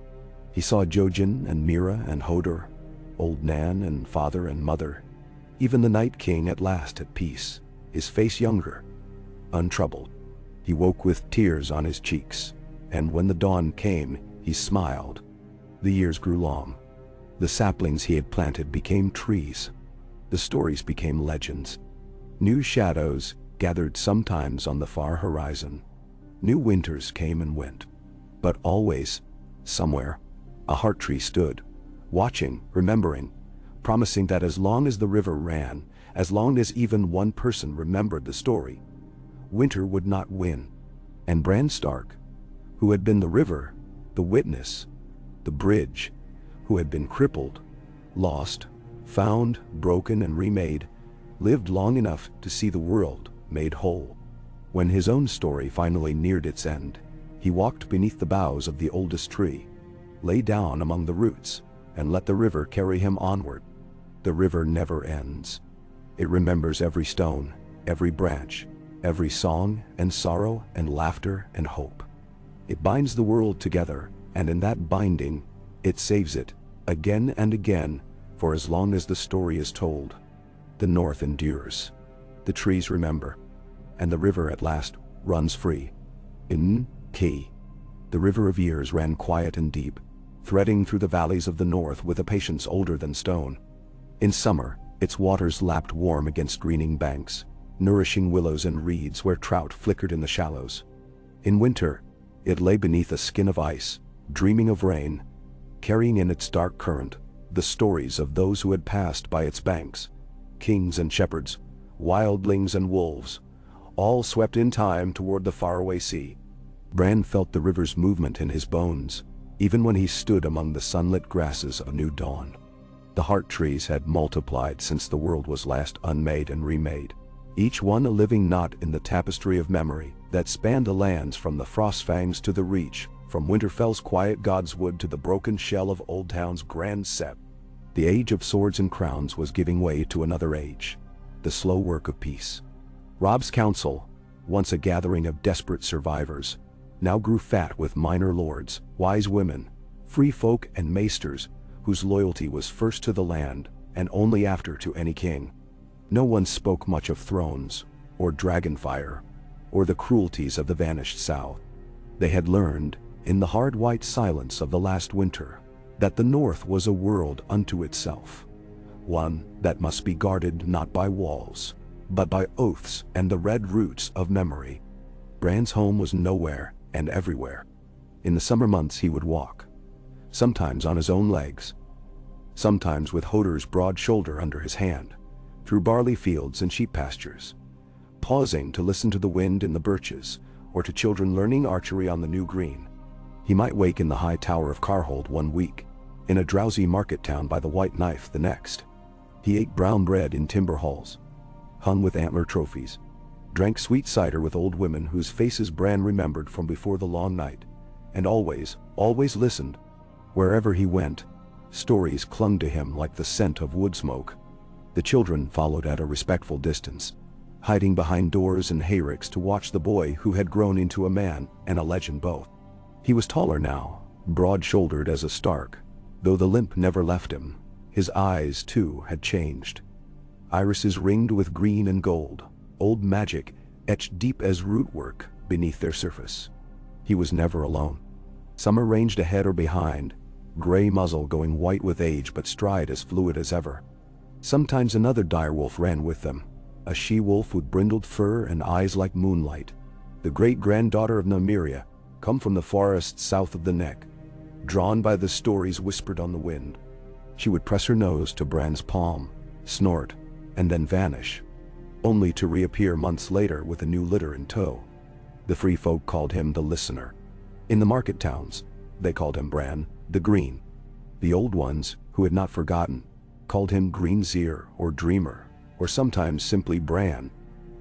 He saw Jojen and Mira and Hodor, old Nan and father and mother, even the Night King at last at peace, his face younger, untroubled. He woke with tears on his cheeks, and when the dawn came, he smiled. The years grew long. The saplings he had planted became trees. The stories became legends. New shadows gathered sometimes on the far horizon. New winters came and went. But always, somewhere, a heart tree stood, watching, remembering, promising that as long as the river ran, as long as even one person remembered the story, winter would not win. And Bran Stark, who had been the river, the witness, the bridge, who had been crippled, lost, found, broken and remade, lived long enough to see the world made whole. When his own story finally neared its end, he walked beneath the boughs of the oldest tree, lay down among the roots, and let the river carry him onward. The river never ends. It remembers every stone, every branch, every song and sorrow and laughter and hope. It binds the world together, and in that binding, it saves it, again and again, for as long as the story is told. The north endures. The trees remember. And the river at last runs free. The river of years ran quiet and deep, threading through the valleys of the north with a patience older than stone. In summer, its waters lapped warm against greening banks, nourishing willows and reeds where trout flickered in the shallows. In winter, it lay beneath a skin of ice, dreaming of rain, carrying in its dark current the stories of those who had passed by its banks, kings and shepherds, wildlings and wolves, all swept in time toward the faraway sea. Bran felt the river's movement in his bones, even when he stood among the sunlit grasses of a new dawn. The heart trees had multiplied since the world was last unmade and remade, each one a living knot in the tapestry of memory that spanned the lands from the Frostfangs to the Reach, from Winterfell's quiet Godswood to the broken shell of Old Town's Grand Sept. The age of swords and crowns was giving way to another age, the slow work of peace. Robb's council, once a gathering of desperate survivors, now grew fat with minor lords, wise women, free folk and maesters whose loyalty was first to the land and only after to any king. No one spoke much of thrones, or dragonfire, or the cruelties of the vanished south. They had learned, in the hard white silence of the last winter, that the north was a world unto itself, one that must be guarded not by walls, but by oaths and the red roots of memory. Bran's home was nowhere and everywhere. In the summer months he would walk, sometimes on his own legs, sometimes with Hodor's broad shoulder under his hand, through barley fields and sheep pastures, pausing to listen to the wind in the birches or to children learning archery on the new green. He might wake in the high tower of Carhold one week, in a drowsy market town by the White Knife the next. He ate brown bread in timber halls, hung with antler trophies, drank sweet cider with old women whose faces Bran remembered from before the long night, and always listened. Wherever he went, stories clung to him like the scent of wood smoke. The children followed at a respectful distance, hiding behind doors and hayricks to watch the boy who had grown into a man and a legend both. He was taller now, broad-shouldered as a Stark, though the limp never left him. His eyes, too, had changed. Irises ringed with green and gold, old magic etched deep as rootwork beneath their surface. He was never alone. Summer ranged ahead or behind, gray muzzle going white with age but stride as fluid as ever. Sometimes another direwolf ran with them, a she-wolf with brindled fur and eyes like moonlight, the great-granddaughter of Nymeria, come from the forests south of the Neck, drawn by the stories whispered on the wind. She would press her nose to Bran's palm, snort, and then vanish, only to reappear months later with a new litter in tow. The free folk called him the Listener. In the market towns, they called him Bran, the Green. The old ones, who had not forgotten, called him Greenseer or Dreamer, or sometimes simply Bran.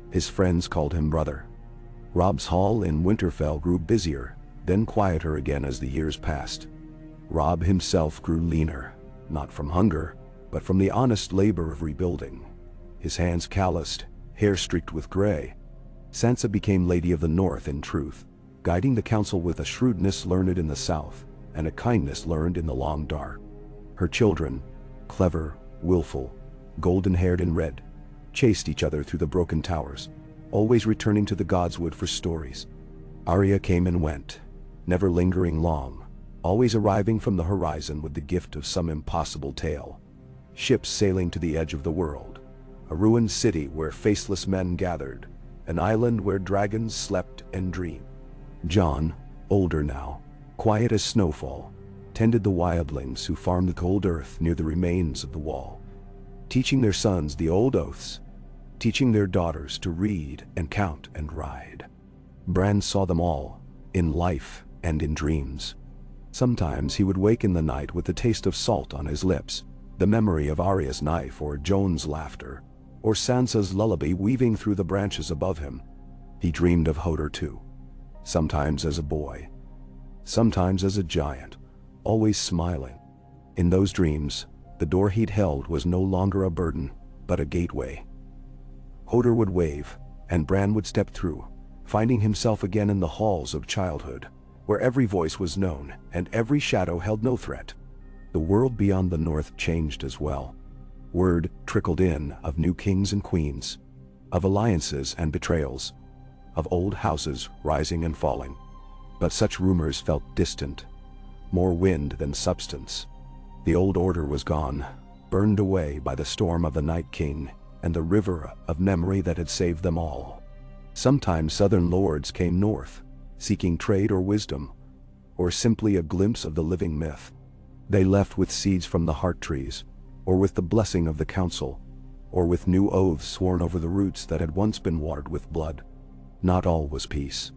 His friends called him brother. Robb's hall in Winterfell grew busier, then quieter again as the years passed. Robb himself grew leaner, not from hunger, but from the honest labor of rebuilding. His hands calloused, hair streaked with gray. Sansa became Lady of the North in truth, guiding the council with a shrewdness learned in the South, and a kindness learned in the long dark. Her children, clever, willful, golden-haired and red, chased each other through the broken towers, always returning to the Godswood for stories. Arya came and went, never lingering long, always arriving from the horizon with the gift of some impossible tale. Ships sailing to the edge of the world, a ruined city where faceless men gathered, an island where dragons slept and dreamed. Jon, older now, quiet as snowfall, tended the wildlings who farmed the cold earth near the remains of the wall, teaching their sons the old oaths, teaching their daughters to read and count and ride. Bran saw them all, in life and in dreams. Sometimes he would wake in the night with the taste of salt on his lips, the memory of Arya's knife or Jon's laughter, or Sansa's lullaby weaving through the branches above him. He dreamed of Hodor too, sometimes as a boy, sometimes as a giant, always smiling. In those dreams, the door he'd held was no longer a burden, but a gateway. Hodor would wave, and Bran would step through, finding himself again in the halls of childhood, where every voice was known and every shadow held no threat. The world beyond the north changed as well. Word trickled in of new kings and queens, of alliances and betrayals, of old houses rising and falling. But such rumors felt distant, more wind than substance. The old order was gone, burned away by the storm of the Night King and the river of memory that had saved them all. Sometimes southern lords came north, seeking trade or wisdom, or simply a glimpse of the living myth. They left with seeds from the heart trees, or with the blessing of the council, or with new oaths sworn over the roots that had once been watered with blood. Not all was peace.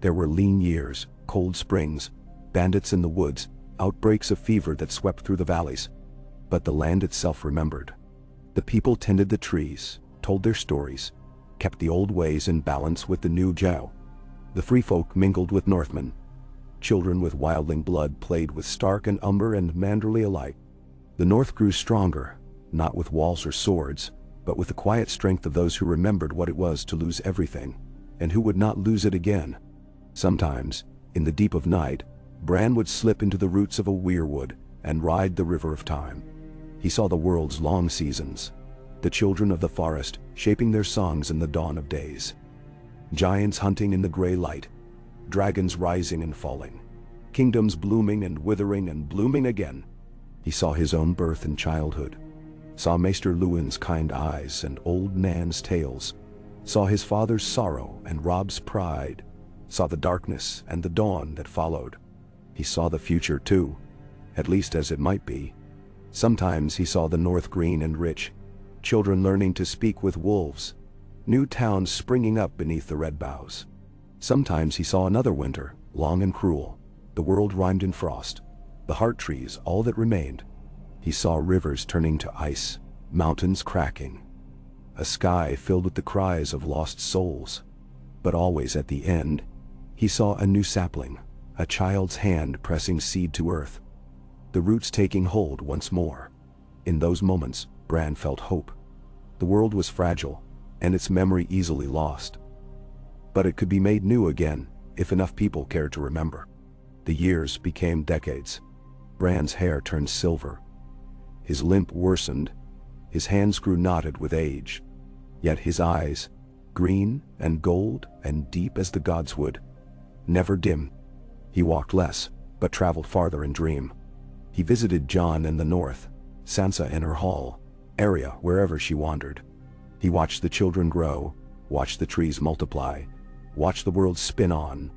There were lean years, cold springs, bandits in the woods, outbreaks of fever that swept through the valleys. But the land itself remembered. The people tended the trees, told their stories, kept the old ways in balance with the new Jow. The free folk mingled with Northmen. Children with wildling blood played with Stark and Umber and Manderly alike. The North grew stronger, not with walls or swords, but with the quiet strength of those who remembered what it was to lose everything, and who would not lose it again. Sometimes, in the deep of night, Bran would slip into the roots of a weirwood and ride the river of time. He saw the world's long seasons, the children of the forest shaping their songs in the dawn of days. Giants hunting in the gray light, dragons rising and falling, kingdoms blooming and withering and blooming again. He saw his own birth and childhood, saw Maester Luwin's kind eyes and old Nan's tales, saw his father's sorrow and Robb's pride, saw the darkness and the dawn that followed. He saw the future too, at least as it might be. Sometimes he saw the North green and rich, children learning to speak with wolves, new towns springing up beneath the red boughs. Sometimes he saw another winter, long and cruel, the world rimed in frost, the heart trees all that remained. He saw rivers turning to ice, mountains cracking, a sky filled with the cries of lost souls. But always at the end, he saw a new sapling, a child's hand pressing seed to earth, the roots taking hold once more. In those moments, Bran felt hope. The world was fragile, and its memory easily lost. But it could be made new again, if enough people cared to remember. The years became decades. Bran's hair turned silver. His limp worsened. His hands grew knotted with age. Yet his eyes, green and gold and deep as the Godswood, never dim. He walked less, but traveled farther in dream. He visited Jon in the north, Sansa in her hall, Arya wherever she wandered. He watched the children grow, watched the trees multiply, watched the world spin on.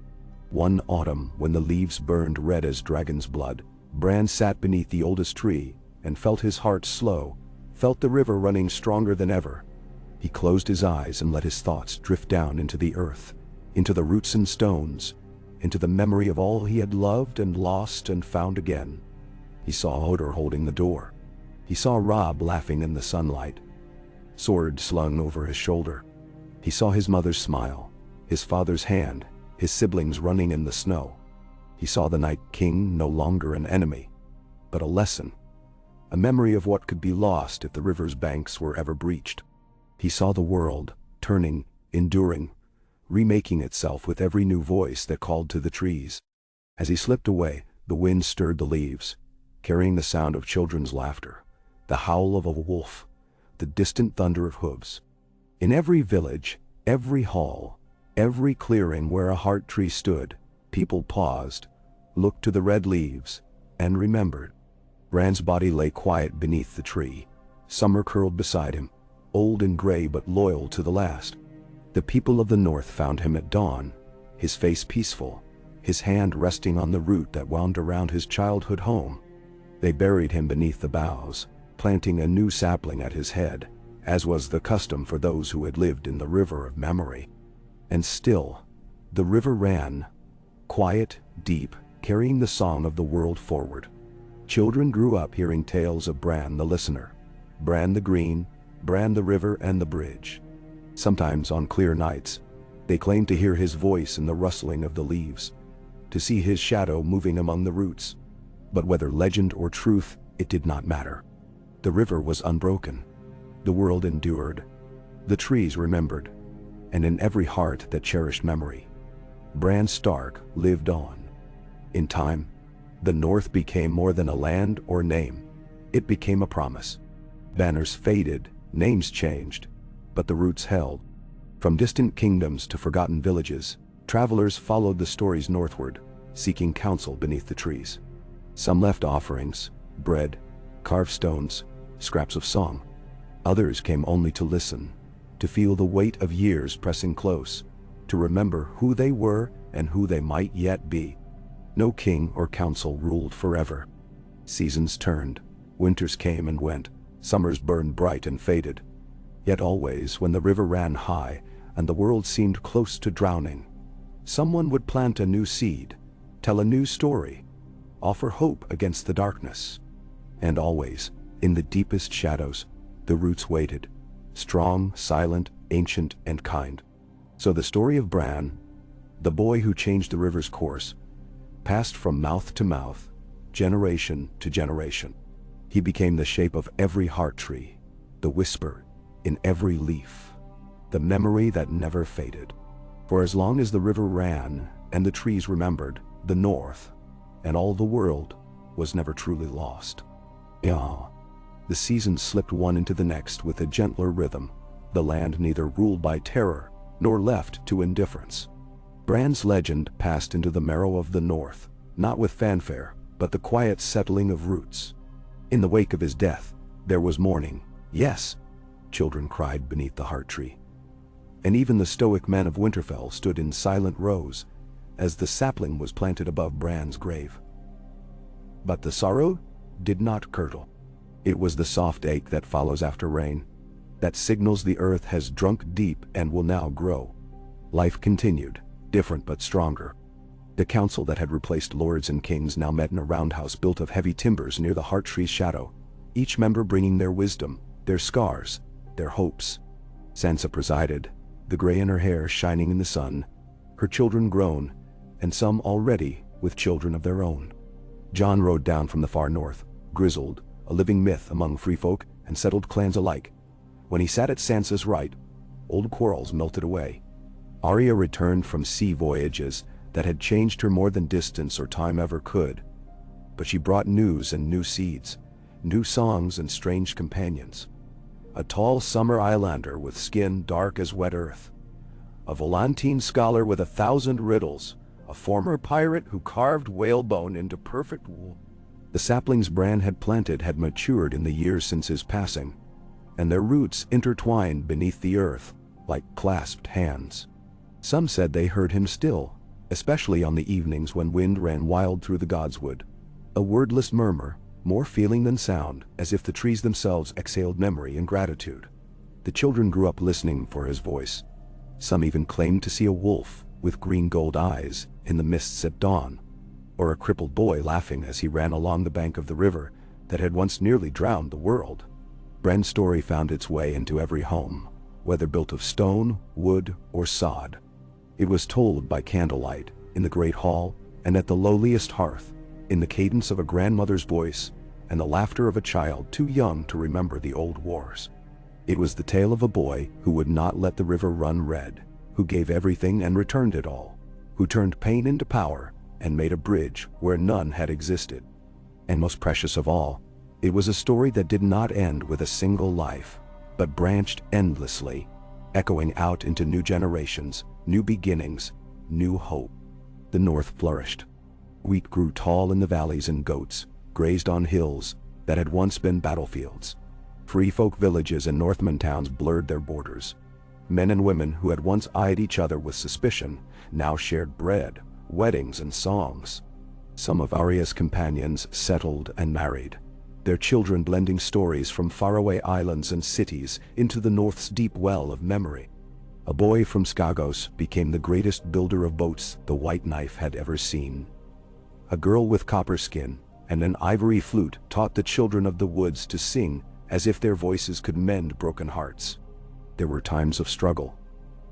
One autumn, when the leaves burned red as dragon's blood, Bran sat beneath the oldest tree and felt his heart slow, felt the river running stronger than ever. He closed his eyes and let his thoughts drift down into the earth, into the roots and stones, into the memory of all he had loved and lost and found again. He saw Hodor holding the door. He He saw Rob laughing in the sunlight, sword slung over his shoulder. He saw his mother's smile, his father's hand, his siblings running in the snow. He saw the Night King no longer an enemy, but a lesson, a memory of what could be lost if the river's banks were ever breached. He saw the world, turning, enduring, remaking itself with every new voice that called to the trees. As he slipped away, the wind stirred the leaves, carrying the sound of children's laughter, the howl of a wolf, the distant thunder of hooves. In every village, every hall, every clearing where a heart tree stood, people paused, looked to the red leaves, and remembered. Bran's body lay quiet beneath the tree. Summer curled beside him, old and gray but loyal to the last. The people of the north found him at dawn, his face peaceful, his hand resting on the root that wound around his childhood home. They buried him beneath the boughs, planting a new sapling at his head, as was the custom for those who had lived in the river of memory. And still, the river ran, quiet, deep, carrying the song of the world forward. Children grew up hearing tales of Bran the Listener, Bran the Green, Bran the River and the Bridge. Sometimes on clear nights, they claimed to hear his voice in the rustling of the leaves, to see his shadow moving among the roots. But whether legend or truth, it did not matter. The river was unbroken. The world endured. The trees remembered. And in every heart that cherished memory, Bran Stark lived on. In time, the North became more than a land or name. It became a promise. Banners faded, names changed, but the roots held. From distant kingdoms to forgotten villages, travelers followed the stories northward, seeking counsel beneath the trees. Some left offerings, bread, carved stones, scraps of song. Others came only to listen, to feel the weight of years pressing close, to remember who they were and who they might yet be. No king or council ruled forever. Seasons turned, winters came and went, summers burned bright and faded. Yet always, when the river ran high and the world seemed close to drowning, someone would plant a new seed, tell a new story, offer hope against the darkness. And always, in the deepest shadows, the roots waited, strong, silent, ancient, and kind. So the story of Bran, the boy who changed the river's course, passed from mouth to mouth, generation to generation. He became the shape of every heart tree, the whisper in every leaf, the memory that never faded. For as long as the river ran and the trees remembered, the North and all the world was never truly lost. Yeah. The seasons slipped one into the next with a gentler rhythm, the land neither ruled by terror nor left to indifference. Bran's legend passed into the marrow of the North, not with fanfare, but the quiet settling of roots. In the wake of his death, there was mourning. Yes, children cried beneath the heart tree. And even the stoic men of Winterfell stood in silent rows as the sapling was planted above Bran's grave. But the sorrow did not curdle. It was the soft ache that follows after rain, that signals the earth has drunk deep and will now grow. Life continued, different but stronger. The council that had replaced lords and kings now met in a roundhouse built of heavy timbers near the heart tree's shadow, each member bringing their wisdom, their scars, their hopes. Sansa presided, the gray in her hair shining in the sun, her children grown, and some already with children of their own. Jon rode down from the far north, grizzled, a living myth among free folk and settled clans alike. When he sat at Sansa's right, old quarrels melted away. Arya returned from sea voyages that had changed her more than distance or time ever could. But she brought news and new seeds, new songs and strange companions. A tall summer Islander with skin dark as wet earth. A Volantine scholar with 1,000 riddles. A former pirate who carved whalebone into perfect wool. The saplings Bran had planted had matured in the years since his passing, and their roots intertwined beneath the earth like clasped hands. Some said they heard him still, especially on the evenings when wind ran wild through the godswood. A wordless murmur, more feeling than sound, as if the trees themselves exhaled memory and gratitude. The children grew up listening for his voice. Some even claimed to see a wolf with green gold eyes in the mists at dawn, or a crippled boy laughing as he ran along the bank of the river that had once nearly drowned the world. Bran's story found its way into every home, whether built of stone, wood, or sod. It was told by candlelight, in the great hall, and at the lowliest hearth, in the cadence of a grandmother's voice, and the laughter of a child too young to remember the old wars. It was the tale of a boy who would not let the river run red, who gave everything and returned it all, who turned pain into power and made a bridge where none had existed. And most precious of all, it was a story that did not end with a single life, but branched endlessly, echoing out into new generations, new beginnings, new hope. The North flourished. Wheat grew tall in the valleys, and goats grazed on hills that had once been battlefields. Free folk villages and Northman towns blurred their borders. Men and women who had once eyed each other with suspicion now shared bread, weddings, and songs. Some of Arya's companions settled and married, their children blending stories from faraway islands and cities into the North's deep well of memory. A boy from Skagos became the greatest builder of boats the White Knife had ever seen. A girl with copper skin and an ivory flute taught the children of the woods to sing as if their voices could mend broken hearts. There were times of struggle.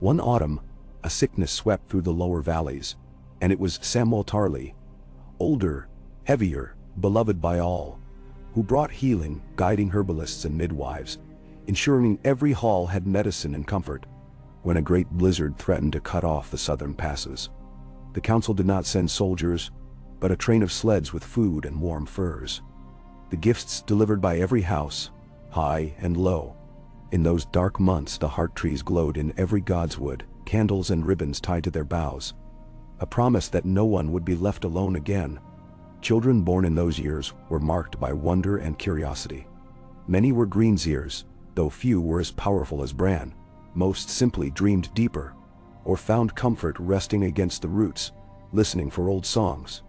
One autumn, a sickness swept through the lower valleys, and it was Samuel Tarley, older, heavier, beloved by all, who brought healing, guiding herbalists and midwives, ensuring every hall had medicine and comfort. When a great blizzard threatened to cut off the southern passes, the council did not send soldiers, but a train of sleds with food and warm furs. The gifts delivered by every house, high and low. In those dark months, the heart trees glowed in every god's wood, candles and ribbons tied to their boughs, a promise that no one would be left alone again. Children born in those years were marked by wonder and curiosity. Many were greenseers, though few were as powerful as Bran. Most simply dreamed deeper, or found comfort resting against the roots, listening for old songs.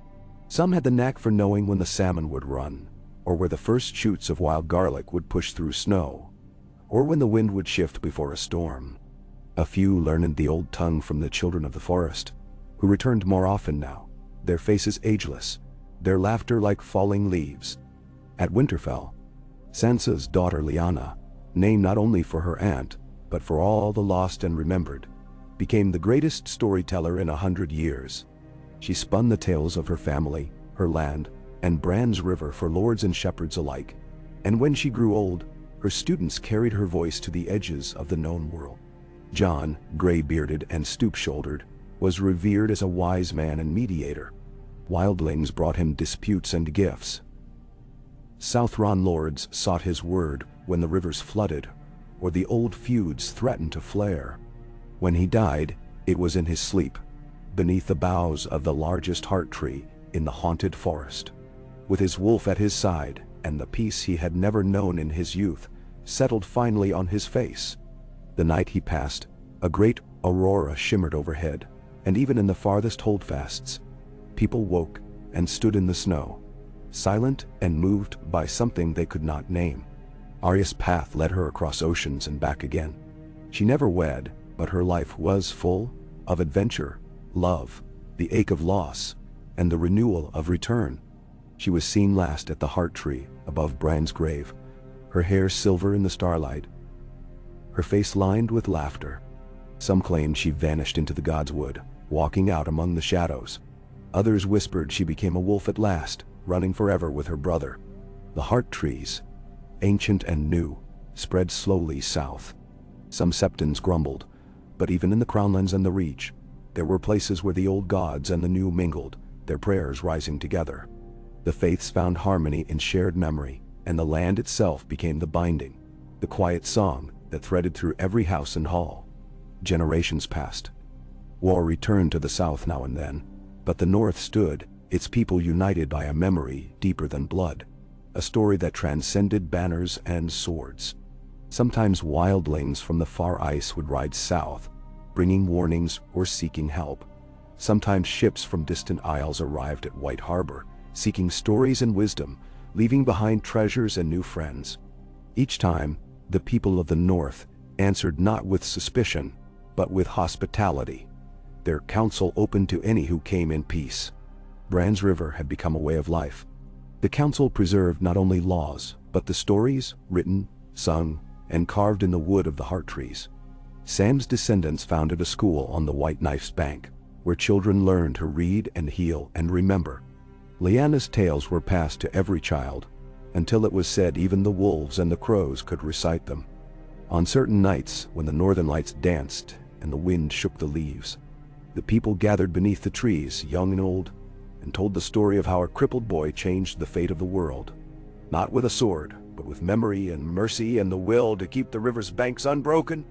Some had the knack for knowing when the salmon would run, or where the first shoots of wild garlic would push through snow, or when the wind would shift before a storm. A few learned the old tongue from the children of the forest, who returned more often now, their faces ageless, their laughter like falling leaves. At Winterfell, Sansa's daughter Lyanna, named not only for her aunt, but for all the lost and remembered, became the greatest storyteller in 100 years. She spun the tales of her family, her land, and Bran's river for lords and shepherds alike, and when she grew old, her students carried her voice to the edges of the known world. Jon, gray-bearded and stoop-shouldered, was revered as a wise man and mediator. Wildlings brought him disputes and gifts. Southron lords sought his word when the rivers flooded, or the old feuds threatened to flare. When he died, it was in his sleep, beneath the boughs of the largest heart tree in the haunted forest. With his wolf at his side, and the peace he had never known in his youth settled finally on his face. The night he passed, a great aurora shimmered overhead, and even in the farthest holdfasts, people woke and stood in the snow, silent and moved by something they could not name. Arya's path led her across oceans and back again. She never wed, but her life was full of adventure, love, the ache of loss, and the renewal of return. She was seen last at the heart tree above Bran's grave, her hair silver in the starlight, her face lined with laughter. Some claimed she vanished into the God's Wood, walking out among the shadows. Others whispered she became a wolf at last, running forever with her brother. The heart trees, ancient and new, spread slowly south. Some septons grumbled, but even in the Crownlands and the Reach, there were places where the old gods and the new mingled, their prayers rising together. The faiths found harmony in shared memory, and the land itself became the binding, the quiet song that threaded through every house and hall. Generations passed. War returned to the south now and then, but the north stood, its people united by a memory deeper than blood, a story that transcended banners and swords. Sometimes wildlings from the far ice would ride south, bringing warnings or seeking help. Sometimes ships from distant isles arrived at White Harbor, seeking stories and wisdom, leaving behind treasures and new friends. Each time, the people of the north answered not with suspicion, but with hospitality, their counsel open to any who came in peace. Bran's River had become a way of life, The council preserved not only laws, but the stories written, sung, and carved in the wood of the heart trees. Sam's descendants founded a school on the White Knife's bank, where children learned to read and heal and remember. Lyanna's tales were passed to every child, until it was said even the wolves and the crows could recite them. On certain nights, when the northern lights danced and the wind shook the leaves, the people gathered beneath the trees, young and old, and told the story of how a crippled boy changed the fate of the world, not with a sword, but with memory and mercy and the will to keep the river's banks unbroken.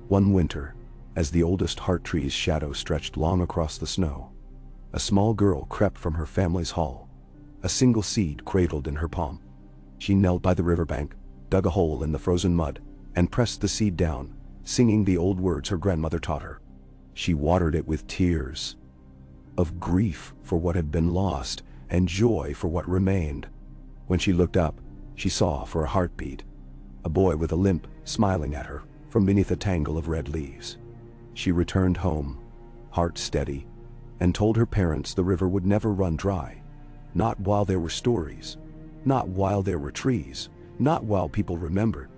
One winter, as the oldest heart tree's shadow stretched long across the snow, a small girl crept from her family's hall, a single seed cradled in her palm. She knelt by the riverbank, dug a hole in the frozen mud, and pressed the seed down, singing the old words her grandmother taught her. She watered it with tears of grief for what had been lost and joy for what remained. When she looked up, she saw, for a heartbeat, a boy with a limp smiling at her from beneath a tangle of red leaves. She returned home, heart steady, and told her parents the river would never run dry. Not while there were stories, not while there were trees, not while people remembered.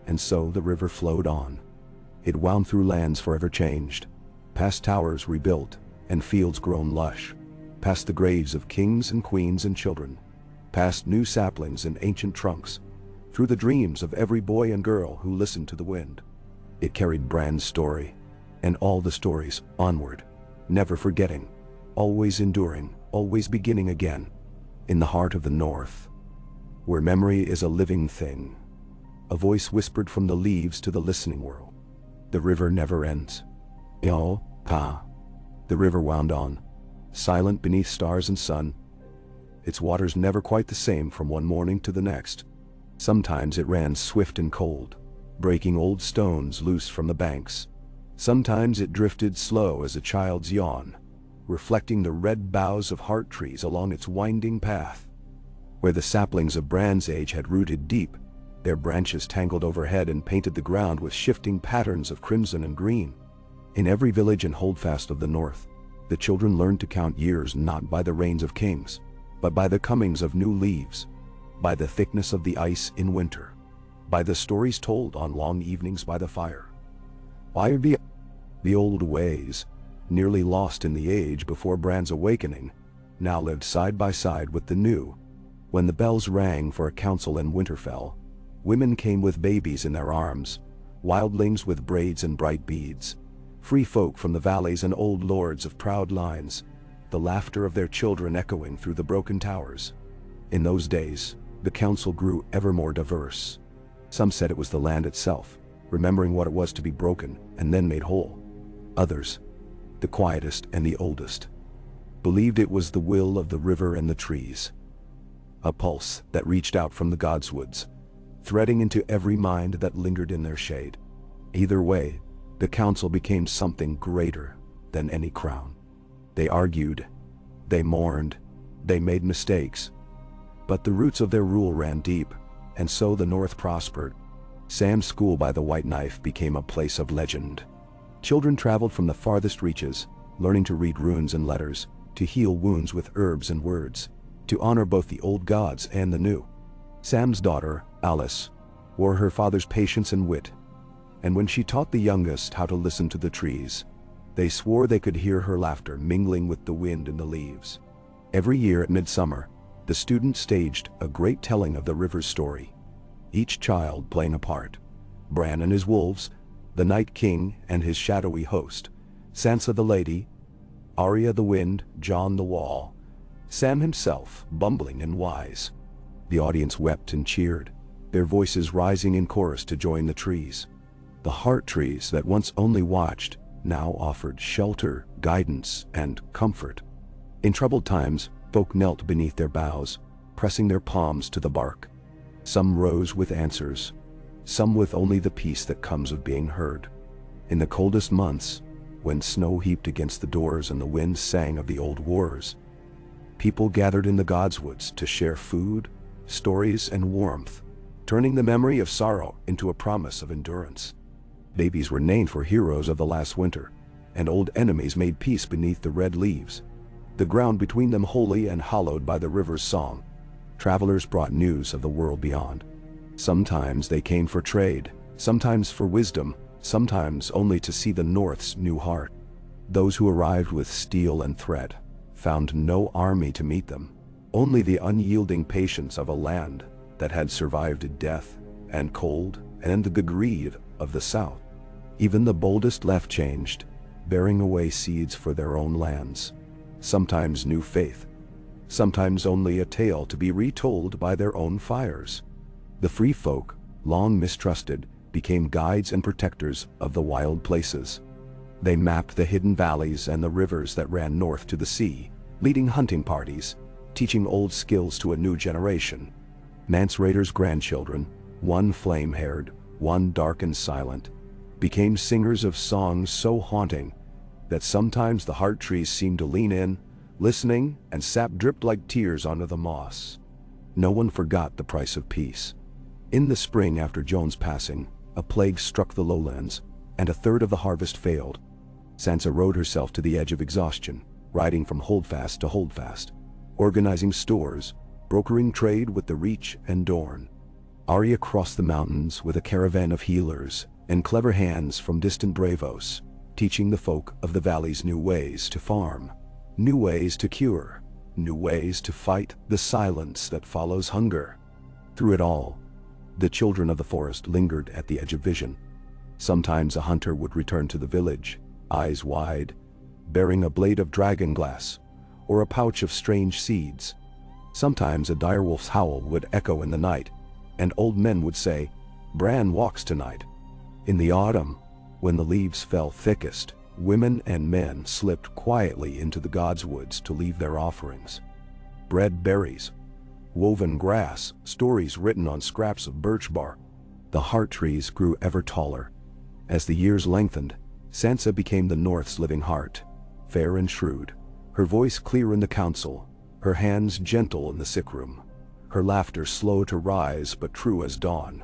And so the river flowed on. It wound through lands forever changed, past towers rebuilt and fields grown lush, past the graves of kings and queens and children, past new saplings and ancient trunks, through the dreams of every boy and girl who listened to the wind. It carried Bran's story, and all the stories onward, never forgetting, always enduring, always beginning again. In the heart of the North, where memory is a living thing, a voice whispered from the leaves to the listening world. The river never ends. The river wound on, silent beneath stars and sun. Its waters never quite the same from one morning to the next. Sometimes it ran swift and cold, breaking old stones loose from the banks. Sometimes it drifted slow as a child's yawn, reflecting the red boughs of heart trees along its winding path. Where the saplings of Bran's age had rooted deep, their branches tangled overhead and painted the ground with shifting patterns of crimson and green. In every village and holdfast of the North, the children learned to count years not by the reigns of kings, but by the comings of new leaves, by the thickness of the ice in winter, by the stories told on long evenings by the fire. By the old ways, nearly lost in the age before Bran's awakening, now lived side by side with the new. When the bells rang for a council in Winterfell, women came with babies in their arms, wildlings with braids and bright beads, free folk from the valleys and old lords of proud lines, the laughter of their children echoing through the broken towers. In those days, the council grew ever more diverse. Some said it was the land itself, remembering what it was to be broken and then made whole. Others, the quietest and the oldest, believed it was the will of the river and the trees, a pulse that reached out from the godswoods, threading into every mind that lingered in their shade. Either way, the council became something greater than any crown. They argued, they mourned, they made mistakes, but the roots of their rule ran deep, and so the North prospered. Sam's school by the White Knife became a place of legend. Children traveled from the farthest reaches, learning to read runes and letters, to heal wounds with herbs and words, to honor both the old gods and the new. Sam's daughter, Alice, wore her father's patience and wit, and when she taught the youngest how to listen to the trees, they swore they could hear her laughter mingling with the wind in the leaves. Every year at midsummer, the students staged a great telling of the river's story, each child playing a part. Bran and his wolves, the Night King and his shadowy host, Sansa the Lady, Arya the Wind, Jon the Wall, Sam himself, bumbling and wise. The audience wept and cheered, their voices rising in chorus to join the trees. The heart trees that once only watched now offered shelter, guidance, and comfort. In troubled times, folk knelt beneath their boughs, pressing their palms to the bark. Some rose with answers, some with only the peace that comes of being heard. In the coldest months, when snow heaped against the doors and the wind sang of the old wars, people gathered in the godswoods to share food, stories, and warmth, turning the memory of sorrow into a promise of endurance. Babies were named for heroes of the last winter, and old enemies made peace beneath the red leaves, the ground between them holy and hallowed by the river's song. Travelers brought news of the world beyond. Sometimes they came for trade, sometimes for wisdom, sometimes only to see the North's new heart. Those who arrived with steel and threat found no army to meet them, only the unyielding patience of a land that had survived death and cold and the greed of the South. Even the boldest left changed, bearing away seeds for their own lands, sometimes new faith, sometimes only a tale to be retold by their own fires. The free folk, long mistrusted, became guides and protectors of the wild places. They mapped the hidden valleys and the rivers that ran north to the sea, leading hunting parties, teaching old skills to a new generation. Mance Rayder's grandchildren, one flame-haired, one dark and silent, became singers of songs so haunting that sometimes the heart trees seemed to lean in, listening, and sap dripped like tears onto the moss. No one forgot the price of peace. In the spring after Joan's passing, a plague struck the lowlands, and a third of the harvest failed. Sansa rode herself to the edge of exhaustion, riding from holdfast to holdfast, organizing stores, brokering trade with the Reach and Dorne. Arya crossed the mountains with a caravan of healers and clever hands from distant Bravos, teaching the folk of the valleys new ways to farm, new ways to cure, new ways to fight the silence that follows hunger. Through it all, the children of the forest lingered at the edge of vision. Sometimes a hunter would return to the village, eyes wide, bearing a blade of dragon glass or a pouch of strange seeds. Sometimes a direwolf's howl would echo in the night, and old men would say, "Bran walks tonight." In the autumn, when the leaves fell thickest, women and men slipped quietly into the gods' woods to leave their offerings. Bread berries, woven grass, stories written on scraps of birch bark. The heart trees grew ever taller. As the years lengthened, Sansa became the North's living heart, fair and shrewd, her voice clear in the council, her hands gentle in the sickroom, her laughter slow to rise but true as dawn.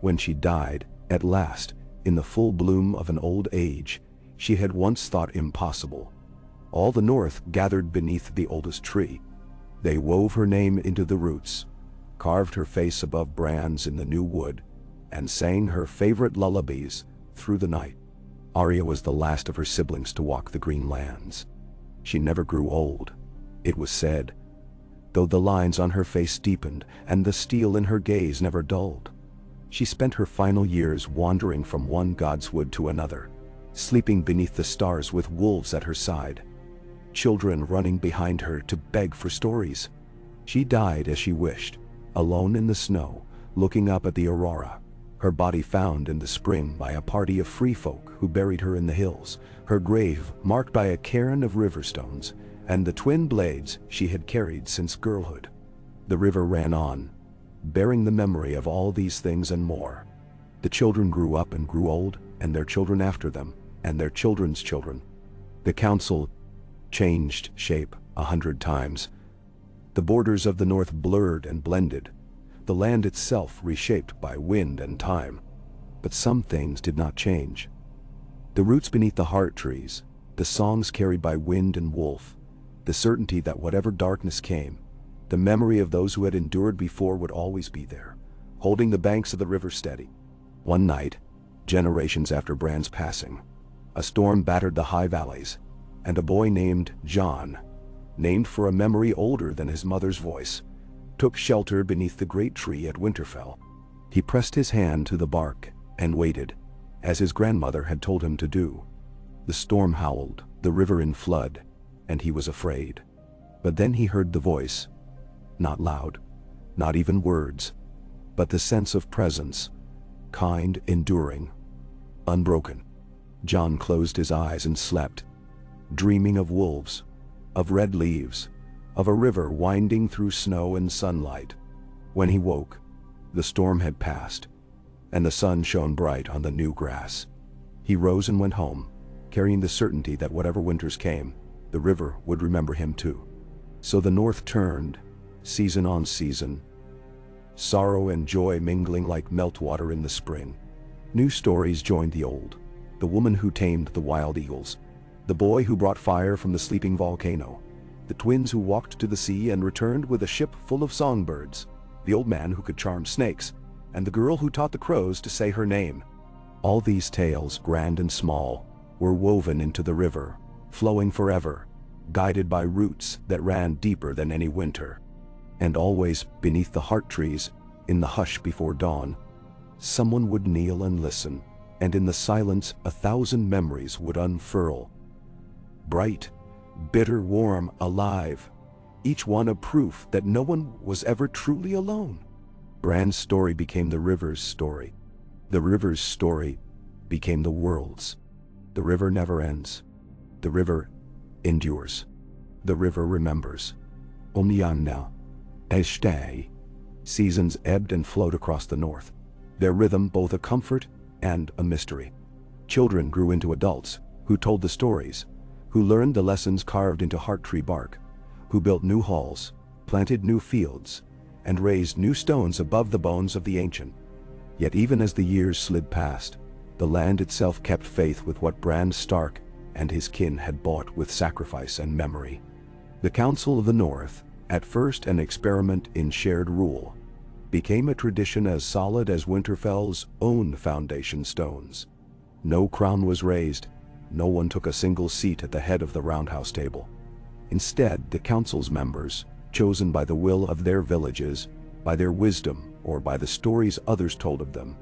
When she died, at last, in the full bloom of an old age she had once thought impossible, all the North gathered beneath the oldest tree. They wove her name into the roots, carved her face above Bran's in the new wood, and sang her favorite lullabies through the night. Arya was the last of her siblings to walk the green lands. She never grew old, it was said, though the lines on her face deepened and the steel in her gaze never dulled. She spent her final years wandering from one god's wood to another, sleeping beneath the stars with wolves at her side, children running behind her to beg for stories. She died as she wished, alone in the snow, looking up at the aurora, her body found in the spring by a party of free folk who buried her in the hills, her grave marked by a cairn of river stones and the twin blades she had carried since girlhood. The river ran on, bearing the memory of all these things and more. The children grew up and grew old, and their children after them, and their children's children. The council changed shape 100 times. The borders of the North blurred and blended, the land itself reshaped by wind and time. But some things did not change. The roots beneath the heart trees, the songs carried by wind and wolf, the certainty that whatever darkness came, the memory of those who had endured before would always be there, holding the banks of the river steady. One night, generations after Bran's passing, a storm battered the high valleys, and a boy named Jon, named for a memory older than his mother's voice, took shelter beneath the great tree at Winterfell. He pressed his hand to the bark and waited, as his grandmother had told him to do. The storm howled, the river in flood, and he was afraid. But then he heard the voice, not loud, not even words, but the sense of presence, kind, enduring, unbroken. Jon closed his eyes and slept, dreaming of wolves, of red leaves, of a river winding through snow and sunlight. When he woke, the storm had passed, and the sun shone bright on the new grass. He rose and went home, carrying the certainty that whatever winters came, the river would remember him too. So the North turned, season on season, sorrow and joy mingling like meltwater in the spring. New stories joined the old, the woman who tamed the wild eagles, the boy who brought fire from the sleeping volcano, the twins who walked to the sea and returned with a ship full of songbirds, the old man who could charm snakes, and the girl who taught the crows to say her name. All these tales, grand and small, were woven into the river, flowing forever, guided by roots that ran deeper than any winter. And always, beneath the heart trees, in the hush before dawn, someone would kneel and listen, and in the silence 1,000 memories would unfurl. Bright, bitter, warm, alive, each one a proof that no one was ever truly alone. Bran's story became the river's story. The river's story became the world's. The river never ends. The river endures. The river remembers. Omniana. Estei. Seasons ebbed and flowed across the north, their rhythm both a comfort and a mystery. Children grew into adults who told the stories, who learned the lessons carved into heart tree bark, who built new halls, planted new fields, and raised new stones above the bones of the ancient. Yet even as the years slid past, the land itself kept faith with what Bran Stark and his kin had bought with sacrifice and memory. The Council of the North, at first an experiment in shared rule, became a tradition as solid as Winterfell's own foundation stones. No crown was raised, no one took a single seat at the head of the roundhouse table. Instead, the council's members, chosen by the will of their villages, by their wisdom, or by the stories others told of them,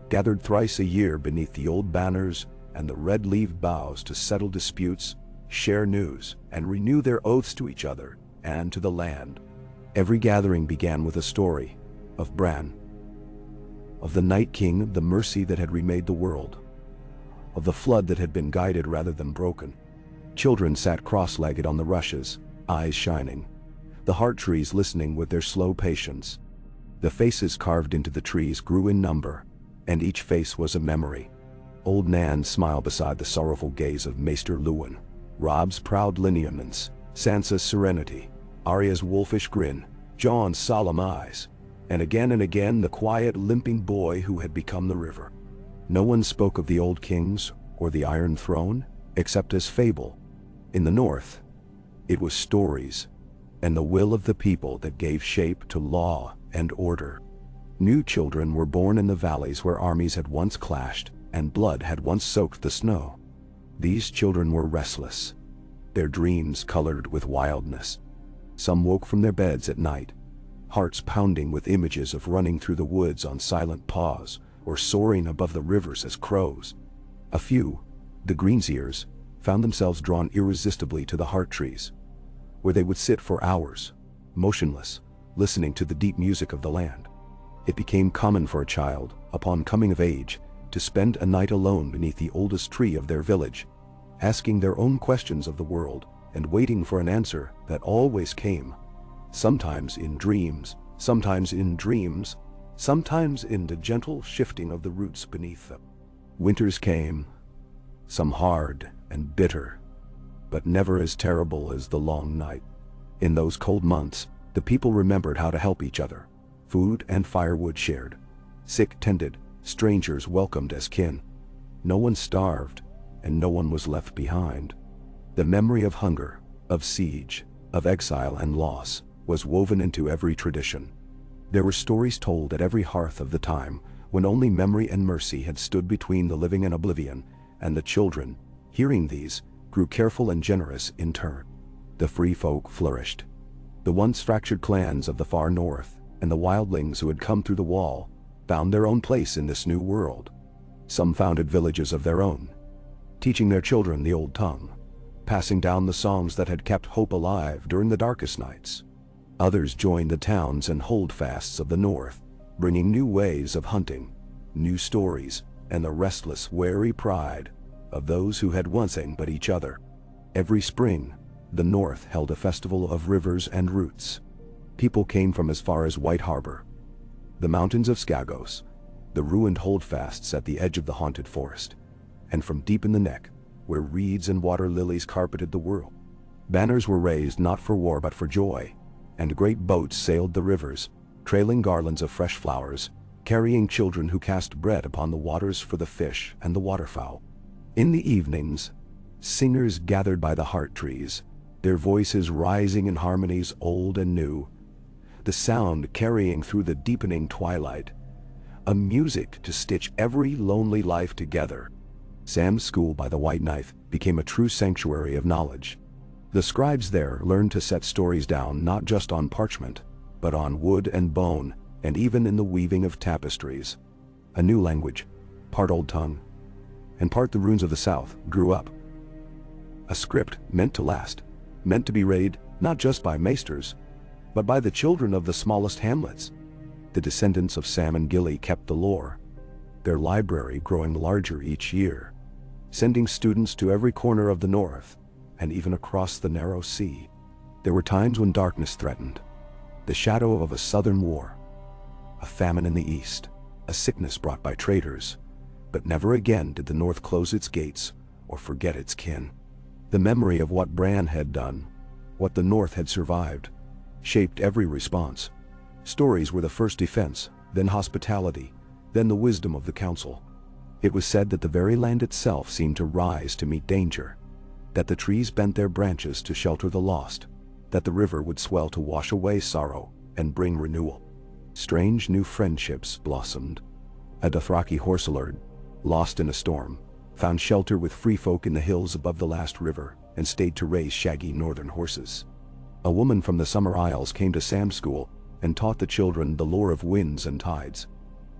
gathered thrice a year beneath the old banners and the red-leaved boughs to settle disputes, share news, and renew their oaths to each other and to the land. Every gathering began with a story of Bran, of the Night King, of the mercy that had remade the world, of the flood that had been guided rather than broken. Children sat cross-legged on the rushes, eyes shining, the heart trees listening with their slow patience. The faces carved into the trees grew in number, and each face was a memory. Old Nan's smile beside the sorrowful gaze of Maester Luwin, Robb's proud lineaments, Sansa's serenity, Arya's wolfish grin, Jon's solemn eyes, and again the quiet, limping boy who had become the river. No one spoke of the old kings or the Iron Throne, except as fable. In the North, it was stories, and the will of the people that gave shape to law and order. New children were born in the valleys where armies had once clashed and blood had once soaked the snow. These children were restless, their dreams colored with wildness. Some woke from their beds at night, hearts pounding with images of running through the woods on silent paws or soaring above the rivers as crows. A few, the Greenseers, found themselves drawn irresistibly to the heart trees, where they would sit for hours, motionless, listening to the deep music of the land. It became common for a child, upon coming of age, to spend a night alone beneath the oldest tree of their village, asking their own questions of the world and waiting for an answer that always came, sometimes in dreams, sometimes in the gentle shifting of the roots beneath them. Winters came, some hard and bitter, but never as terrible as the long night. In those cold months, the people remembered how to help each other. Food and firewood shared, sick tended, strangers welcomed as kin. No one starved, and no one was left behind. The memory of hunger, of siege, of exile and loss was woven into every tradition. There were stories told at every hearth of the time when only memory and mercy had stood between the living and oblivion, and the children, hearing these, grew careful and generous in turn. The free folk flourished. The once fractured clans of the far north and the wildlings who had come through the wall found their own place in this new world. Some founded villages of their own, teaching their children the old tongue, passing down the songs that had kept hope alive during the darkest nights. Others joined the towns and holdfasts of the north, bringing new ways of hunting, new stories, and the restless, wary pride of those who had once sang but each other. Every spring, the north held a festival of rivers and roots. People came from as far as White Harbor, the mountains of Skagos, the ruined holdfasts at the edge of the haunted forest, and from deep in the neck, where reeds and water lilies carpeted the world. Banners were raised not for war but for joy, and great boats sailed the rivers, trailing garlands of fresh flowers, carrying children who cast bread upon the waters for the fish and the waterfowl. In the evenings, singers gathered by the heart trees, their voices rising in harmonies old and new, the sound carrying through the deepening twilight, a music to stitch every lonely life together. Sam's school by the White Knife became a true sanctuary of knowledge. The scribes there learned to set stories down not just on parchment, but on wood and bone, and even in the weaving of tapestries. A new language, part Old Tongue, and part the runes of the South, grew up. A script meant to last, meant to be read not just by maesters, but by the children of the smallest hamlets. The descendants of Sam and Gilly kept the lore, their library growing larger each year, sending students to every corner of the North, and even across the narrow sea. There were times when darkness threatened, the shadow of a southern war, a famine in the east, a sickness brought by traders, but never again did the North close its gates or forget its kin. The memory of what Bran had done, what the North had survived, shaped every response. Stories were the first defense, then hospitality, then the wisdom of the council. It was said that the very land itself seemed to rise to meet danger, that the trees bent their branches to shelter the lost, that the river would swell to wash away sorrow and bring renewal. Strange new friendships blossomed. A Dothraki horse alert, lost in a storm, found shelter with free folk in the hills above the last river and stayed to raise shaggy northern horses. A woman from the Summer Isles came to Sam's school and taught the children the lore of winds and tides.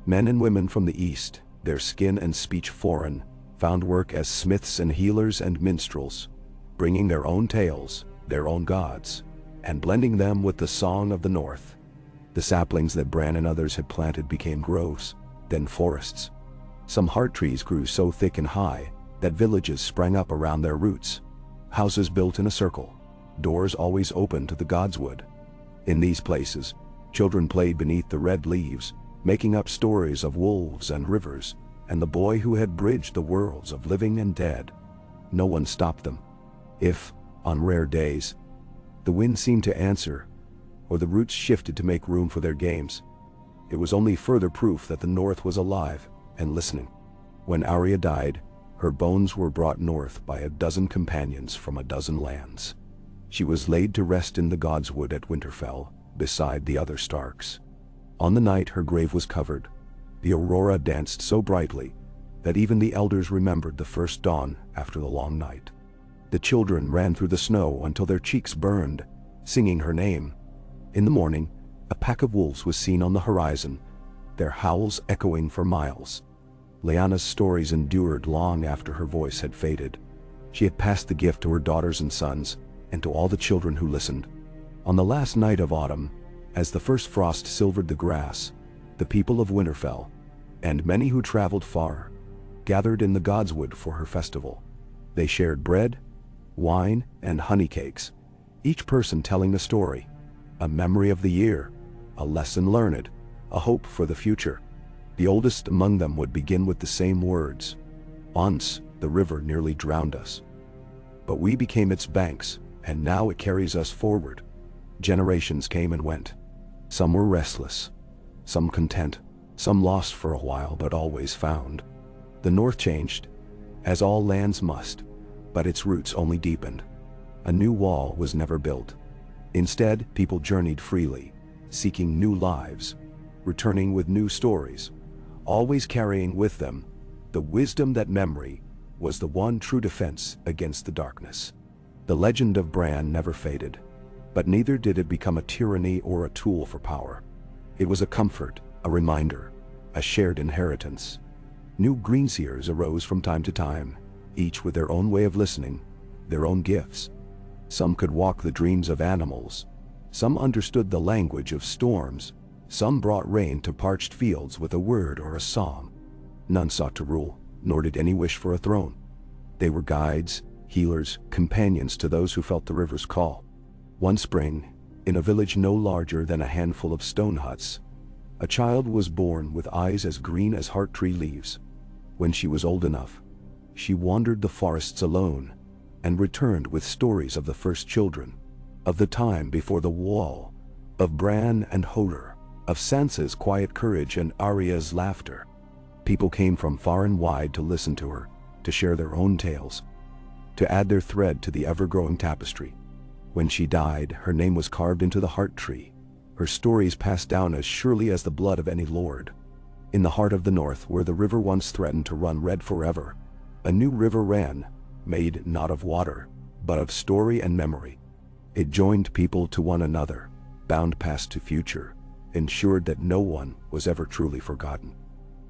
Men and women from the east, their skin and speech foreign, found work as smiths and healers and minstrels, bringing their own tales, their own gods, and blending them with the song of the North. The saplings that Bran and others had planted became groves, then forests. Some heart trees grew so thick and high that villages sprang up around their roots, houses built in a circle, doors always open to the godswood. In these places, children played beneath the red leaves, making up stories of wolves and rivers, and the boy who had bridged the worlds of living and dead. No one stopped them. If, on rare days, the wind seemed to answer, or the roots shifted to make room for their games, it was only further proof that the North was alive and listening. When Arya died, her bones were brought north by a dozen companions from a dozen lands. She was laid to rest in the Godswood at Winterfell, beside the other Starks. On the night her grave was covered, the aurora danced so brightly that even the elders remembered the first dawn after the long night. The children ran through the snow until their cheeks burned, singing her name. In the morning, a pack of wolves was seen on the horizon, their howls echoing for miles. Lyanna's stories endured long after her voice had faded. She had passed the gift to her daughters and sons, and to all the children who listened. On the last night of autumn, as the first frost silvered the grass, the people of Winterfell, and many who traveled far, gathered in the Godswood for her festival. They shared bread, wine, and honey cakes, each person telling a story, a memory of the year, a lesson learned, a hope for the future. The oldest among them would begin with the same words. Once, the river nearly drowned us, but we became its banks, and now it carries us forward. Generations came and went. Some were restless, some content, some lost for a while but always found. The North changed, as all lands must, but its roots only deepened. A new wall was never built. Instead, people journeyed freely, seeking new lives, returning with new stories, always carrying with them the wisdom that memory was the one true defense against the darkness. The legend of Bran never faded, but neither did it become a tyranny or a tool for power. It was a comfort, a reminder, a shared inheritance. New greenseers arose from time to time, each with their own way of listening, their own gifts. Some could walk the dreams of animals, some understood the language of storms, some brought rain to parched fields with a word or a song. None sought to rule, nor did any wish for a throne. They were guides, healers, companions to those who felt the river's call. One spring, in a village no larger than a handful of stone huts, a child was born with eyes as green as heart tree leaves. When she was old enough, she wandered the forests alone and returned with stories of the first children, of the time before the wall, of Bran and Hodor, of Sansa's quiet courage and Arya's laughter. People came from far and wide to listen to her, to share their own tales, to add their thread to the ever-growing tapestry. When she died, her name was carved into the heart tree. Her stories passed down as surely as the blood of any lord. In the heart of the north, where the river once threatened to run red forever, a new river ran, made not of water, but of story and memory. It joined people to one another, bound past to future, ensured that no one was ever truly forgotten.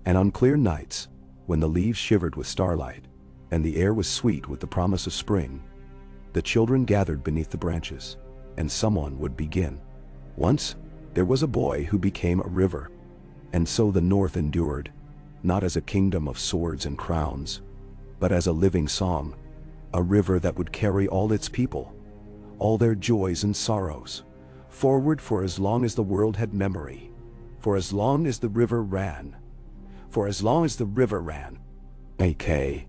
And on clear nights, when the leaves shivered with starlight, and the air was sweet with the promise of spring, the children gathered beneath the branches, and someone would begin. Once, there was a boy who became a river, and so the North endured, not as a kingdom of swords and crowns, but as a living song, a river that would carry all its people, all their joys and sorrows, forward for as long as the world had memory, for as long as the river ran, for as long as the river ran. A.K.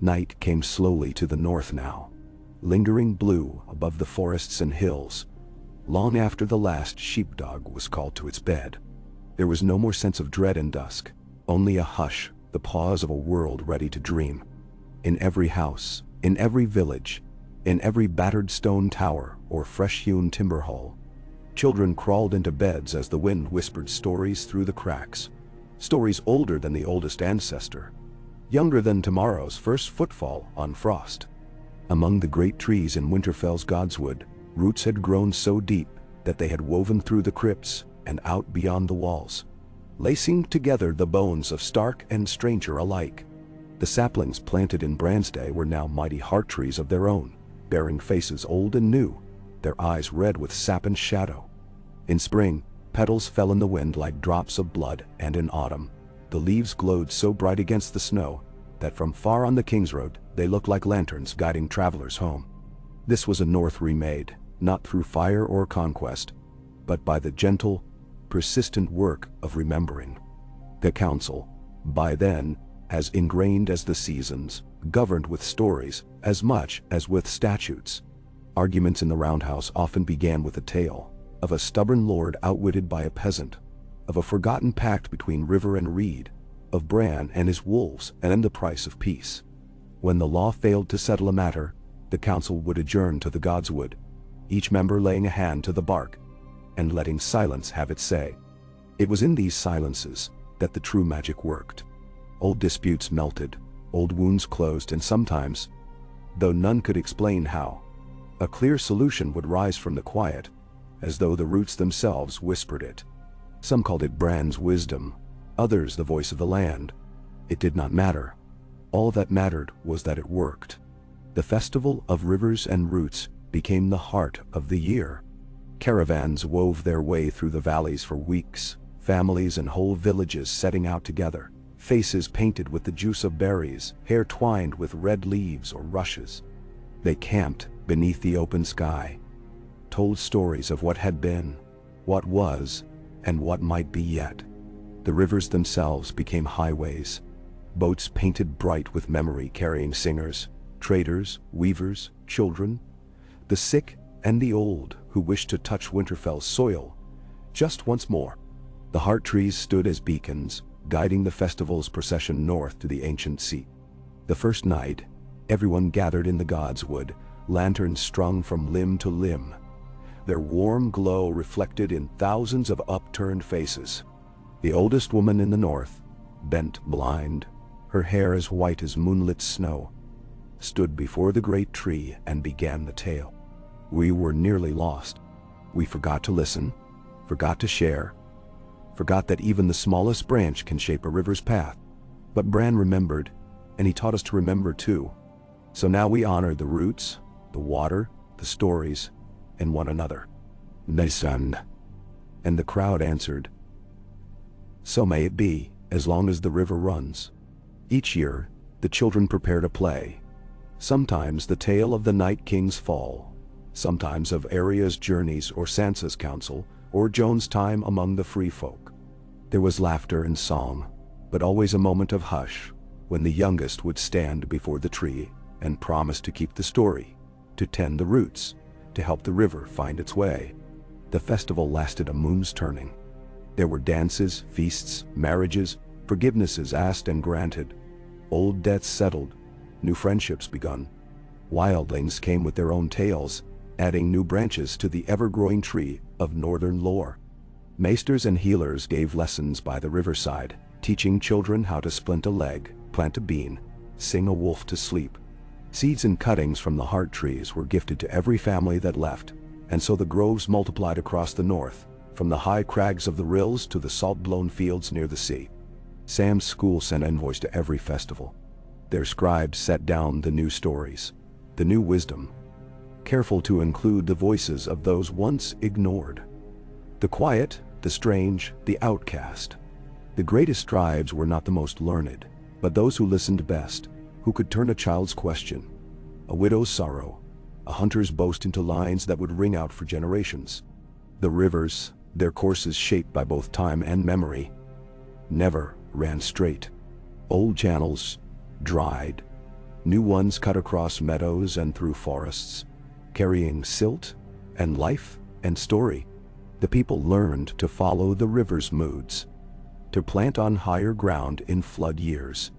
Night came slowly to the north now, lingering blue above the forests and hills, long after the last sheepdog was called to its bed. There was no more sense of dread in dusk, only a hush, the pause of a world ready to dream. In every house, in every village, in every battered stone tower or fresh-hewn timber hall, children crawled into beds as the wind whispered stories through the cracks, stories older than the oldest ancestor, younger than tomorrow's first footfall on frost. Among the great trees in Winterfell's godswood, roots had grown so deep that they had woven through the crypts and out beyond the walls, lacing together the bones of stark and stranger alike. The saplings planted in Bran's day were now mighty heart trees of their own, bearing faces old and new, their eyes red with sap and shadow. In spring, petals fell in the wind like drops of blood, and in autumn, the leaves glowed so bright against the snow that from far on the King's Road they looked like lanterns guiding travelers home. This was a North remade, not through fire or conquest, but by the gentle, persistent work of remembering. The council, by then, as ingrained as the seasons, governed with stories as much as with statutes. Arguments in the roundhouse often began with a tale of a stubborn lord outwitted by a peasant, of a forgotten pact between river and reed, of Bran and his wolves, and the price of peace. When the law failed to settle a matter, the council would adjourn to the godswood, each member laying a hand to the bark and letting silence have its say. It was in these silences that the true magic worked. Old disputes melted, old wounds closed, and sometimes, though none could explain how, a clear solution would rise from the quiet, as though the roots themselves whispered it. Some called it Bran's wisdom, others the voice of the land. It did not matter. All that mattered was that it worked. The festival of rivers and roots became the heart of the year. Caravans wove their way through the valleys for weeks, families and whole villages setting out together, faces painted with the juice of berries, hair twined with red leaves or rushes. They camped beneath the open sky, told stories of what had been, what was, and what might be yet. The rivers themselves became highways, boats painted bright with memory carrying singers, traders, weavers, children, the sick and the old who wished to touch Winterfell's soil just once more. The heart trees stood as beacons, guiding the festival's procession north to the ancient seat. The first night, everyone gathered in the godswood, lanterns strung from limb to limb, their warm glow reflected in thousands of upturned faces. The oldest woman in the north, bent blind, her hair as white as moonlit snow, stood before the great tree and began the tale. We were nearly lost. We forgot to listen, forgot to share, forgot that even the smallest branch can shape a river's path. But Bran remembered, and he taught us to remember too. So now we honor the roots, the water, the stories, and one another. Nisan. And the crowd answered, so may it be, as long as the river runs. Each year, the children prepared a play. Sometimes the tale of the Night King's fall, sometimes of Arya's journeys or Sansa's counsel, or Jon's time among the free folk. There was laughter and song, but always a moment of hush, when the youngest would stand before the tree and promise to keep the story, to tend the roots, to help the river find its way. The festival lasted a moon's turning. There were dances, feasts, marriages, forgivenesses asked and granted, old debts settled, new friendships begun. Wildlings came with their own tales, adding new branches to the ever-growing tree of northern lore. Maesters and healers gave lessons by the riverside, teaching children how to splint a leg, plant a bean, sing a wolf to sleep. Seeds and cuttings from the heart trees were gifted to every family that left, and so the groves multiplied across the north, from the high crags of the rills to the salt-blown fields near the sea. Sam's school sent envoys to every festival. Their scribes set down the new stories, the new wisdom, careful to include the voices of those once ignored. The quiet, the strange, the outcast. The greatest scribes were not the most learned, but those who listened best, who could turn a child's question, a widow's sorrow, a hunter's boast into lines that would ring out for generations. The rivers, their courses shaped by both time and memory, never ran straight. Old channels dried, new ones cut across meadows and through forests, carrying silt and life and story. The people learned to follow the river's moods, to plant on higher ground in flood years,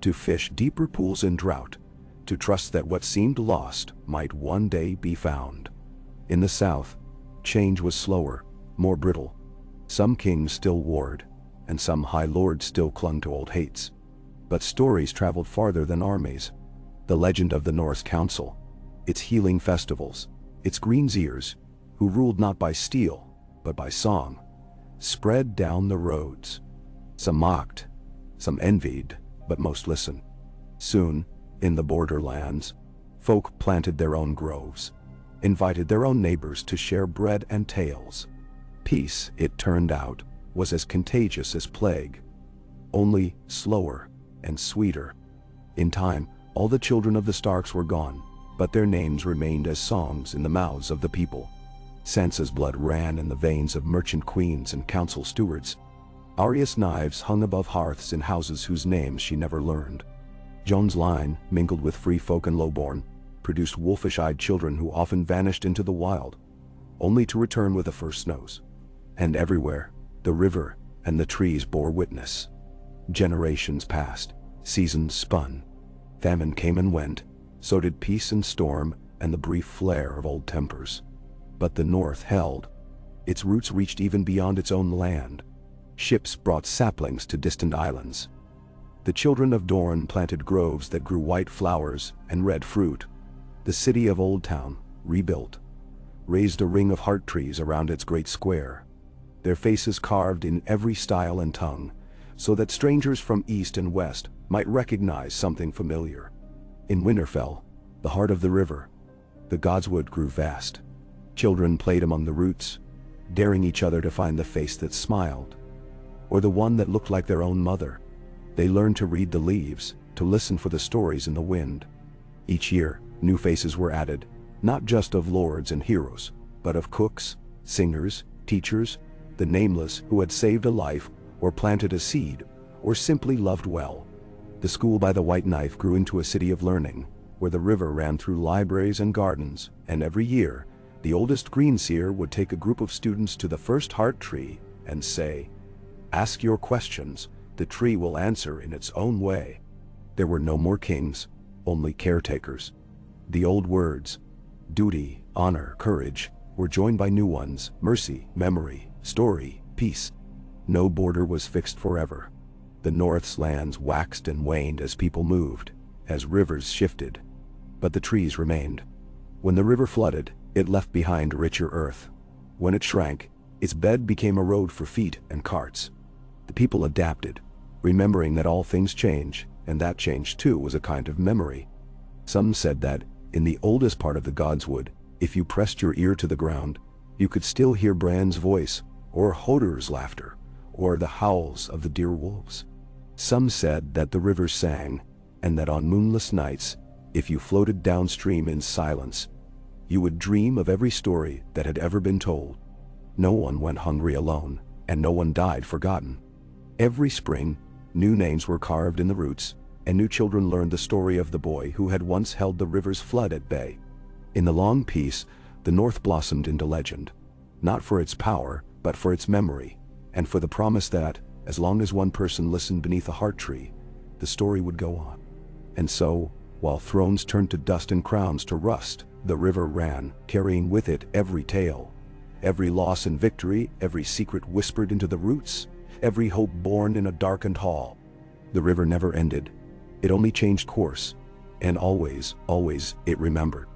to fish deeper pools in drought, to trust that what seemed lost might one day be found. In the south, change was slower, more brittle. Some kings still warred, and some high lords still clung to old hates. But stories traveled farther than armies. The legend of the North Council, its healing festivals, its greenseers, who ruled not by steel, but by song, spread down the roads. Some mocked, some envied, but most listened. Soon, in the borderlands, folk planted their own groves, invited their own neighbors to share bread and tales. Peace, it turned out, was as contagious as plague, only slower and sweeter. In time, all the children of the Starks were gone, but their names remained as songs in the mouths of the people. Sansa's blood ran in the veins of merchant queens and council stewards. Arya's knives hung above hearths in houses whose names she never learned. Jon's line, mingled with free folk and lowborn, produced wolfish-eyed children who often vanished into the wild, only to return with the first snows. And everywhere, the river and the trees bore witness. Generations passed, seasons spun. Famine came and went, so did peace and storm and the brief flare of old tempers. But the North held. Its roots reached even beyond its own land. Ships brought saplings to distant islands. The children of Dorne planted groves that grew white flowers and red fruit. The city of Old Town, rebuilt, raised a ring of heart trees around its great square, their faces carved in every style and tongue, so that strangers from east and west might recognize something familiar. In Winterfell, the heart of the river, the godswood grew vast. Children played among the roots, daring each other to find the face that smiled, or the one that looked like their own mother. They learned to read the leaves, to listen for the stories in the wind. Each year, new faces were added, not just of lords and heroes, but of cooks, singers, teachers, the nameless who had saved a life, or planted a seed, or simply loved well. The school by the White Knife grew into a city of learning, where the river ran through libraries and gardens, and every year, the oldest greenseer would take a group of students to the first heart tree and say, "Ask your questions, the tree will answer in its own way." There were no more kings, only caretakers. The old words, duty, honor, courage, were joined by new ones, mercy, memory, story, peace. No border was fixed forever. The North's lands waxed and waned as people moved, as rivers shifted. But the trees remained. When the river flooded, it left behind richer earth. When it shrank, its bed became a road for feet and carts. The people adapted, remembering that all things change, and that change too was a kind of memory. Some said that, in the oldest part of the godswood, if you pressed your ear to the ground, you could still hear Bran's voice, or Hodor's laughter, or the howls of the deer wolves. Some said that the river sang, and that on moonless nights, if you floated downstream in silence, you would dream of every story that had ever been told. No one went hungry alone, and no one died forgotten. Every spring, new names were carved in the roots, and new children learned the story of the boy who had once held the river's flood at bay. In the long peace, the North blossomed into legend, not for its power, but for its memory, and for the promise that, as long as one person listened beneath a heart tree, the story would go on. And so, While thrones turned to dust and crowns to rust, the river ran, carrying with it every tale. Every loss and victory, every secret whispered into the roots, every hope born in a darkened hall. The river never ended. It only changed course, and always, always it remembered.